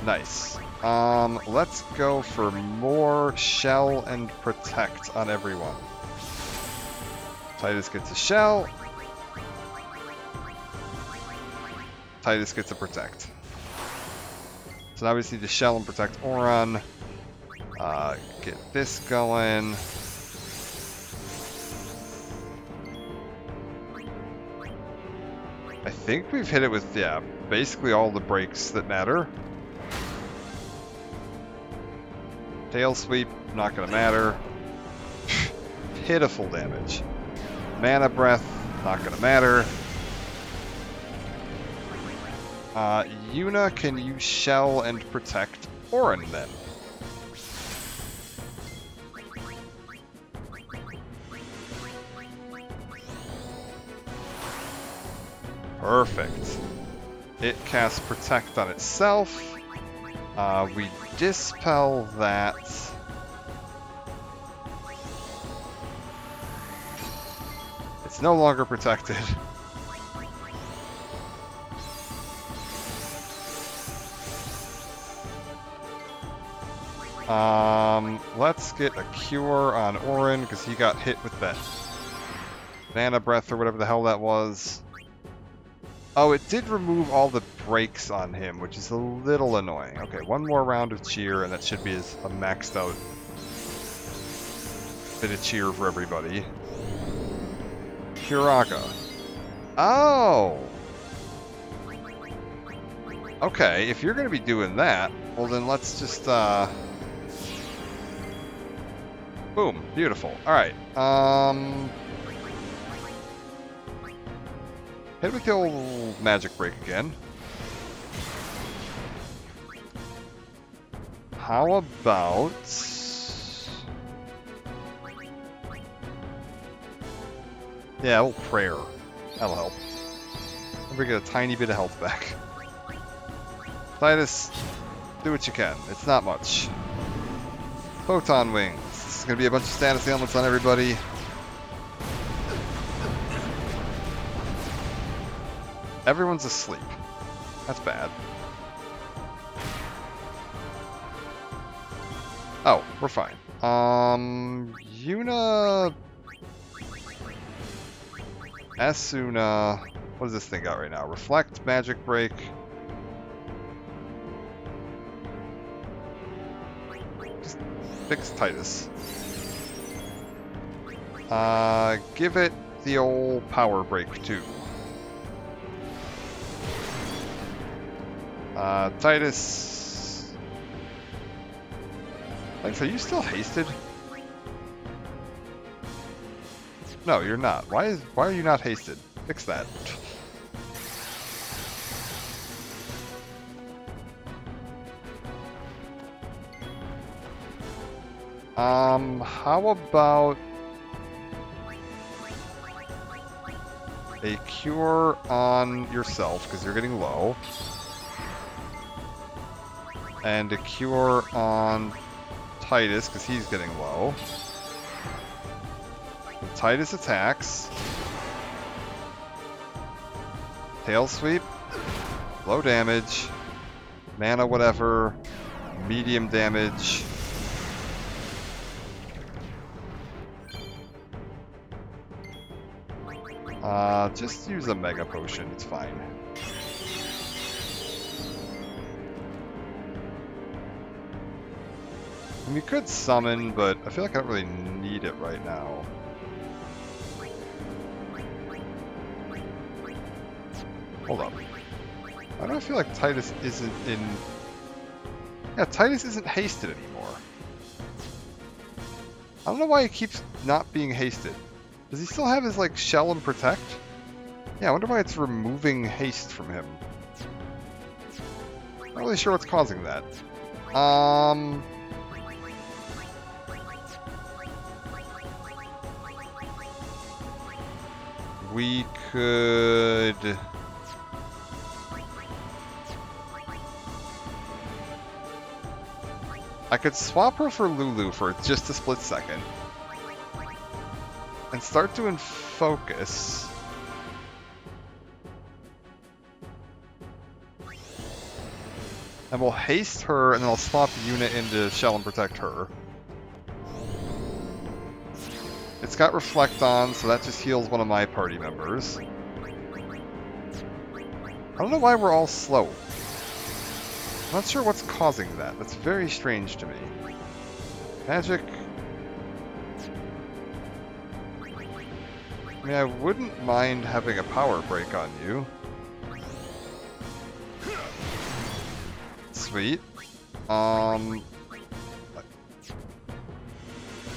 Nice. Let's go for more shell and protect on everyone. Titus gets a shell. Titus gets a protect. So now we just need to shell and protect Auron. Get this going. I think we've hit it with, yeah, basically all the breaks that matter. Tail sweep, not gonna matter. Pitiful damage. Mana breath, not gonna matter. Yuna, can you shell and protect Auron then? Perfect. It casts Protect on itself. We dispel that. It's no longer protected. Let's get a cure on Auron because he got hit with that Mana Breath or whatever the hell that was. Oh, it did remove all the breaks on him, which is a little annoying. Okay, one more round of cheer, and that should be a maxed out bit of cheer for everybody. Curaga. Oh! Okay, if you're going to be doing that, well then let's just, boom, beautiful. Alright, hit with the old magic break again. How about... yeah, a little prayer. That'll help. Maybe get a tiny bit of health back. Titus, do what you can. It's not much. Photon Wings. This is going to be a bunch of status ailments on everybody. Everyone's asleep. That's bad. Oh, we're fine. Yuna... Asuna... What does this thing got right now? Reflect, Magic Break... Just fix Titus. Give it the old Power Break, too. Titus... Thanks, are you still hasted? No, you're not. Why are you not hasted? Fix that. How about a cure on yourself, because you're getting low. And a cure on Titus, because he's getting low. When Titus attacks. Tail sweep. Low damage. Mana whatever. Medium damage. Just use a Mega Potion, it's fine. And we could summon, but I feel like I don't really need it right now. Hold up. Why do I feel like Titus isn't in... Yeah, Titus isn't hasted anymore. I don't know why he keeps not being hasted. Does he still have his, like, shell and protect? Yeah, I wonder why it's removing haste from him. Not really sure what's causing that. We could... I could swap her for Lulu for just a split second. and start doing focus. And we'll haste her, and then I'll swap Yuna into Shell and protect her. It's got Reflect on, so that just heals one of my party members. I don't know why we're all slow. I'm not sure what's causing that. That's very strange to me. Magic. I mean, I wouldn't mind having a power break on you. Sweet.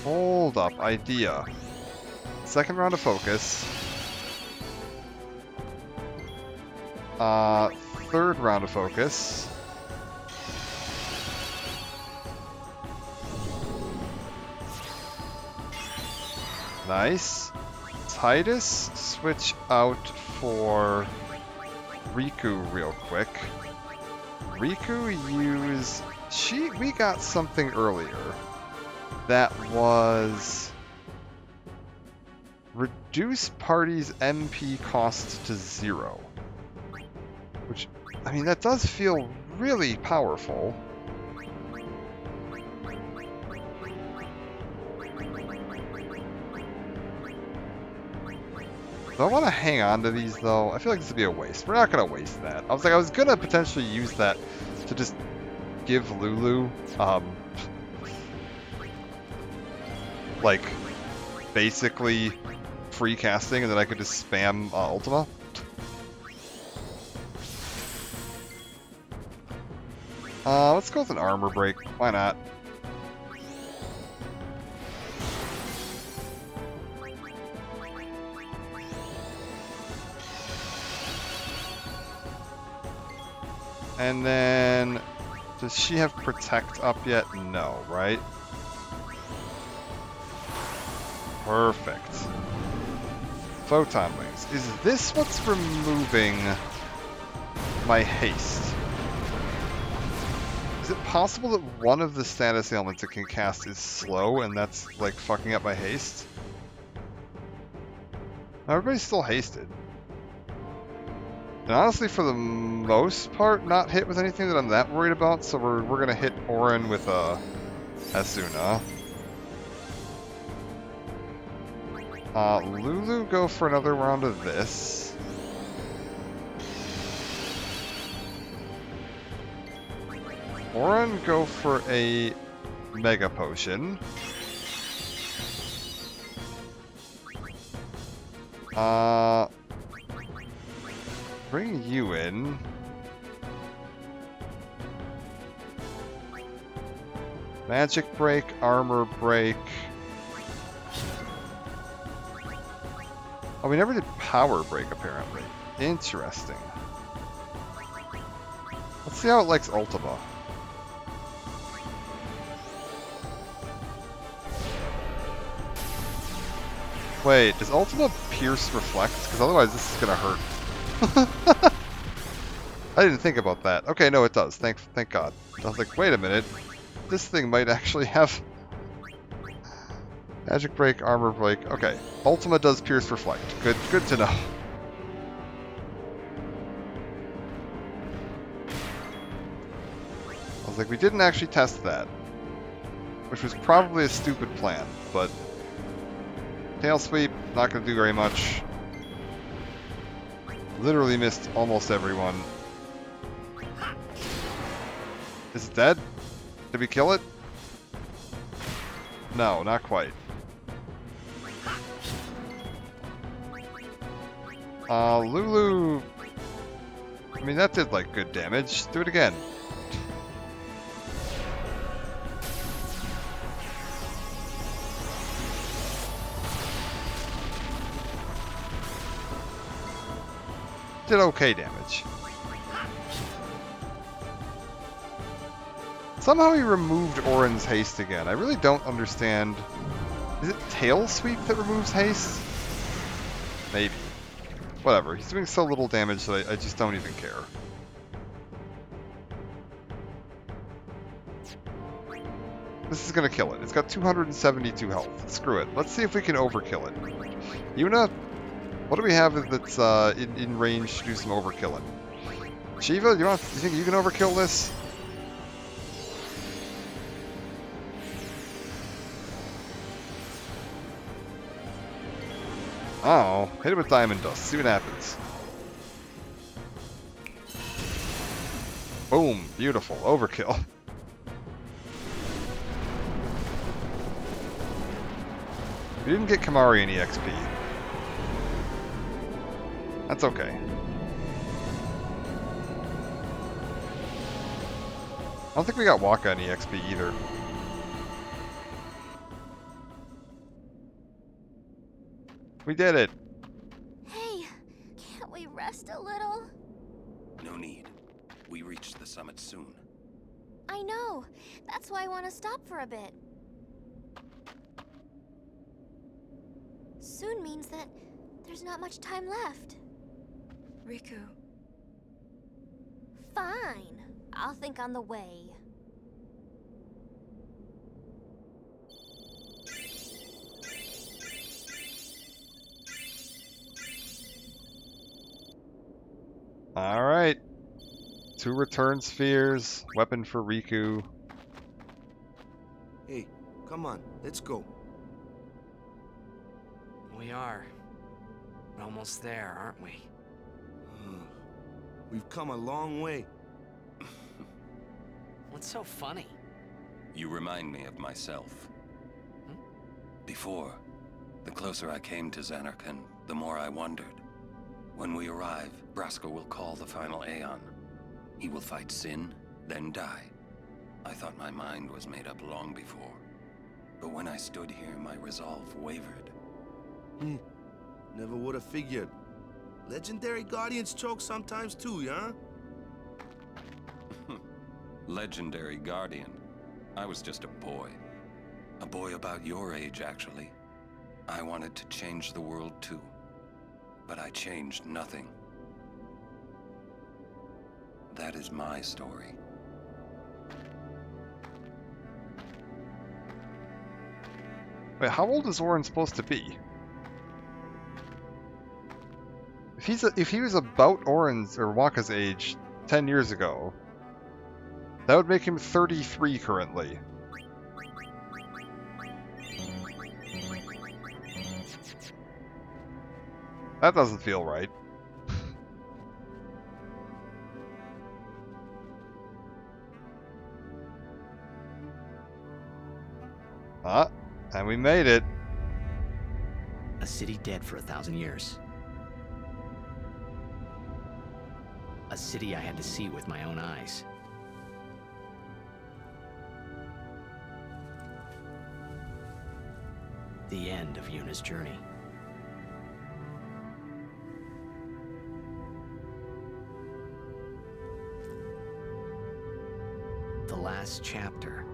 Hold up. Idea. Second round of focus. Third round of focus. Nice. Titus, switch out for Riku real quick. Riku use... We got something earlier that was... reduce party's MP cost to 0. Which, I mean, that does feel really powerful. Do I want to hang on to these, though? I feel like this would be a waste. We're not going to waste that. I was going to potentially use that to just give Lulu, like, basically free casting, and then I could just spam Ultima. Let's go with an armor break. Why not? And then, does she have Protect up yet? No, right? Perfect. Photon Wings. Is this what's removing my haste? Is it possible that one of the status ailments it can cast is slow, and that's, like, fucking up my haste? Everybody's still hasted. And honestly, for the most part, not hit with anything that I'm that worried about, so we're gonna hit Auron with Asuna. Lulu go for another round of this. Auron go for a Mega Potion. Bring you in. Magic break, armor break. Oh, we never did power break, apparently. Interesting. Let's see how it likes Ultima. Wait, does Ultima pierce Reflect? Because otherwise this is gonna hurt. I didn't think about that. Okay, no, it does. Thank God. I was like, wait a minute. This thing might actually have Magic break, armor break. Okay, Ultima does pierce Reflect. Good to know. I was like, we didn't actually test that, which was probably a stupid plan, but Tail Sweep, not going to do very much. Literally missed almost everyone. Is it dead? Did we kill it? No, not quite. Lulu... I mean, that did, like, good damage. Do it again. Did okay damage. Somehow he removed Auron's haste again. I really don't understand. Is it Tail Sweep that removes haste? Maybe. Whatever. He's doing so little damage that I just don't even care. This is gonna kill it. It's got 272 health. Screw it. Let's see if we can overkill it. Yuna, what do we have that's in range to do some overkilling? Shiva, you think you can overkill this? Oh, hit it with Diamond Dust. See what happens. Boom. Beautiful. Overkill. We didn't get Kamari any XP. That's okay. I don't think we got Waka any XP either. We did it! Hey, can't we rest a little? No need. We reach the summit soon. I know. That's why I want to stop for a bit. Soon means that there's not much time left. Riku. Fine. I'll think on the way. Alright. 2 return spheres, weapon for Riku. Hey, come on, let's go. We are. Almost there, aren't we? We've come a long way. What's so funny? You remind me of myself. Before, the closer I came to Zanarkand, the more I wondered. When we arrive, Braska will call the final Aeon. He will fight Sin, then die. I thought my mind was made up long before. But when I stood here, my resolve wavered. Never would have figured. Legendary Guardians choke sometimes too, yeah? Legendary Guardian. I was just a boy. A boy about your age, actually. I wanted to change the world too. But I changed nothing. That is my story. Wait, how old is Orin supposed to be? If he was about Orin's or Waka's age 10 years ago, that would make him 33 currently. That doesn't feel right. And we made it. A city dead for 1,000 years. A city I had to see with my own eyes. The end of Yuna's journey. The last chapter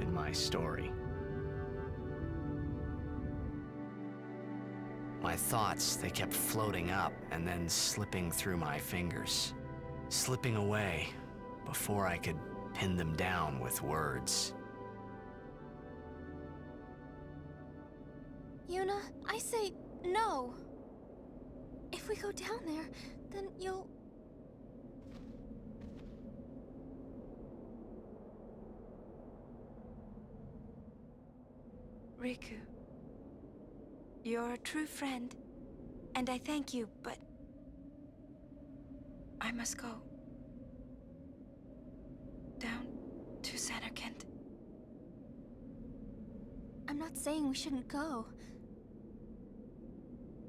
in my story. My thoughts, they kept floating up and then slipping through my fingers. Slipping away before I could pin them down with words. Yuna, I say no. If we go down there, then you'll... Riku, you're a true friend, and I thank you, but I must go. Down to Zanarkand. I'm not saying we shouldn't go.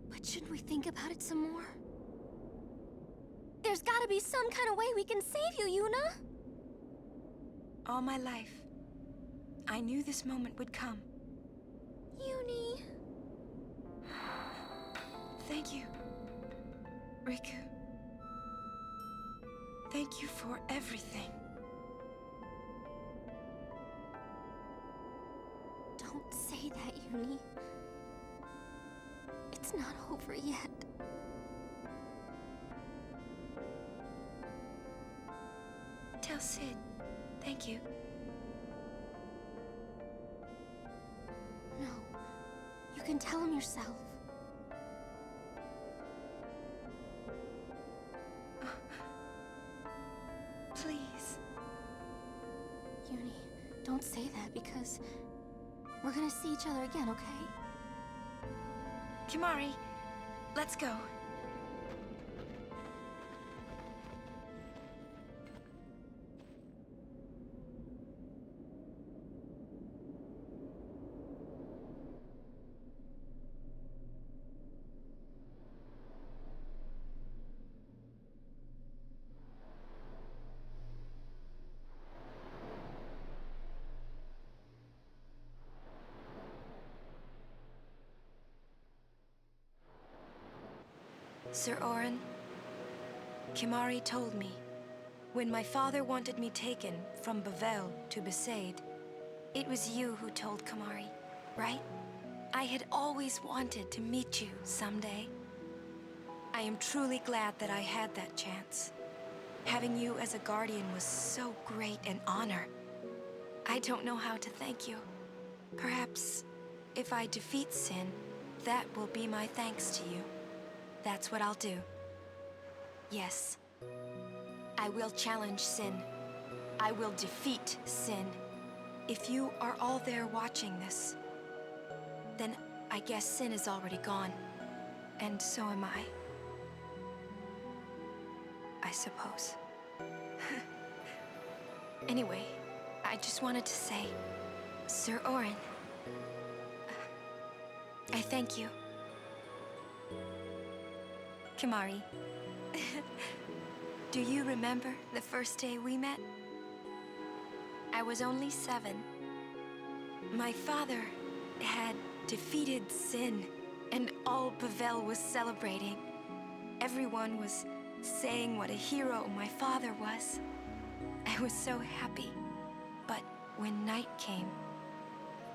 But shouldn't we think about it some more? There's gotta be some kind of way we can save you, Yuna! All my life, I knew this moment would come. Yuni... Thank you, Riku. Thank you for everything. Don't say that, Yuni. It's not over yet. Tell Sid, thank you. can tell him yourself. Please. Uni, don't say that because we're gonna see each other again, okay? Kimahri, let's go. Sir Orin, Kimahri told me, when my father wanted me taken from Bavel to Besaid, it was you who told Kimahri, right? I had always wanted to meet you someday. I am truly glad that I had that chance. Having you as a guardian was so great an honor. I don't know how to thank you. Perhaps, if I defeat Sin, that will be my thanks to you. That's what I'll do. Yes. I will challenge Sin. I will defeat Sin. If you are all there watching this, then I guess Sin is already gone. And so am I. I suppose. Anyway, I just wanted to say, Sir Orin, I thank you. Kimahri, do you remember the first day we met? I was only 7. My father had defeated Sin, and all Bavel was celebrating. Everyone was saying what a hero my father was. I was so happy. But when night came,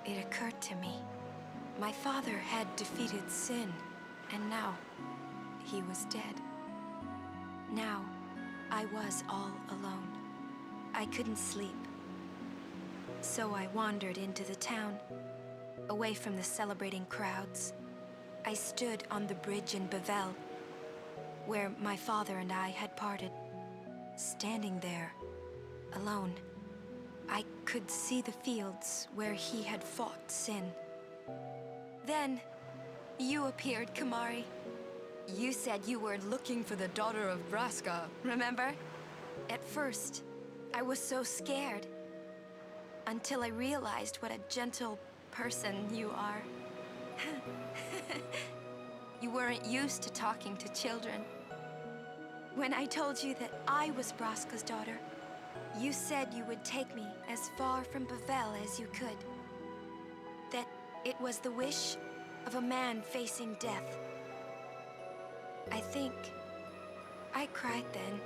it occurred to me. My father had defeated Sin, and now he was dead. Now, I was all alone. I couldn't sleep. So I wandered into the town, away from the celebrating crowds. I stood on the bridge in Bavel, where my father and I had parted. Standing there, alone, I could see the fields where he had fought Sin. Then, you appeared, Kimahri. You said you were looking for the daughter of Braska, remember? At first, I was so scared. Until I realized what a gentle person you are. You weren't used to talking to children. When I told you that I was Braska's daughter, you said you would take me as far from Bavel as you could. That it was the wish of a man facing death. I think I cried then,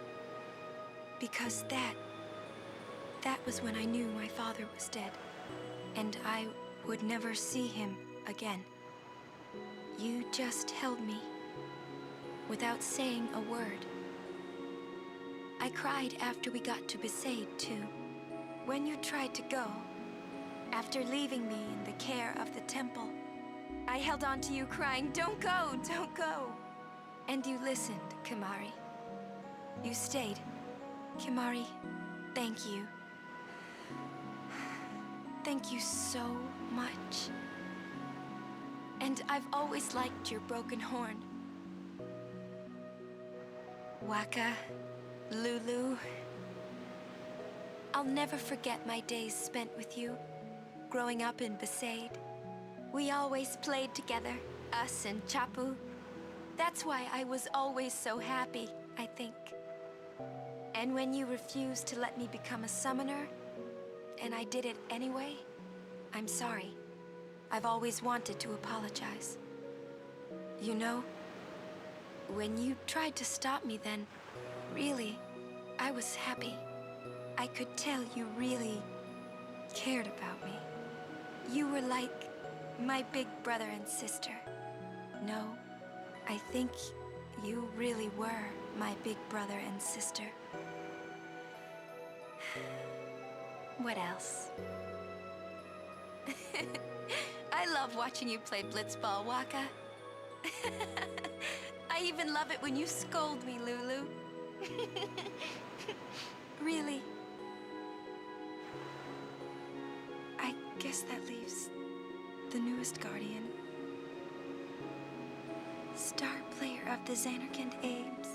because that was when I knew my father was dead, and I would never see him again. You just held me, without saying a word. I cried after we got to Besaid, too. When you tried to go, after leaving me in the care of the temple, I held on to you crying, "Don't go, don't go!" And you listened, Kimahri. You stayed. Kimahri, thank you. Thank you so much. And I've always liked your broken horn. Wakka, Lulu. I'll never forget my days spent with you, growing up in Besaid. We always played together, us and Chapu. That's why I was always so happy, I think. And when you refused to let me become a summoner, and I did it anyway, I'm sorry. I've always wanted to apologize. You know, when you tried to stop me then, really, I was happy. I could tell you really cared about me. You were like my big brother and sister. No, I think you really were my big brother and sister. What else? I love watching you play blitzball, Waka. I even love it when you scold me, Lulu. Really. I guess that leaves the newest Guardian. Star player of the Xanarkand Ames.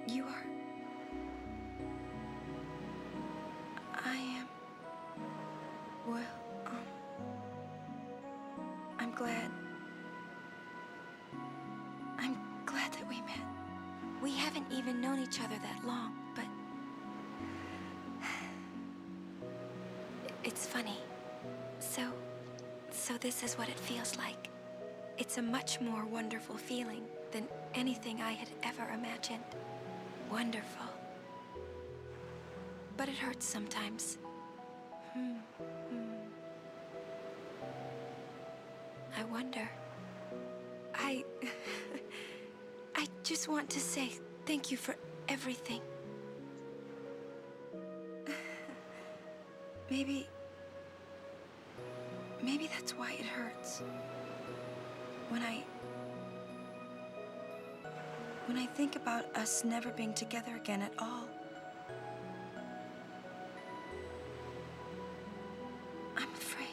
You are... I am... Well, I'm glad. I'm glad that we met. We haven't even known each other that long, but... It's funny. So this is what it feels like. It's a much more wonderful feeling than anything I had ever imagined. Wonderful. But it hurts sometimes. I wonder. I just want to say thank you for everything. Maybe that's why it hurts. When I think about us never being together again at all. I'm afraid.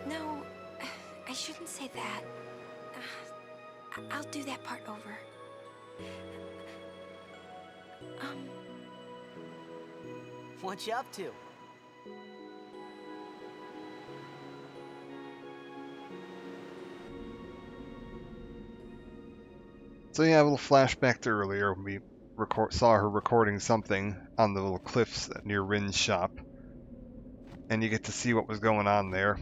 No, I shouldn't say that. I'll do that part over. What you up to? So yeah, a little flashback to earlier when we saw her recording something on the little cliffs near Rin's shop. And you get to see what was going on there.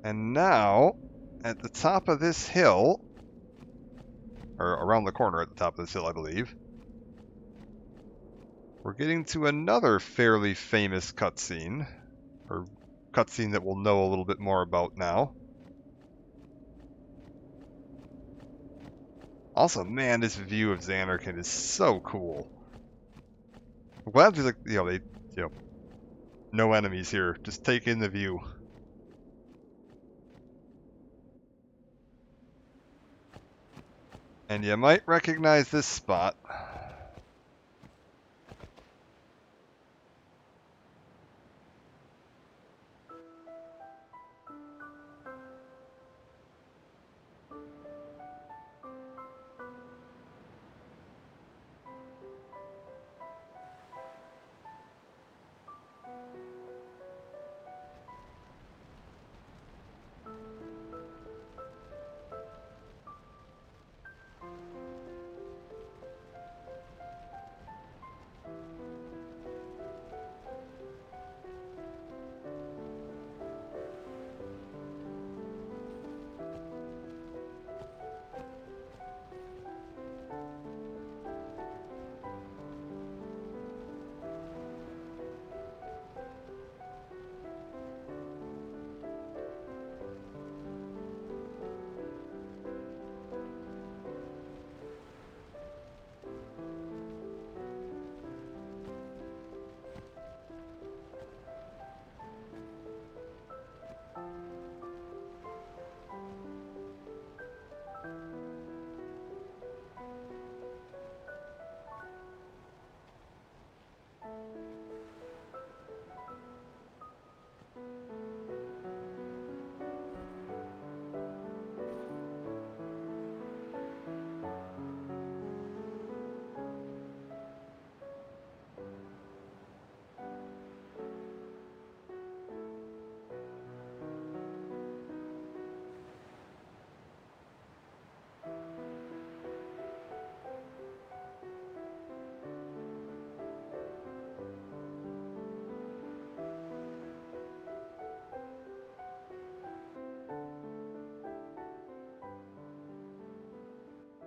And now, at the top of this hill, or around the corner at the top of this hill, I believe, we're getting to another fairly famous cutscene, or cutscene that we'll know a little bit more about now. Also, man, this view of Xanarkand is so cool. I'm glad there's like, no enemies here. Just take in the view. And you might recognize this spot.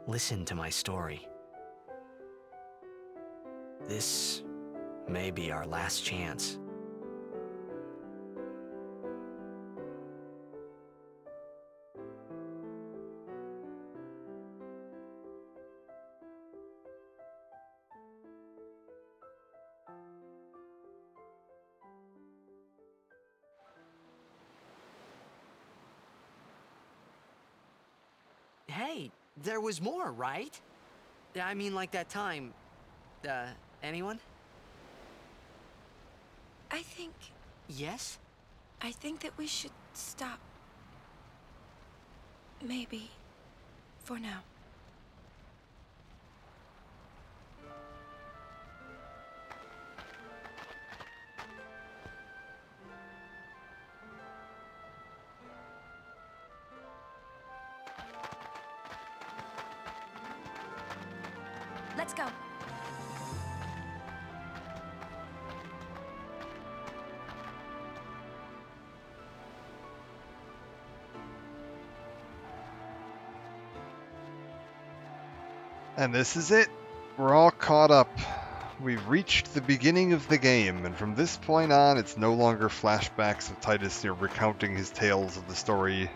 Listen to my story. This may be our last chance. there was more, right? I mean, like that time. Anyone? I think... Yes? I think that we should stop. Maybe. For now. Let's go. And this is it. We're all caught up. We've reached the beginning of the game, and from this point on, it's no longer flashbacks of Tidus recounting his tales of the story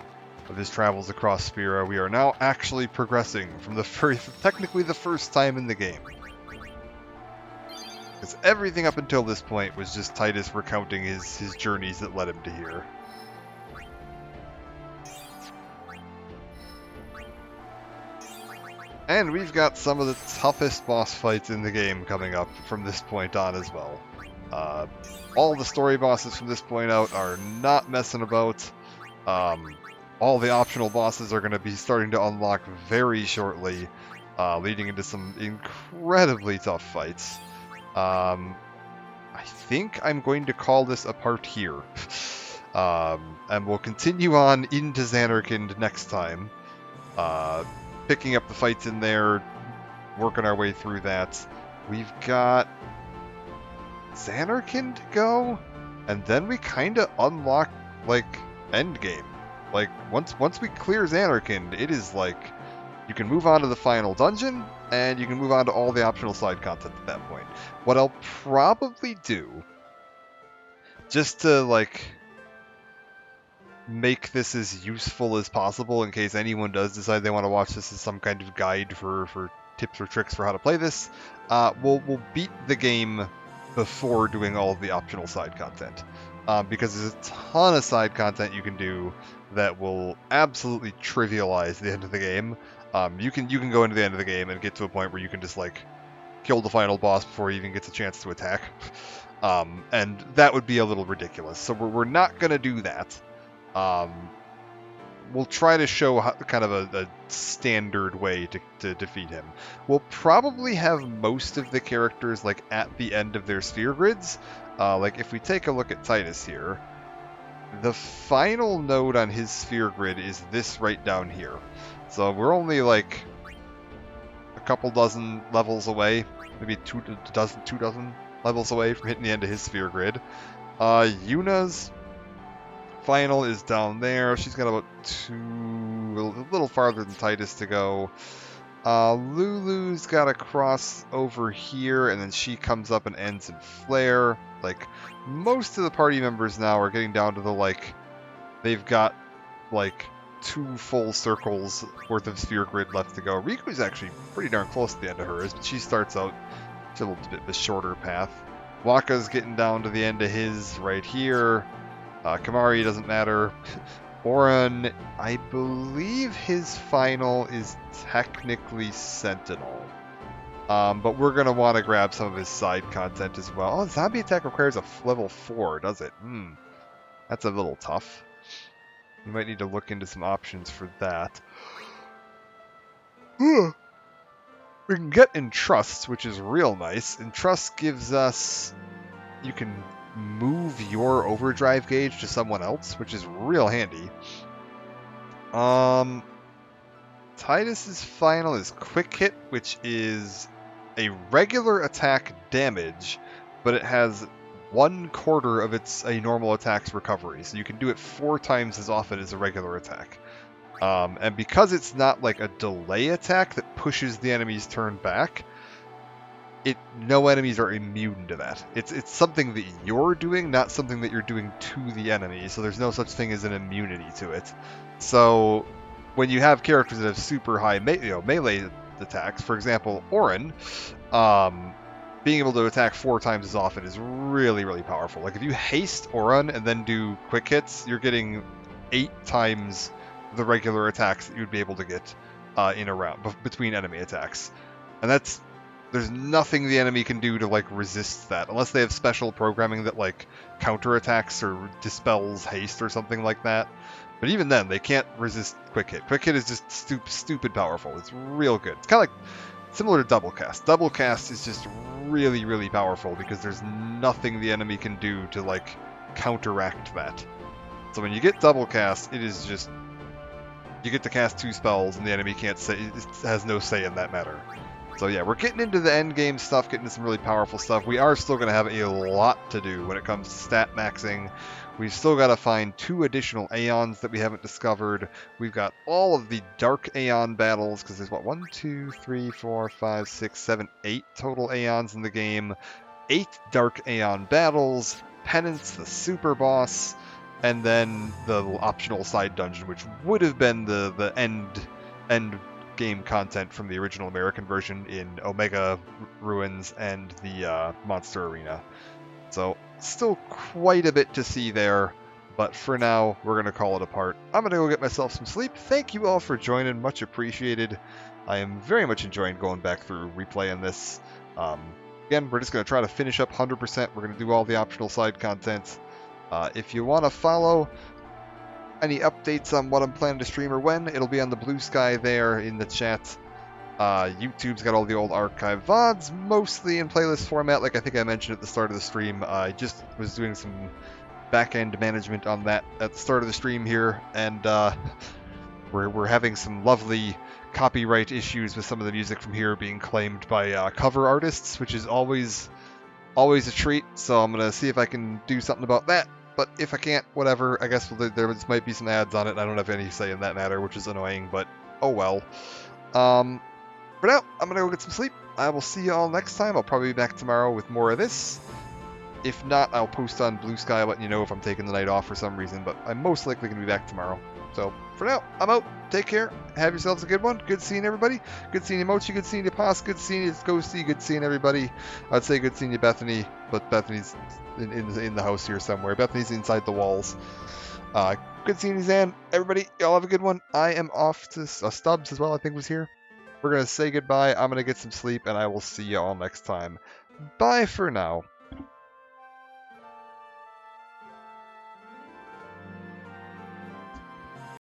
of his travels across Spira. We are now actually progressing from technically the first time in the game. Because everything up until this point was just Tidus recounting his journeys that led him to here. And we've got some of the toughest boss fights in the game coming up from this point on as well. All the story bosses from this point out are not messing about. All the optional bosses are going to be starting to unlock very shortly, leading into some incredibly tough fights. I think I'm going to call this a part here. And we'll continue on into Zanarkand next time. Picking up the fights in there, working our way through that. We've got Zanarkand to go, and then we kind of unlock, like, endgame. Like, once we clear Zanarkand, it is like, you can move on to the final dungeon, and you can move on to all the optional side content at that point. What I'll probably do, just to, like, make this as useful as possible in case anyone does decide they want to watch this as some kind of guide for tips or tricks for how to play this, we'll beat the game before doing all of the optional side content. Because there's a ton of side content you can do that will absolutely trivialize the end of the game. You can go into the end of the game and get to a point where you can just, like, kill the final boss before he even gets a chance to attack. And that would be a little ridiculous. So we're not going to do that. We'll try to show kind of a standard way to defeat him. We'll probably have most of the characters, like, at the end of their sphere grids. Like, if we take a look at Tidus here, the final node on his sphere grid is this right down here. So we're only, like, a couple dozen levels away, maybe two dozen levels away from hitting the end of his sphere grid. Yuna's final is down there. She's got about a little farther than Tidus to go. Lulu's got to cross over here, and then she comes up and ends in Flare. Like, most of the party members now are getting down to the, like, they've got, like, 2 full circles worth of sphere grid left to go. Riku's actually pretty darn close to the end of hers, but she starts out a little bit of a shorter path. Waka's getting down to the end of his right here. Kamari doesn't matter. Auron, I believe his final is technically Sentinel. But we're going to want to grab some of his side content as well. Oh, zombie attack requires a level 4, does it? That's a little tough. You might need to look into some options for that. We can get Entrust, which is real nice. Entrust gives us... You can move your overdrive gauge to someone else, which is real handy. Tidus's final is Quick Hit, which is a regular attack damage, but it has 1/4 of a normal attack's recovery, so you can do it 4 times as often as a regular attack. And because it's not like a delay attack that pushes the enemy's turn back, no enemies are immune to that. It's something that you're doing, not something that you're doing to the enemy, so there's no such thing as an immunity to it. So when you have characters that have super high melee attacks, for example, Auron, being able to attack 4 times as often is really, really powerful. Like, if you haste Auron and then do quick hits, you're getting 8 times the regular attacks that you'd be able to get in a round between enemy attacks, and there's nothing the enemy can do to like resist that unless they have special programming that like counterattacks or dispels haste or something like that. But even then, they can't resist quick hit. Quick hit is just stupid powerful. It's real good. It's kind of like similar to double cast. Double cast is just really, really powerful because there's nothing the enemy can do to like counteract that. So when you get double cast, it is just you get to cast 2 spells and the enemy can't say, it has no say in that matter. So yeah, we're getting into the end game stuff, getting into some really powerful stuff. We are still going to have a lot to do when it comes to stat maxing. We've still got to find 2 additional Aeons that we haven't discovered. We've got all of the Dark Aeon battles, because there's what, 1, 2, 3, 4, 5, 6, 7, 8 total Aeons in the game. 8 Dark Aeon battles, Penance, the super boss, and then the optional side dungeon, which would have been the end game content from the original American version in Omega Ruins and the Monster Arena. So still quite a bit to see there, but for now we're going to call it a part. I'm going to go get myself some sleep. Thank you all for joining, much appreciated. I am very much enjoying going back through replaying this. Again, we're just going to try to finish up 100%. We're going to do all the optional side content. If you want to follow any updates on what I'm planning to stream or when, it'll be on the blue sky there in the chat. YouTube's got all the old archive VODs, mostly in playlist format, like I think I mentioned at the start of the stream. I just was doing some back-end management on that at the start of the stream here, and we're having some lovely copyright issues with some of the music from here being claimed by cover artists, which is always a treat, so I'm going to see if I can do something about that. But if I can't, whatever, I guess there might be some ads on it. I don't have any say in that matter, which is annoying, but oh well. For now, I'm going to go get some sleep. I will see you all next time. I'll probably be back tomorrow with more of this. If not, I'll post on Blue Sky letting you know if I'm taking the night off for some reason, but I'm most likely going to be back tomorrow. So, for now, I'm out. Take care. Have yourselves a good one. Good seeing everybody. Good seeing you, Mochi. Good seeing you, Paz. Good seeing you, Ghosty. Good seeing everybody. I'd say good seeing you, Bethany, but Bethany's in the house here somewhere. Bethany's inside the walls. Good seeing you, Zan. Everybody, y'all have a good one. I am off to Stubbs as well, I think was here. We're going to say goodbye. I'm going to get some sleep, and I will see you all next time. Bye for now.